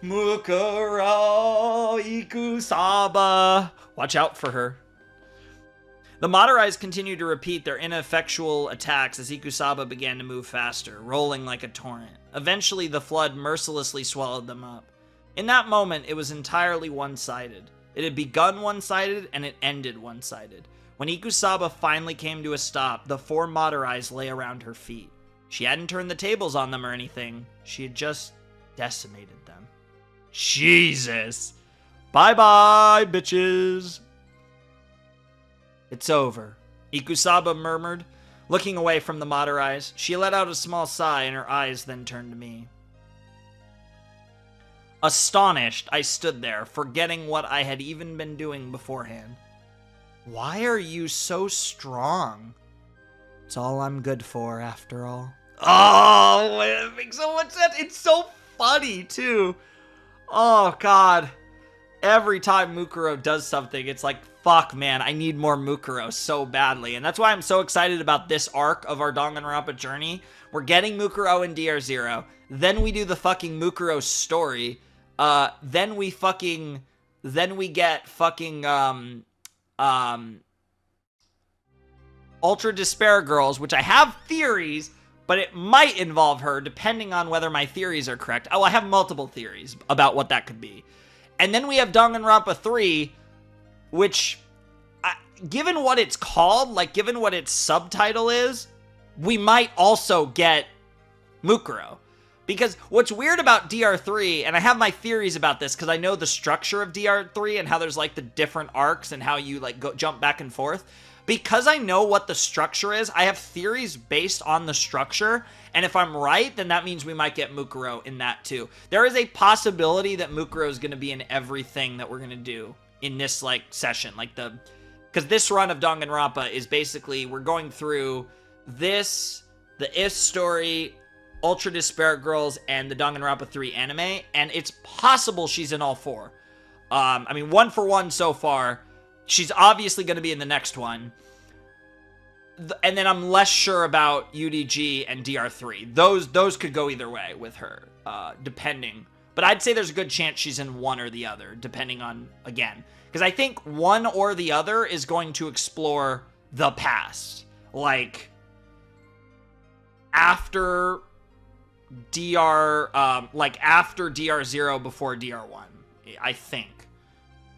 Speaker 1: Mukuro Ikusaba. Watch out for her. The Madarai's continued to repeat their ineffectual attacks as Ikusaba began to move faster, rolling like a torrent. Eventually, the flood mercilessly swallowed them up. In that moment, it was entirely one-sided. It had begun one-sided, and it ended one-sided. When Ikusaba finally came to a stop, the 4 Madarai's lay around her feet. She hadn't turned the tables on them or anything. She had just decimated them. Jesus! Bye-bye, bitches. It's over, Ikusaba murmured, looking away from the Madorais. She let out a small sigh, and her eyes then turned to me. Astonished, I stood there, forgetting what I had even been doing beforehand. Why are you so strong? It's all I'm good for, after all. Oh, it makes so much sense. It's so funny, too. Oh, God. Every time Mukuro does something, it's like, fuck, man, I need more Mukuro so badly. And that's why I'm so excited about this arc of our Danganronpa journey. We're getting Mukuro in DR0. Then we do the fucking Mukuro story. Then we get fucking, Ultra Despair Girls, which I have theories, but it might involve her, depending on whether my theories are correct. Oh, I have multiple theories about what that could be. And then we have Danganronpa 3, which, given what it's called, like, given what its subtitle is, we might also get Mukuro. Because what's weird about DR3, and I have my theories about this, because I know the structure of DR3 and how there's, like, the different arcs and how you, like, jump back and forth. Because I know what the structure is, I have theories based on the structure, and if I'm right, then that means we might get Mukuro in that too. There is a possibility that Mukuro is going to be in everything that we're going to do in this, like, session. Like, because this run of Danganronpa is basically, we're going through this, the If story, Ultra Despair Girls, and the Danganronpa 3 anime, and it's possible she's in all four. I mean, 1 for 1 so far. She's obviously going to be in the next one. And then I'm less sure about UDG and DR3. Those could go either way with her, depending. But I'd say there's a good chance she's in one or the other, depending on, again. Because I think one or the other is going to explore the past. Like, after after DR0, before DR1, I think.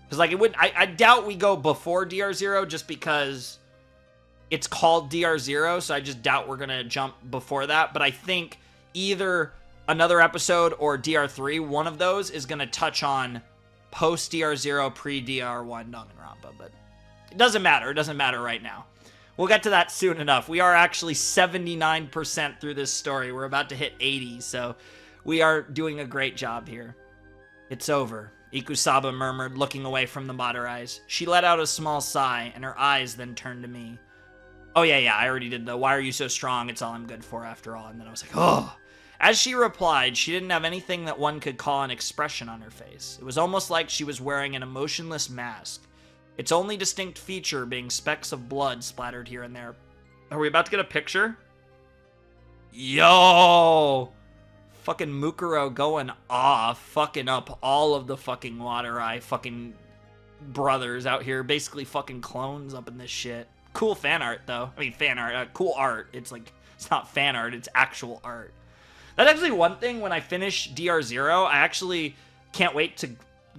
Speaker 1: Because, like, I doubt we go before DR0 just because it's called DR0, so I just doubt we're going to jump before that. But I think either another episode or DR3, one of those is going to touch on post-DR0, pre-DR1 Danganronpa. But it doesn't matter. It doesn't matter right now. We'll get to that soon enough. We are actually 79% through this story. We're about to hit 80, so we are doing a great job here. It's over, Ikusaba murmured, looking away from the Madorais. She let out a small sigh, and her eyes then turned to me. Oh, yeah, I already did the, why are you so strong? It's all I'm good for, after all. And then I was like, oh. As she replied, she didn't have anything that one could call an expression on her face. It was almost like she was wearing an emotionless mask, its only distinct feature being specks of blood splattered here and there. Are we about to get a picture? Yo! Fucking Mukuro going off, fucking up all of the fucking Madorai fucking brothers out here, basically fucking clones up in this shit. Cool fan art, though. I mean, fan art, cool art. It's like, it's not fan art, it's actual art. That's actually one thing when I finish DR0, I actually can't wait to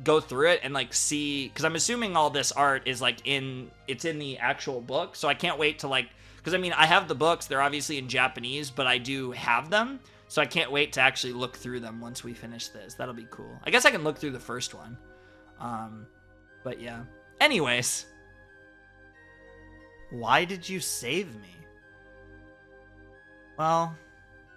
Speaker 1: go through it and, like, see, because I'm assuming all this art is, like, it's in the actual book, so I can't wait to, like, because, I mean, I have the books, they're obviously in Japanese, but I do have them, so I can't wait to actually look through them once we finish this. That'll be cool. I guess I can look through the first one. But yeah. Anyways. Why did you save me? Well,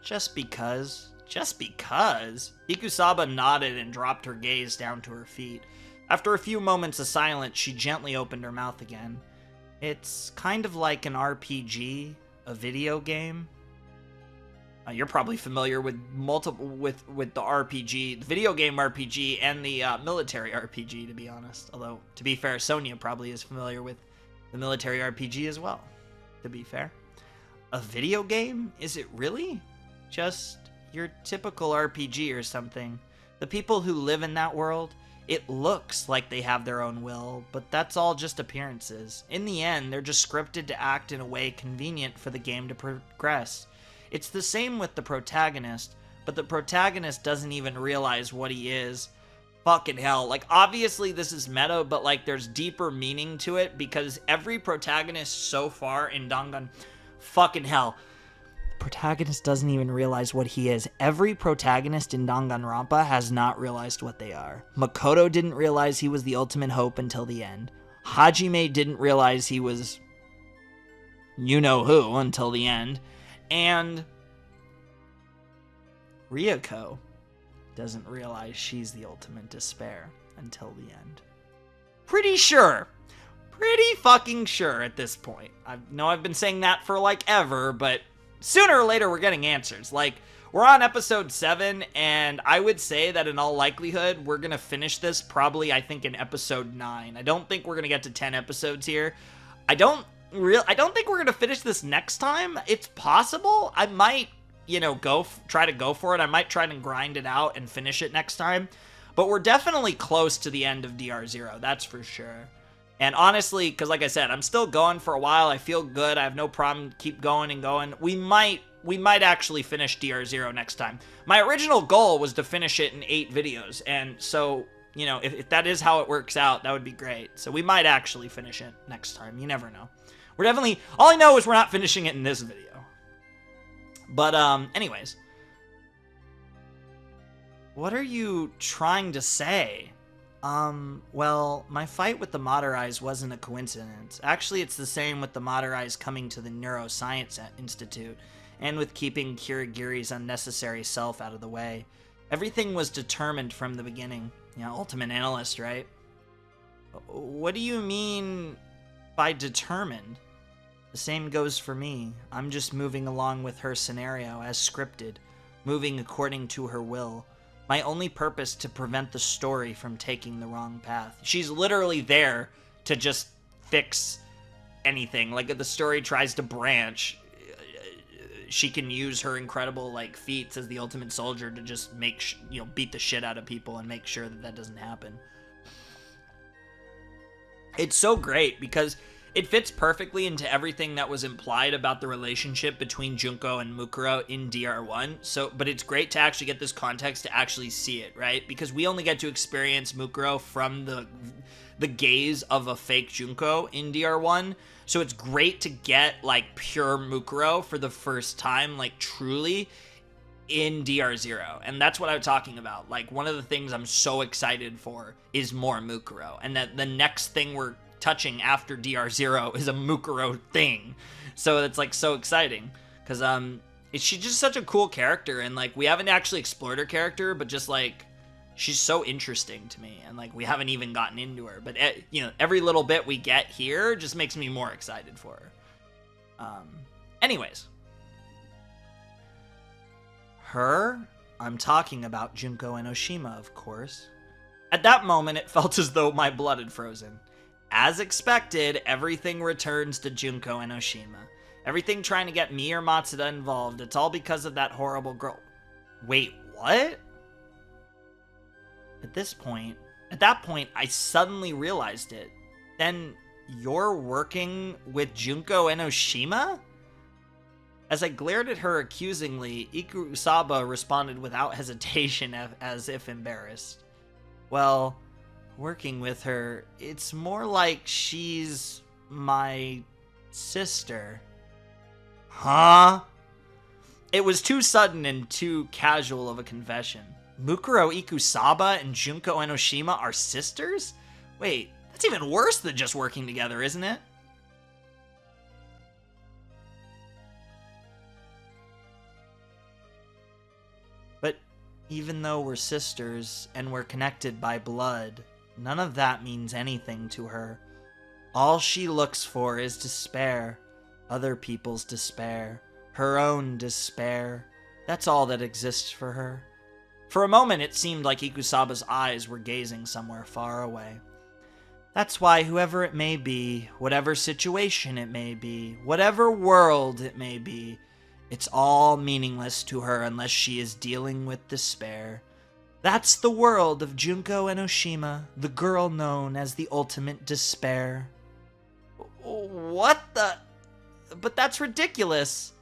Speaker 1: just because. Just because? Ikusaba nodded and dropped her gaze down to her feet. After a few moments of silence, she gently opened her mouth again. It's kind of like an RPG, a video game. You're probably familiar with with the RPG, the video game RPG, and the military RPG, to be honest. Although, to be fair, Sonia probably is familiar with the military RPG as well, to be fair. A video game? Is it really? Just your typical RPG or something. The people who live in that world, it looks like they have their own will, but that's all just appearances. In the end, they're just scripted to act in a way convenient for the game to progress. It's the same with the protagonist, but the protagonist doesn't even realize what he is. Fucking hell. Like, obviously this is meta, but, like, there's deeper meaning to it because every protagonist so far in Dangan... Fucking hell. protagonist doesn't even realize what he is. Every protagonist in Danganronpa has not realized what they are. Makoto didn't realize he was the ultimate hope until the end. Hajime didn't realize he was you-know-who until the end. And Ryuko doesn't realize she's the ultimate despair until the end. Pretty sure. Pretty fucking sure at this point. I know I've been saying that for like ever, but sooner or later we're getting answers. Like, we're on episode 7, and I would say that in all likelihood we're gonna finish this probably, I think, in episode 9. I don't think we're gonna get to 10 episodes here. I don't think we're gonna finish this next time. It's possible. I might, try to go for it. I might try to grind it out and finish it next time. But we're definitely close to the end of DR0, that's for sure. And honestly, because like I said, I'm still going for a while. I feel good. I have no problem. Keep going and going. We might actually finish DR0 next time. My original goal was to finish it in 8 videos. And so, if that is how it works out, that would be great. So we might actually finish it next time. You never know. We're definitely, all I know is we're not finishing it in this video. But, anyways. What are you trying to say? Well, my fight with the Madorais wasn't a coincidence. Actually, it's the same with the Madorais coming to the Neuroscience Institute, and with keeping Kirigiri's unnecessary self out of the way. Everything was determined from the beginning. Ultimate analyst, right? What do you mean by determined? The same goes for me. I'm just moving along with her scenario, as scripted, moving according to her will. My only purpose to prevent the story from taking the wrong path. She's literally there to just fix anything. Like, if the story tries to branch, she can use her incredible, feats as the ultimate soldier to just beat the shit out of people and make sure that doesn't happen. It's so great because it fits perfectly into everything that was implied about the relationship between Junko and Mukuro in DR1. But it's great to actually get this context to actually see it, right? Because we only get to experience Mukuro from the gaze of a fake Junko in DR1. So it's great to get, pure Mukuro for the first time, truly, in DR0. And that's what I'm talking about. One of the things I'm so excited for is more Mukuro. And that the next thing we're touching after DR0 is a Mukuro thing. So it's, so exciting. Because, she's just such a cool character. And, we haven't actually explored her character, but just, she's so interesting to me, and we haven't even gotten into her. But every little bit we get here just makes me more excited for her. Anyways, I'm talking about Junko Enoshima, of course. At that moment, it felt as though my blood had frozen. As expected, everything returns to Junko Enoshima. Everything trying to get me or Matsuda involved. It's all because of that horrible girl. Wait, what? At that point, I suddenly realized it. Then, you're working with Junko Enoshima? As I glared at her accusingly, Iku Usaba responded without hesitation, as if embarrassed. Well, working with her, it's more like she's my sister. Huh? It was too sudden and too casual of a confession. Mukuro Ikusaba and Junko Enoshima are sisters? Wait, that's even worse than just working together, isn't it? But even though we're sisters and we're connected by blood, none of that means anything to her. All she looks for is despair, other people's despair, her own despair. That's all that exists for her. For a moment, it seemed like Ikusaba's eyes were gazing somewhere far away. That's why whoever it may be, whatever situation it may be, whatever world it may be, it's all meaningless to her unless she is dealing with despair. That's the world of Junko Enoshima, the girl known as the ultimate despair. What the? But that's ridiculous.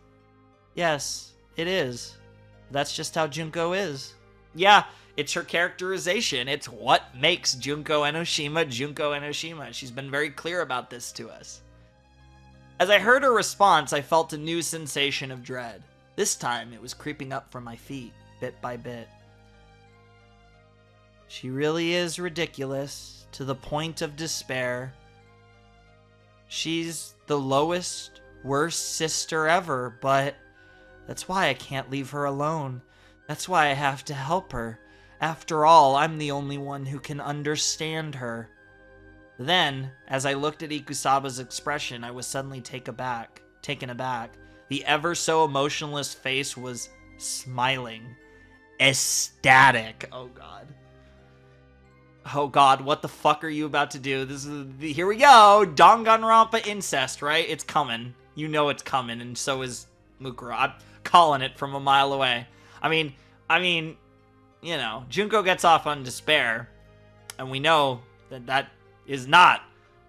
Speaker 1: Yes, it is. That's just how Junko is. Yeah, it's her characterization. It's what makes Junko Enoshima Junko Enoshima. She's been very clear about this to us. As I heard her response, I felt a new sensation of dread. This time, it was creeping up from my feet, bit by bit. She really is ridiculous, to the point of despair. She's the lowest, worst sister ever, but that's why I can't leave her alone. That's why I have to help her. After all, I'm the only one who can understand her. Then, as I looked at Ikusaba's expression, I was suddenly taken aback. The ever so emotionless face was smiling. Ecstatic. Oh god. Oh god, what the fuck are you about to do? Here we go! Danganronpa incest, right? It's coming. You know it's coming, and so is Mukuro. I'm calling it from a mile away. I mean, you know, Junko gets off on despair, and we know that is not,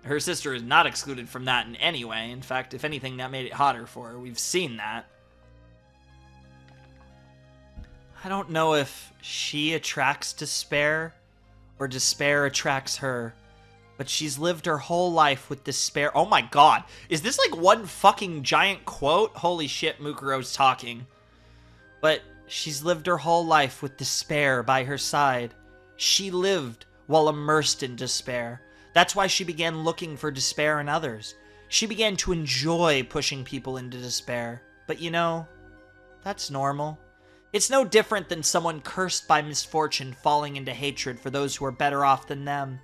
Speaker 1: her sister is not excluded from that in any way. In fact, if anything, that made it hotter for her. We've seen that. I don't know if she attracts despair, or despair attracts her, but she's lived her whole life with despair. Oh my god, is this like one fucking giant quote? Holy shit, Mukuro's talking. But she's lived her whole life with despair by her side. She lived while immersed in despair. That's why she began looking for despair in others. She began to enjoy pushing people into despair. But you know, that's normal. It's no different than someone cursed by misfortune falling into hatred for those who are better off than them.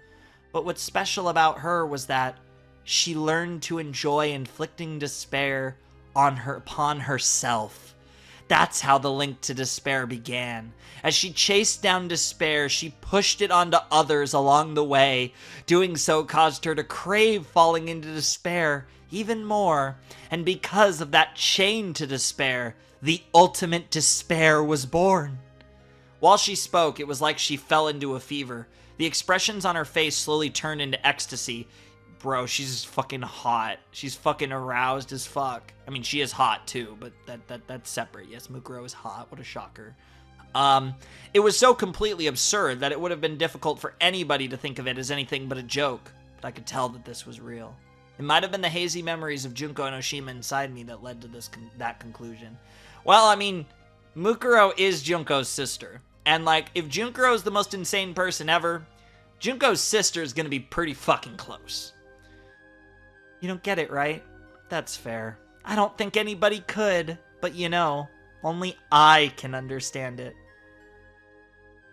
Speaker 1: But what's special about her was that she learned to enjoy inflicting despair upon herself. That's how the link to despair began. As she chased down despair, she pushed it onto others along the way. Doing so caused her to crave falling into despair even more. And because of that chain to despair, the ultimate despair was born. While she spoke, it was like she fell into a fever. The expressions on her face slowly turned into ecstasy. Bro, she's fucking hot. She's fucking aroused as fuck. I mean, she is hot too, but that's separate. Yes, Mukuro is hot. What a shocker. It was so completely absurd that it would have been difficult for anybody to think of it as anything but a joke. But I could tell that this was real. It might have been the hazy memories of Junko and Oshima inside me that led to that conclusion. Well, I mean, Mukuro is Junko's sister. And, like, if Junko is the most insane person ever, Junko's sister is gonna be pretty fucking close. You don't get it, right? That's fair. I don't think anybody could, but you know, only I can understand it.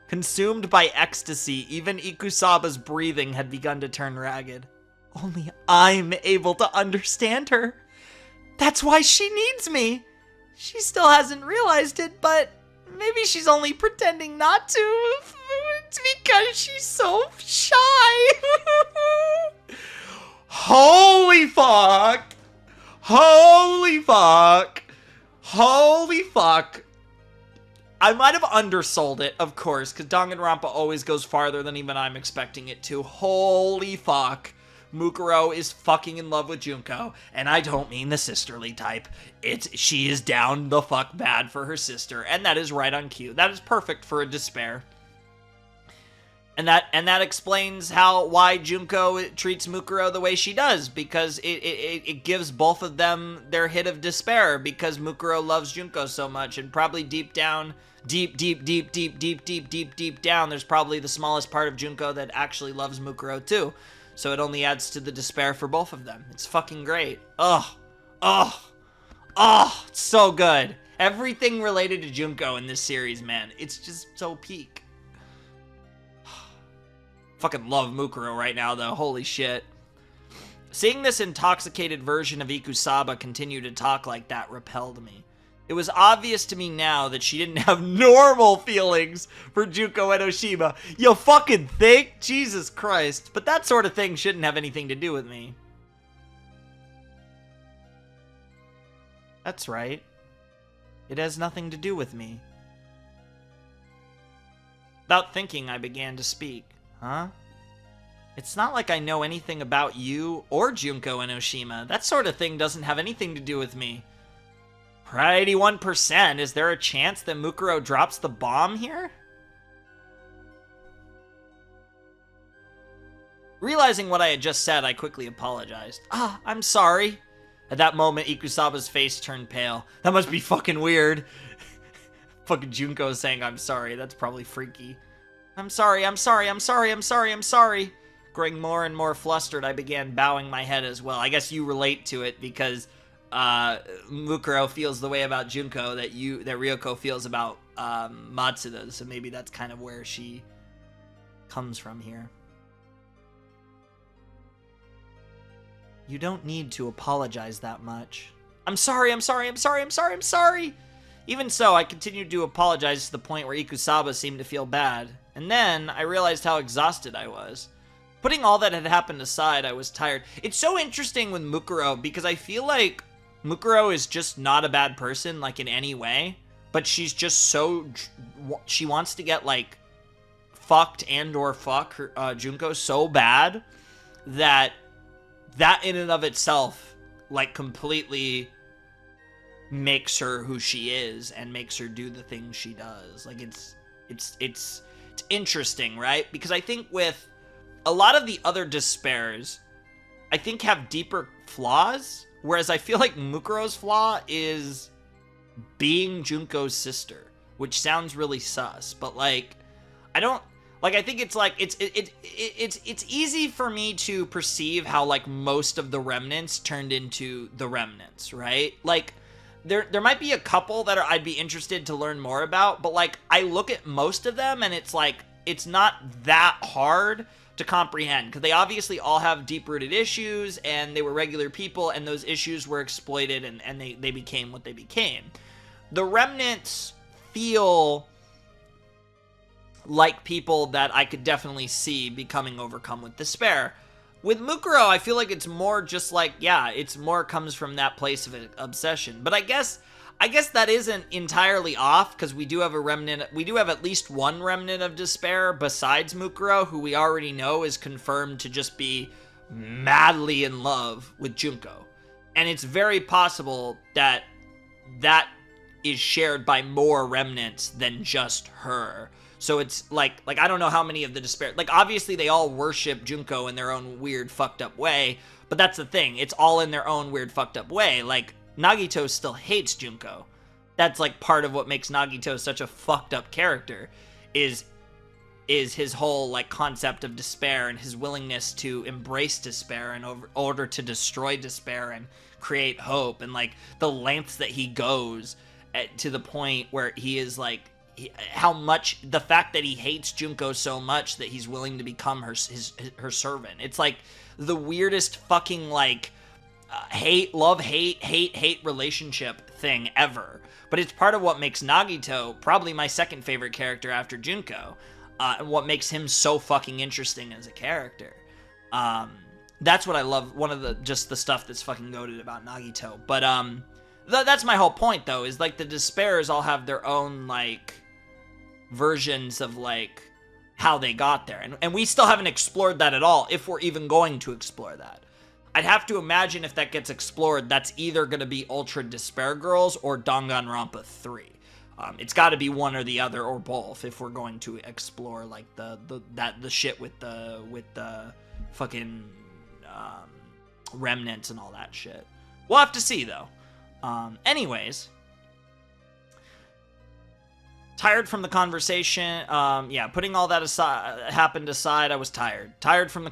Speaker 1: Consumed by ecstasy, even Ikusaba's breathing had begun to turn ragged. Only I'm able to understand her. That's why she needs me. She still hasn't realized it, but maybe she's only pretending not to. It's because she's so shy. Holy fuck! Holy fuck! Holy fuck! I might have undersold it, of course, because Danganronpa always goes farther than even I'm expecting it to. Holy fuck. Mukuro is fucking in love with Junko, and I don't mean the sisterly type. She is down the fuck bad for her sister, and that is right on cue. That is perfect for a despair. And that explains why Junko treats Mukuro the way she does, because it gives both of them their hit of despair, because Mukuro loves Junko so much, and probably deep down, deep down, there's probably the smallest part of Junko that actually loves Mukuro too. So it only adds to the despair for both of them. It's fucking great. It's so good. Everything related to Junko in this series, man, it's just so peak. Fucking love Mukuro right now, though. Holy shit. Seeing this intoxicated version of Ikusaba continue to talk like that repelled me. It was obvious to me now that she didn't have normal feelings for Junko and Oshima. You fucking think? Jesus Christ. But that sort of thing shouldn't have anything to do with me. That's right. It has nothing to do with me. Without thinking, I began to speak. Huh? It's not like I know anything about you or Junko and Oshima. That sort of thing doesn't have anything to do with me. Right, 81%. Is there a chance that Mukuro drops the bomb here? Realizing what I had just said, I quickly apologized. I'm sorry. At that moment, Ikusaba's face turned pale. That must be fucking weird. Fucking Junko saying, I'm sorry. That's probably freaky. I'm sorry, I'm sorry, I'm sorry, I'm sorry, I'm sorry. Growing more and more flustered, I began bowing my head as well. I guess you relate to it because Mukuro feels the way about Junko that Ryoko feels about Matsuda. So maybe that's kind of where she comes from here. You don't need to apologize that much. I'm sorry, I'm sorry, I'm sorry, I'm sorry, I'm sorry. Even so, I continued to apologize to the point where Ikusaba seemed to feel bad. And then, I realized how exhausted I was. Putting all that had happened aside, I was tired. It's so interesting with Mukuro, because I feel like Mukuro is just not a bad person, like, in any way. But she's just so... She wants to get, like, fucked and or fuck her, Junko so bad that in and of itself, like, completely makes her who she is and makes her do the things she does. Like, it's interesting, right? Because I think with a lot of the other despairs, I think have deeper flaws, whereas I feel like Mukuro's flaw is being Junko's sister, which sounds really sus, but like, I don't, like, I think it's like, it's easy for me to perceive how, like, most of the remnants turned into the remnants, right? Like, there might be a couple that I'd be interested to learn more about, but, like, I look at most of them, and it's, like, it's not that hard to comprehend, because they obviously all have deep-rooted issues, and they were regular people, and those issues were exploited, and they became what they became. The remnants feel like people that I could definitely see becoming overcome with despair. With Mukuro, I feel like it's more just like, yeah, it's more comes from that place of obsession. But I guess that isn't entirely off, because we do have at least one remnant of despair besides Mukuro, who we already know is confirmed to just be madly in love with Junko. And it's very possible that that is shared by more remnants than just her. So it's like I don't know how many of the despair, like, obviously they all worship Junko in their own weird fucked up way, but that's the thing, it's all in their own weird fucked up way. Like, Nagito still hates Junko. That's like part of what makes Nagito such a fucked up character, is his whole, like, concept of despair and his willingness to embrace despair in order to destroy despair and create hope, and, like, the lengths that he goes to the point where he is like, how much, the fact that he hates Junko so much that he's willing to become her servant. It's like the weirdest fucking, like, hate relationship thing ever. But it's part of what makes Nagito probably my second favorite character after Junko, and what makes him so fucking interesting as a character. That's what I love. One of the stuff that's fucking goated about Nagito. But that's my whole point, though, is like the despairs all have their own, like, versions of, like, how they got there, and we still haven't explored that at all, if we're even going to explore that. I'd have to imagine if that gets explored, that's either going to be Ultra Despair Girls or Danganronpa 3. It's got to be one or the other, or both, if we're going to explore, like, the shit with the fucking remnants and all that shit. We'll have to see, though. Anyways, tired from the conversation. Putting all that happened aside, I was tired. Tired from the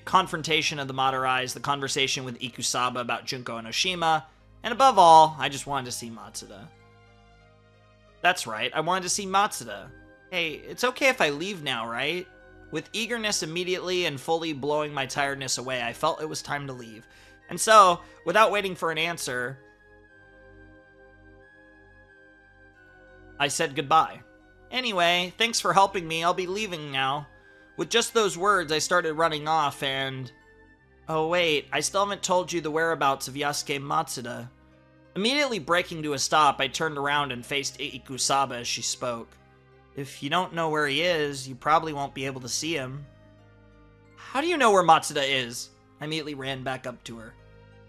Speaker 1: confrontation of the Madorais, the conversation with Ikusaba about Junko and Oshima, and above all, I just wanted to see Matsuda. That's right, I wanted to see Matsuda. Hey, it's okay if I leave now, right? With eagerness immediately and fully blowing my tiredness away, I felt it was time to leave. And so, without waiting for an answer, I said goodbye. Anyway, thanks for helping me, I'll be leaving now. With just those words, I started running off and... Oh wait, I still haven't told you the whereabouts of Yasuke Matsuda. Immediately breaking to a stop, I turned around and faced Ikusaba as she spoke. If you don't know where he is, you probably won't be able to see him. How do you know where Matsuda is? I immediately ran back up to her.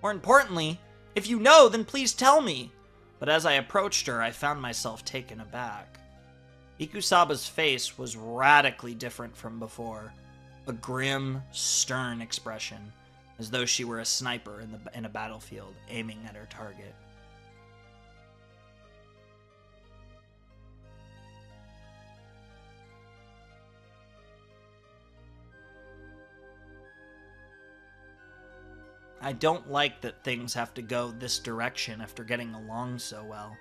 Speaker 1: More importantly, if you know, then please tell me. But as I approached her, I found myself taken aback. Ikusaba's face was radically different from before. A grim, stern expression. as though she were a sniper in a battlefield, aiming at her target. I don't like that things have to go this direction after getting along so well.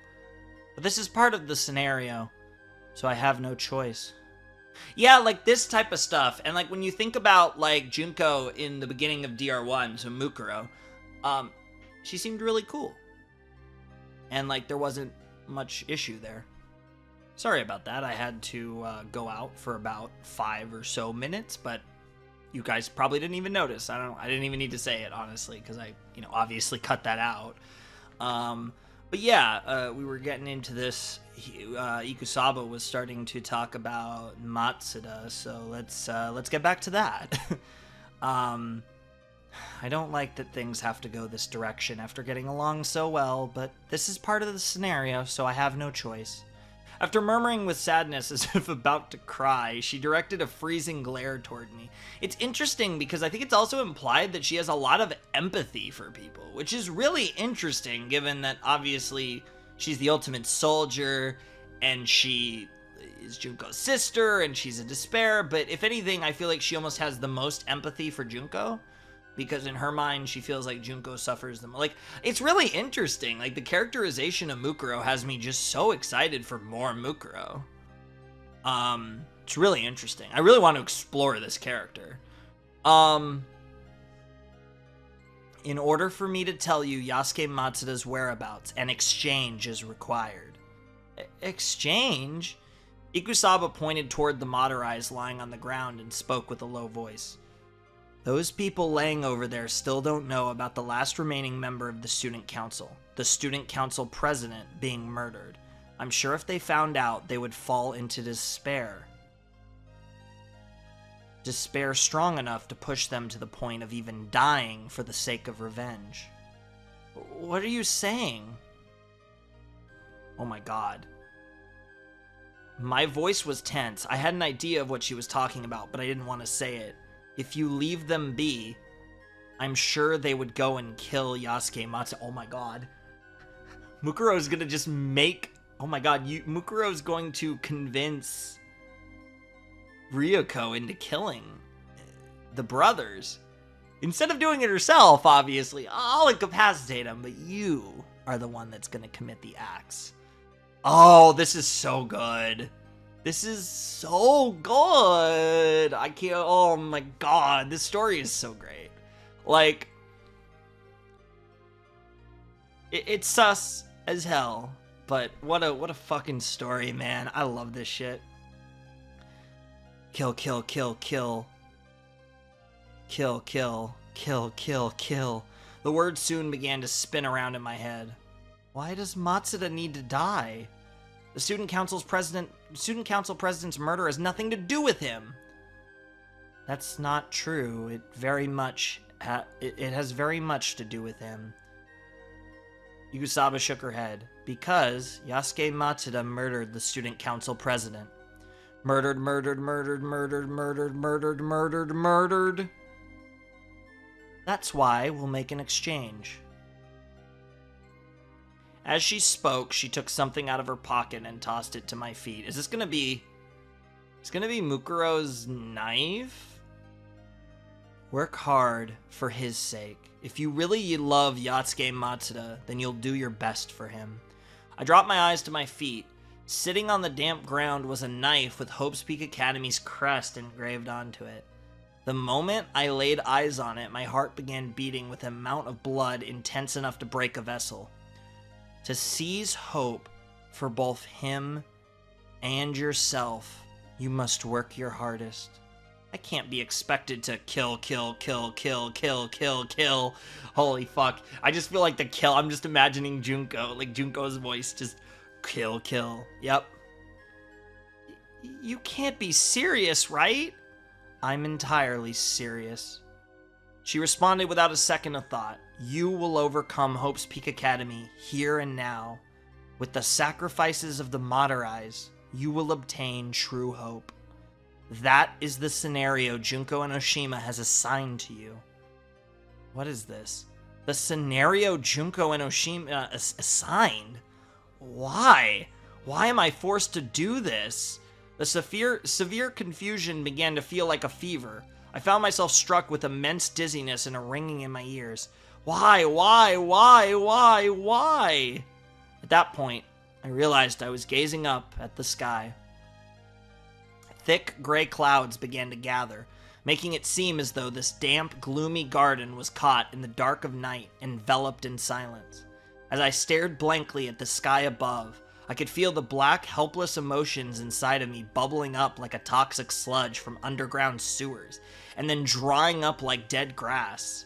Speaker 1: But this is part of the scenario, so I have no choice. Yeah, like this type of stuff, and like when you think about like Junko in the beginning of DR1, so Mukuro, she seemed really cool. And like there wasn't much issue there. Sorry about that, I had to go out for about 5 or so minutes, but you guys probably didn't even notice. I didn't even need to say it, honestly, because I, obviously cut that out. But yeah, we were getting into this. Ikusaba was starting to talk about Matsuda, so let's get back to that. I don't like that things have to go this direction after getting along so well, but this is part of the scenario, so I have no choice. After murmuring with sadness as if about to cry, she directed a freezing glare toward me. It's interesting because I think it's also implied that she has a lot of empathy for people, which is really interesting given that obviously she's the ultimate soldier and she is Junko's sister and she's a despair, but if anything, I feel like she almost has the most empathy for Junko. Because in her mind, she feels like Junko suffers them. Like, it's really interesting. Like, the characterization of Mukuro has me just so excited for more Mukuro. It's really interesting. I really want to explore this character. In order for me to tell you Yasuke Matsuda's whereabouts, an exchange is required. Exchange? Ikusaba pointed toward the Madorais lying on the ground and spoke with a low voice. Those people laying over there still don't know about the last remaining member of the student council president, being murdered. I'm sure if they found out, they would fall into despair. Despair strong enough to push them to the point of even dying for the sake of revenge. What are you saying? Oh my god. My voice was tense. I had an idea of what she was talking about, but I didn't want to say it. If you leave them be, I'm sure they would go and kill Yasuke Matsuda. Oh my god. Mukuro's gonna just make... Oh my god, Mukuro's going to convince Ryuko into killing the brothers. Instead of doing it herself, obviously. I'll incapacitate him, but you are the one that's gonna commit the acts. Oh, this is so good. This is so good. I can't... Oh my god. This story is so great. Like... It's sus as hell. But what a fucking story, man. I love this shit. Kill, kill, kill, kill. Kill, kill, kill, kill, kill. The words soon began to spin around in my head. Why does Matsuda need to die? The student council president's murder has nothing to do with him. That's not true. It has very much to do with him. Ikusaba shook her head. Because Yasuke Matsuda murdered the student council president. Murdered. That's why we'll make an exchange. As she spoke, she took something out of her pocket and tossed it to my feet. Is this gonna be... It's gonna be Mukuro's knife? Work hard for his sake. If you really love Yasuke Matsuda, then you'll do your best for him. I dropped my eyes to my feet. Sitting on the damp ground was a knife with Hope's Peak Academy's crest engraved onto it. The moment I laid eyes on it, my heart began beating with an amount of blood intense enough to break a vessel. To seize hope for both him and yourself, you must work your hardest. I can't be expected to kill. Holy fuck. I just feel like the kill, I'm just imagining Junko, like Junko's voice, just kill. Yep. You can't be serious, right? I'm entirely serious. She responded without a second of thought. You will overcome Hope's Peak Academy here and now. With the sacrifices of the Madorais, you will obtain true hope. That is the scenario Junko and Oshima has assigned to you. What is this? The scenario Junko and Oshima assigned? Why? Why am I forced to do this? The severe confusion began to feel like a fever. I found myself struck with immense dizziness and a ringing in my ears. Why? At that point, I realized I was gazing up at the sky. Thick gray clouds began to gather, making it seem as though this damp, gloomy garden was caught in the dark of night, enveloped in silence. As I stared blankly at the sky above, I could feel the black, helpless emotions inside of me bubbling up like a toxic sludge from underground sewers, and then drying up like dead grass.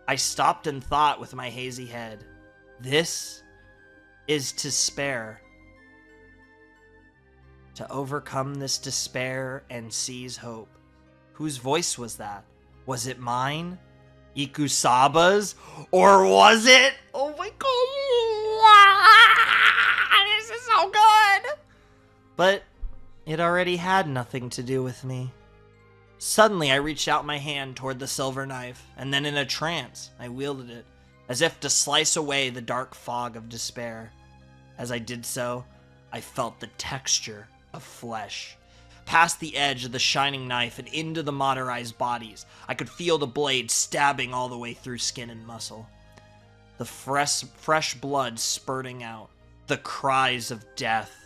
Speaker 1: I stopped and thought with my hazy head, this is despair. To overcome this despair and seize hope. Whose voice was that? Was it mine? Ikusaba's? Or was it? Oh my god! This is so good! But it already had nothing to do with me. Suddenly I reached out my hand toward the silver knife, and then in a trance, I wielded it, as if to slice away the dark fog of despair. As I did so, I felt the texture of flesh. Past the edge of the shining knife and into the motorized bodies, I could feel the blade stabbing all the way through skin and muscle. The fresh blood spurting out. The cries of death.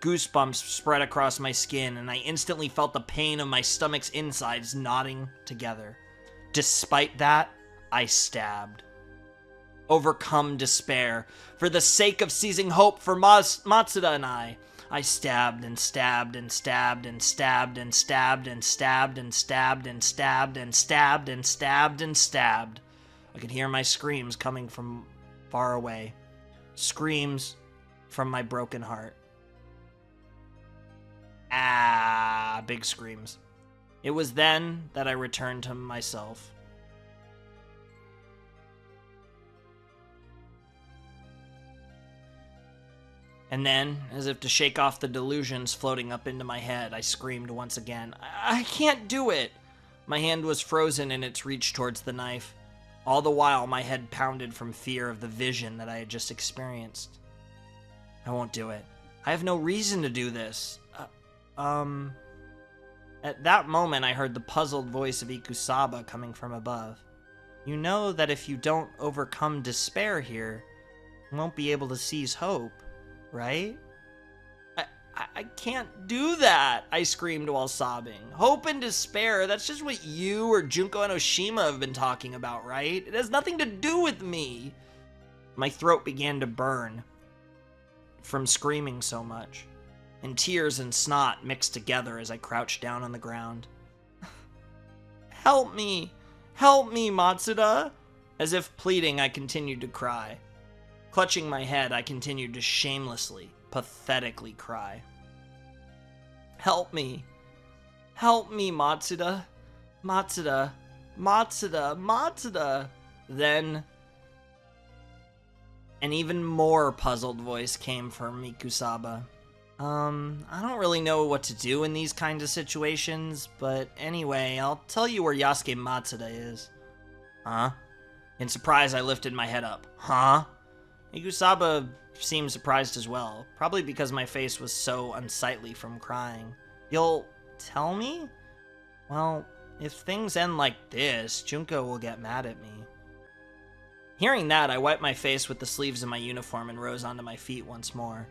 Speaker 1: Goosebumps spread across my skin, and I instantly felt the pain of my stomach's insides knotting together. Despite that, I stabbed. Overcome despair, for the sake of seizing hope for Matsuda and I stabbed and stabbed and stabbed and stabbed and stabbed and stabbed and stabbed and stabbed and stabbed and stabbed and stabbed. I could hear my screams coming from far away. Screams from my broken heart. Ah, big screams. It was then that I returned to myself. And then, as if to shake off the delusions floating up into my head, I screamed once again, I can't do it! My hand was frozen in its reach towards the knife. All the while, my head pounded from fear of the vision that I had just experienced. I won't do it. I have no reason to do this. At that moment, I heard the puzzled voice of Ikusaba coming from above. You know that if you don't overcome despair here, you won't be able to seize hope. Right? I can't do that, I screamed while sobbing. Hope and despair, that's just what you or Junko and Oshima have been talking about, right? It has nothing to do with me. My throat began to burn from screaming so much, and tears and snot mixed together as I crouched down on the ground. Help me! Help me, Matsuda! As if pleading, I continued to cry. Clutching my head, I continued to shamelessly, pathetically cry. Help me. Help me, Matsuda. Matsuda. Matsuda. Matsuda. Then, an even more puzzled voice came from Ikusaba. I don't really know what to do in these kinds of situations, but anyway, I'll tell you where Yasuke Matsuda is. Huh? In surprise, I lifted my head up. Huh? Ikusaba seemed surprised as well, probably because my face was so unsightly from crying. You'll tell me? Well, if things end like this, Junko will get mad at me. Hearing that, I wiped my face with the sleeves of my uniform and rose onto my feet once more.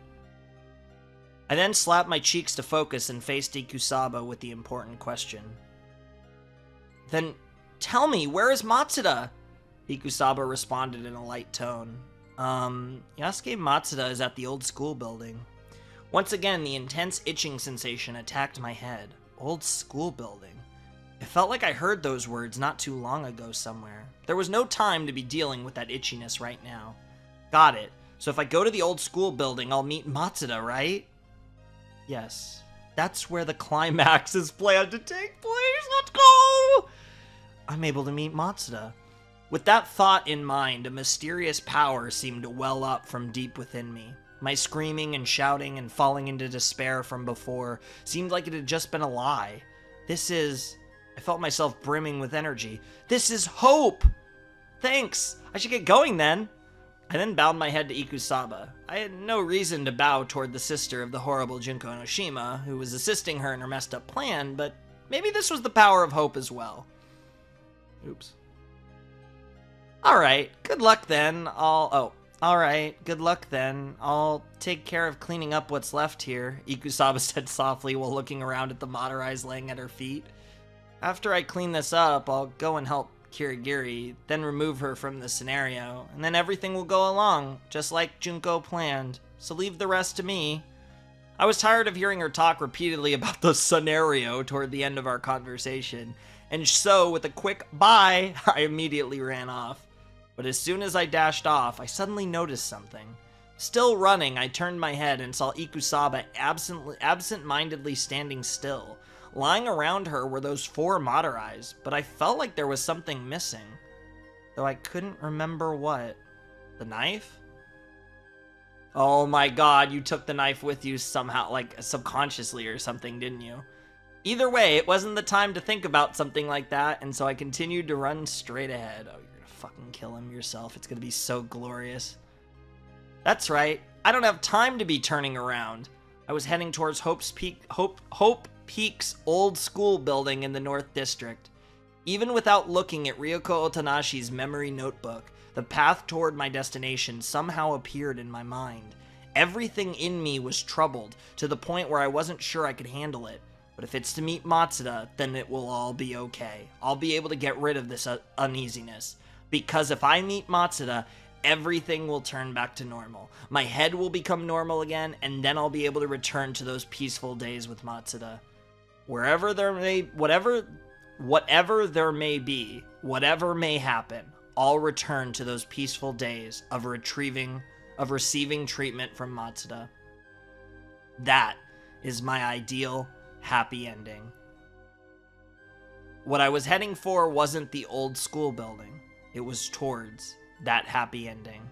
Speaker 1: I then slapped my cheeks to focus and faced Ikusaba with the important question. Then, tell me, where is Matsuda? Ikusaba responded in a light tone. Yasuke Matsuda is at the old school building. Once again, the intense itching sensation attacked my head. Old school building. It felt like I heard those words not too long ago somewhere. There was no time to be dealing with that itchiness right now. Got it. So if I go to the old school building, I'll meet Matsuda, right? Yes. That's where the climax is planned to take place. Let's go! I'm able to meet Matsuda. With that thought in mind, a mysterious power seemed to well up from deep within me. My screaming and shouting and falling into despair from before seemed like it had just been a lie. This is I felt myself brimming with energy. This is hope! Thanks! I should get going then! I then bowed my head to Ikusaba. I had no reason to bow toward the sister of the horrible Junko Enoshima, who was assisting her in her messed up plan, but maybe this was the power of hope as well. Oops. Alright, good luck then. Alright, good luck then. I'll take care of cleaning up what's left here, Ikusaba said softly while looking around at the Madarize laying at her feet. After I clean this up, I'll go and help Kirigiri, then remove her from the scenario, and then everything will go along, just like Junko planned, so leave the rest to me. I was tired of hearing her talk repeatedly about the scenario toward the end of our conversation, and so, with a quick bye, I immediately ran off. But as soon as I dashed off, I suddenly noticed something. Still running, I turned my head and saw Ikusaba absent-mindedly standing still. Lying around her were those 4 Madarize, but I felt like there was something missing. Though I couldn't remember what. The knife? Oh my god, you took the knife with you somehow, like subconsciously or something, didn't you? Either way, it wasn't the time to think about something like that, and so I continued to run straight ahead. Oh, you're gonna fucking kill him yourself. It's gonna be so glorious. That's right. I don't have time to be turning around. I was heading towards Hope Peak's old school building in the North District. Even without looking at Ryoko Otanashi's memory notebook, the path toward my destination somehow appeared in my mind. Everything in me was troubled, to the point where I wasn't sure I could handle it. But if it's to meet Matsuda, then it will all be okay. I'll be able to get rid of this uneasiness. Because if I meet Matsuda, everything will turn back to normal. My head will become normal again, and then I'll be able to return to those peaceful days with Matsuda. Whatever there may be, whatever may happen, I'll return to those peaceful days of receiving treatment from Matsuda. That is my ideal happy ending. What I was heading for wasn't the old school building. It was towards that happy ending.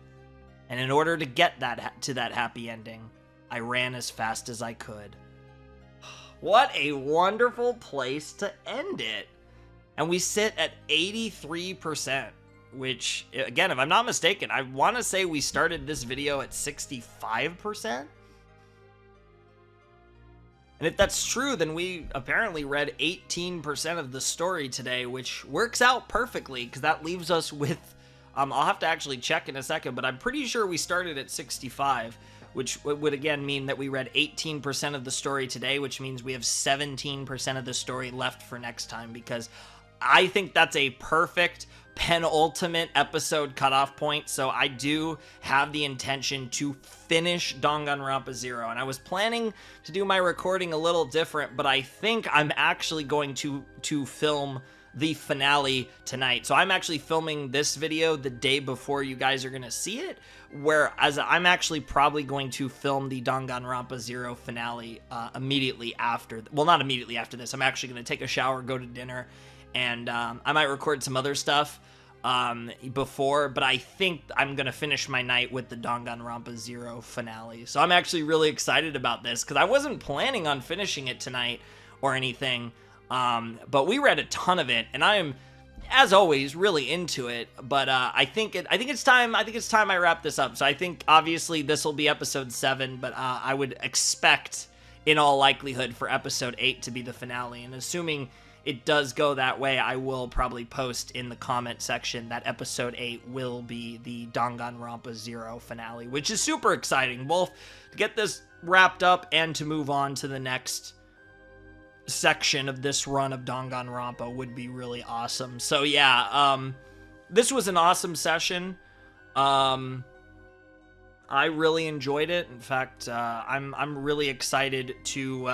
Speaker 1: And in order to get to that happy ending, I ran as fast as I could. What a wonderful place to end it. And we sit at 83%, which, again, if I'm not mistaken, I want to say we started this video at 65%. And if that's true, then we apparently read 18% of the story today, which works out perfectly, because that leaves us with, I'll have to actually check in a second, but I'm pretty sure we started at 65, which would again mean that we read 18% of the story today, which means we have 17% of the story left for next time, because I think that's a perfect penultimate episode cutoff point. So I do have the intention to finish Danganronpa 0, and I was planning to do my recording a little different, but I think I'm actually going to film the finale tonight. So I'm actually filming this video the day before you guys are gonna see it, whereas I'm actually probably going to film the Danganronpa 0 finale immediately after, well, not immediately after this. I'm actually gonna take a shower, go to dinner, and I might record some other stuff before, but I think I'm gonna finish my night with the Danganronpa 0 finale. So I'm actually really excited about this, because I wasn't planning on finishing it tonight or anything, but we read a ton of it, and I am, as always, really into it. But I think it's time I wrap this up. So I think obviously this will be episode 7, but I would expect, in all likelihood, for episode 8 to be the finale, and assuming it does go that way, I will probably post in the comment section that episode 8 will be the Danganronpa 0 finale, which is super exciting, both to get this wrapped up and to move on to the next section of this run of Danganronpa would be really awesome. So yeah, this was an awesome session. I really enjoyed it. In fact, I'm really excited to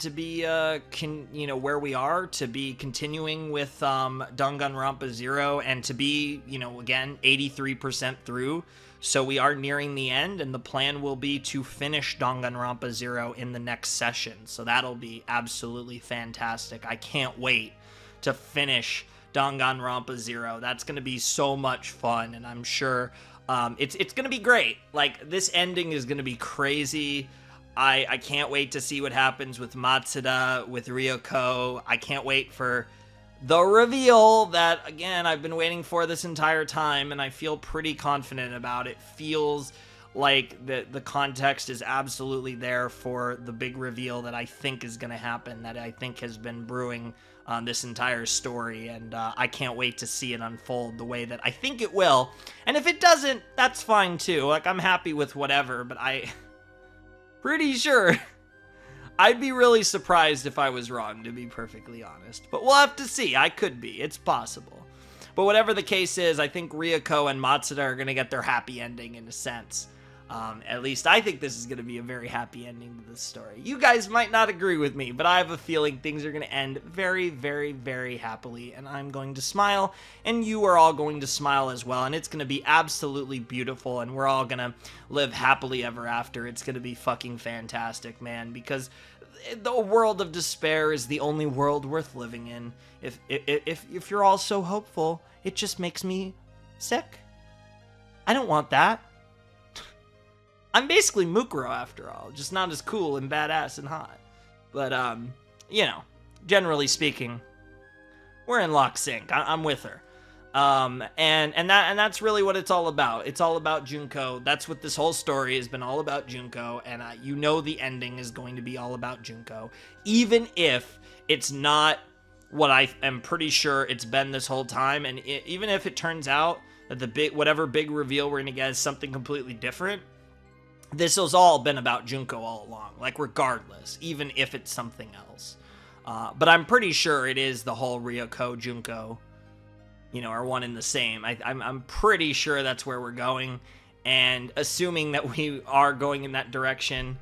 Speaker 1: be, where we are, to be continuing with Danganronpa 0, and to be, again, 83% through. So we are nearing the end, and the plan will be to finish Danganronpa 0 in the next session. So that'll be absolutely fantastic. I can't wait to finish Danganronpa 0. That's going to be so much fun, and I'm sure it's going to be great. Like, this ending is going to be crazy. I can't wait to see what happens with Matsuda, with Ryoko. I can't wait for the reveal that, again, I've been waiting for this entire time, and I feel pretty confident about it. Feels like the context is absolutely there for the big reveal that I think is going to happen, that I think has been brewing on this entire story, and I can't wait to see it unfold the way that I think it will. And if it doesn't, that's fine too. Like, I'm happy with whatever, but pretty sure I'd be really surprised if I was wrong, to be perfectly honest. But we'll have to see. I could be. It's possible. But whatever the case is, I think Ryoko and Matsuda are going to get their happy ending in a sense. At least I think this is going to be a very happy ending to this story. You guys might not agree with me, but I have a feeling things are going to end very, very, very happily, and I'm going to smile, and you are all going to smile as well, and it's going to be absolutely beautiful, and we're all going to live happily ever after. It's going to be fucking fantastic, man, because the world of despair is the only world worth living in. If you're all so hopeful, it just makes me sick. I don't want that. I'm basically Mukuro after all, just not as cool and badass and hot. But, you know, generally speaking, we're in lock sync. I'm with her. And that's really what it's all about. It's all about Junko. That's what this whole story has been all about, Junko. And you know the ending is going to be all about Junko, even if it's not what I am pretty sure it's been this whole time. And even if it turns out that whatever big reveal we're gonna get is something completely different, this has all been about Junko all along, like, regardless, even if it's something else. But I'm pretty sure it is the whole Ryoko, Junko, you know, are one and the same. I'm pretty sure that's where we're going, and assuming that we are going in that direction,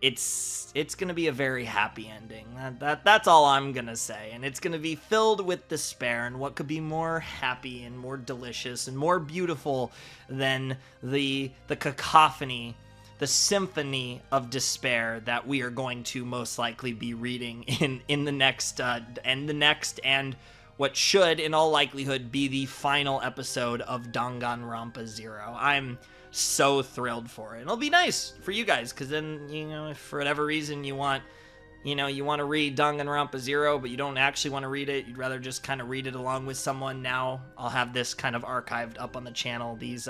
Speaker 1: it's going to be a very happy ending. That's all I'm going to say, and it's going to be filled with despair, and what could be more happy and more delicious and more beautiful than the cacophony, the symphony of despair that we are going to most likely be reading in the next and what should, in all likelihood, be the final episode of Danganronpa 0. I'm so thrilled for it. It'll be nice for you guys, because then, you know, if for whatever reason you want to read Danganronpa 0, but you don't actually want to read it, you'd rather just kind of read it along with someone, now I'll have this kind of archived up on the channel, these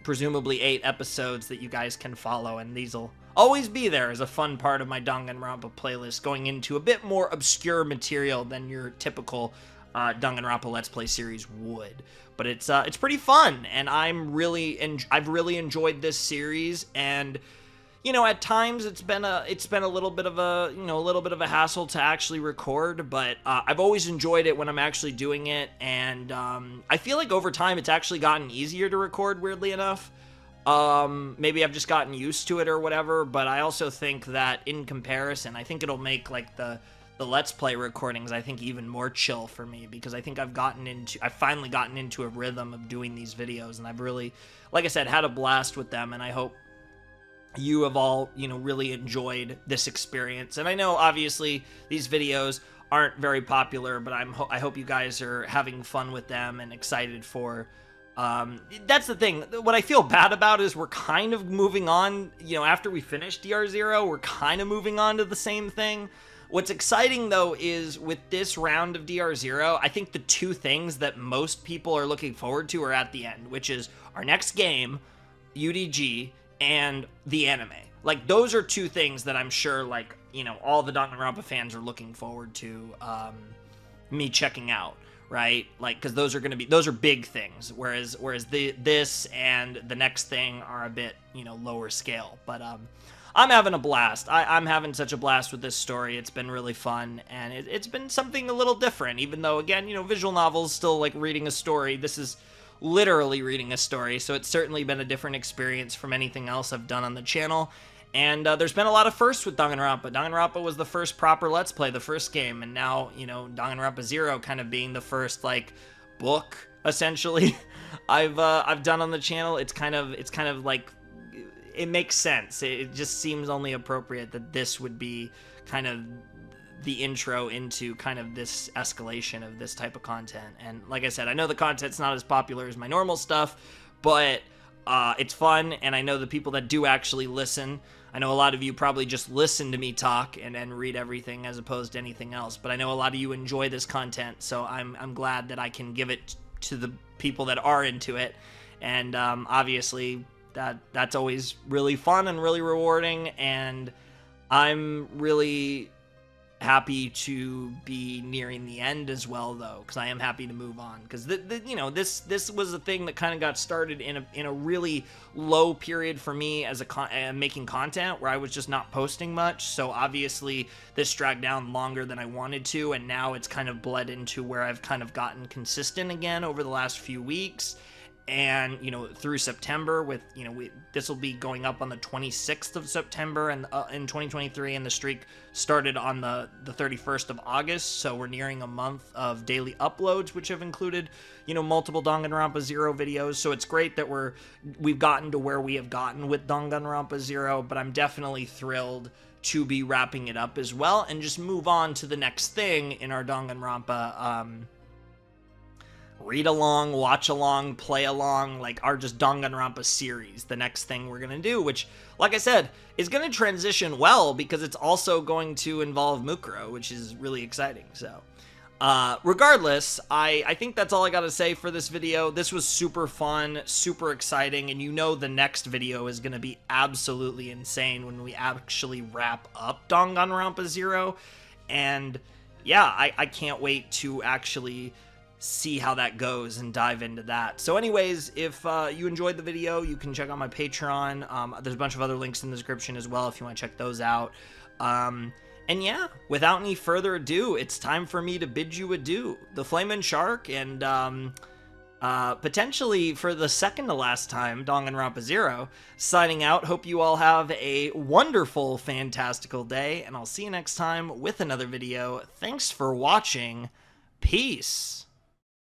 Speaker 1: presumably 8 episodes that you guys can follow, and these will always be there as a fun part of my Danganronpa playlist, going into a bit more obscure material than your typical Danganronpa Let's Play series would. But it's pretty fun, and I've really enjoyed this series, and you know, at times it's been a little bit of a hassle to actually record, but I've always enjoyed it when I'm actually doing it, and I feel like over time it's actually gotten easier to record, weirdly enough. Maybe I've just gotten used to it or whatever, but I also think that in comparison, I think it'll make like the Let's Play recordings, I think, even more chill for me, because I think I've finally gotten into a rhythm of doing these videos, and I've really, like I said, had a blast with them, and I hope you have all, you know, really enjoyed this experience. And I know, obviously, these videos aren't very popular, but I hope you guys are having fun with them and excited for... that's the thing. What I feel bad about is we're kind of moving on, you know, after we finish DR0, we're kind of moving on to the same thing. What's exciting, though, is with this round of DR0, I think the two things that most people are looking forward to are at the end, which is our next game, UDG, and the anime. Like, those are two things that I'm sure, like, you know, all the Danganronpa fans are looking forward to me checking out, right? Like, because those are big things, whereas this and the next thing are a bit, you know, lower scale. But I'm having a blast. I'm having such a blast with this story. It's been really fun, and it's been something a little different, even though, again, you know, visual novels, still like reading a story. This is literally reading a story, so it's certainly been a different experience from anything else I've done on the channel. And there's been a lot of firsts with Danganronpa. Danganronpa was the first proper Let's Play, the first game, and now, you know, Danganronpa 0 kind of being the first, like, book, essentially, I've done on the channel. It's kind of like, it makes sense. It just seems only appropriate that this would be kind of the intro into kind of this escalation of this type of content. And like I said, I know the content's not as popular as my normal stuff, but It's fun, and I know the people that do actually listen. I know a lot of you probably just listen to me talk and then read everything as opposed to anything else, but I know a lot of you enjoy this content, so I'm glad that I can give it to the people that are into it, and obviously that's always really fun and really rewarding, and I'm really happy to be nearing the end as well, though, because I am happy to move on, because this was a thing that kind of got started in a really low period for me as making content, where I was just not posting much. So obviously this dragged down longer than I wanted to, and now it's kind of bled into where I've kind of gotten consistent again over the last few weeks. And, through September with, this will be going up on the 26th of September and in 2023, and the streak started on the 31st of August. So we're nearing a month of daily uploads, which have included, multiple Danganronpa Zero videos. So it's great that we've gotten to where we have gotten with Danganronpa Zero, but I'm definitely thrilled to be wrapping it up as well and just move on to the next thing in our Danganronpa, read along, watch along, play along, like our just Danganronpa series, the next thing we're going to do, which, like I said, is going to transition well because it's also going to involve Mukuro, which is really exciting. So, regardless, I think that's all I got to say for this video. This was super fun, super exciting, and the next video is going to be absolutely insane when we actually wrap up Danganronpa Zero, and yeah, I can't wait to actually see how that goes and dive into that. So anyways, if you enjoyed the video, you can check out my Patreon. There's a bunch of other links in the description as well if you want to check those out. And yeah, without any further ado, it's time for me to bid you adieu. The Flamin' Shark, and potentially for the second to last time, Danganronpa Zero, signing out. Hope you all have a wonderful, fantastical day, and I'll see you next time with another video. Thanks for watching. Peace.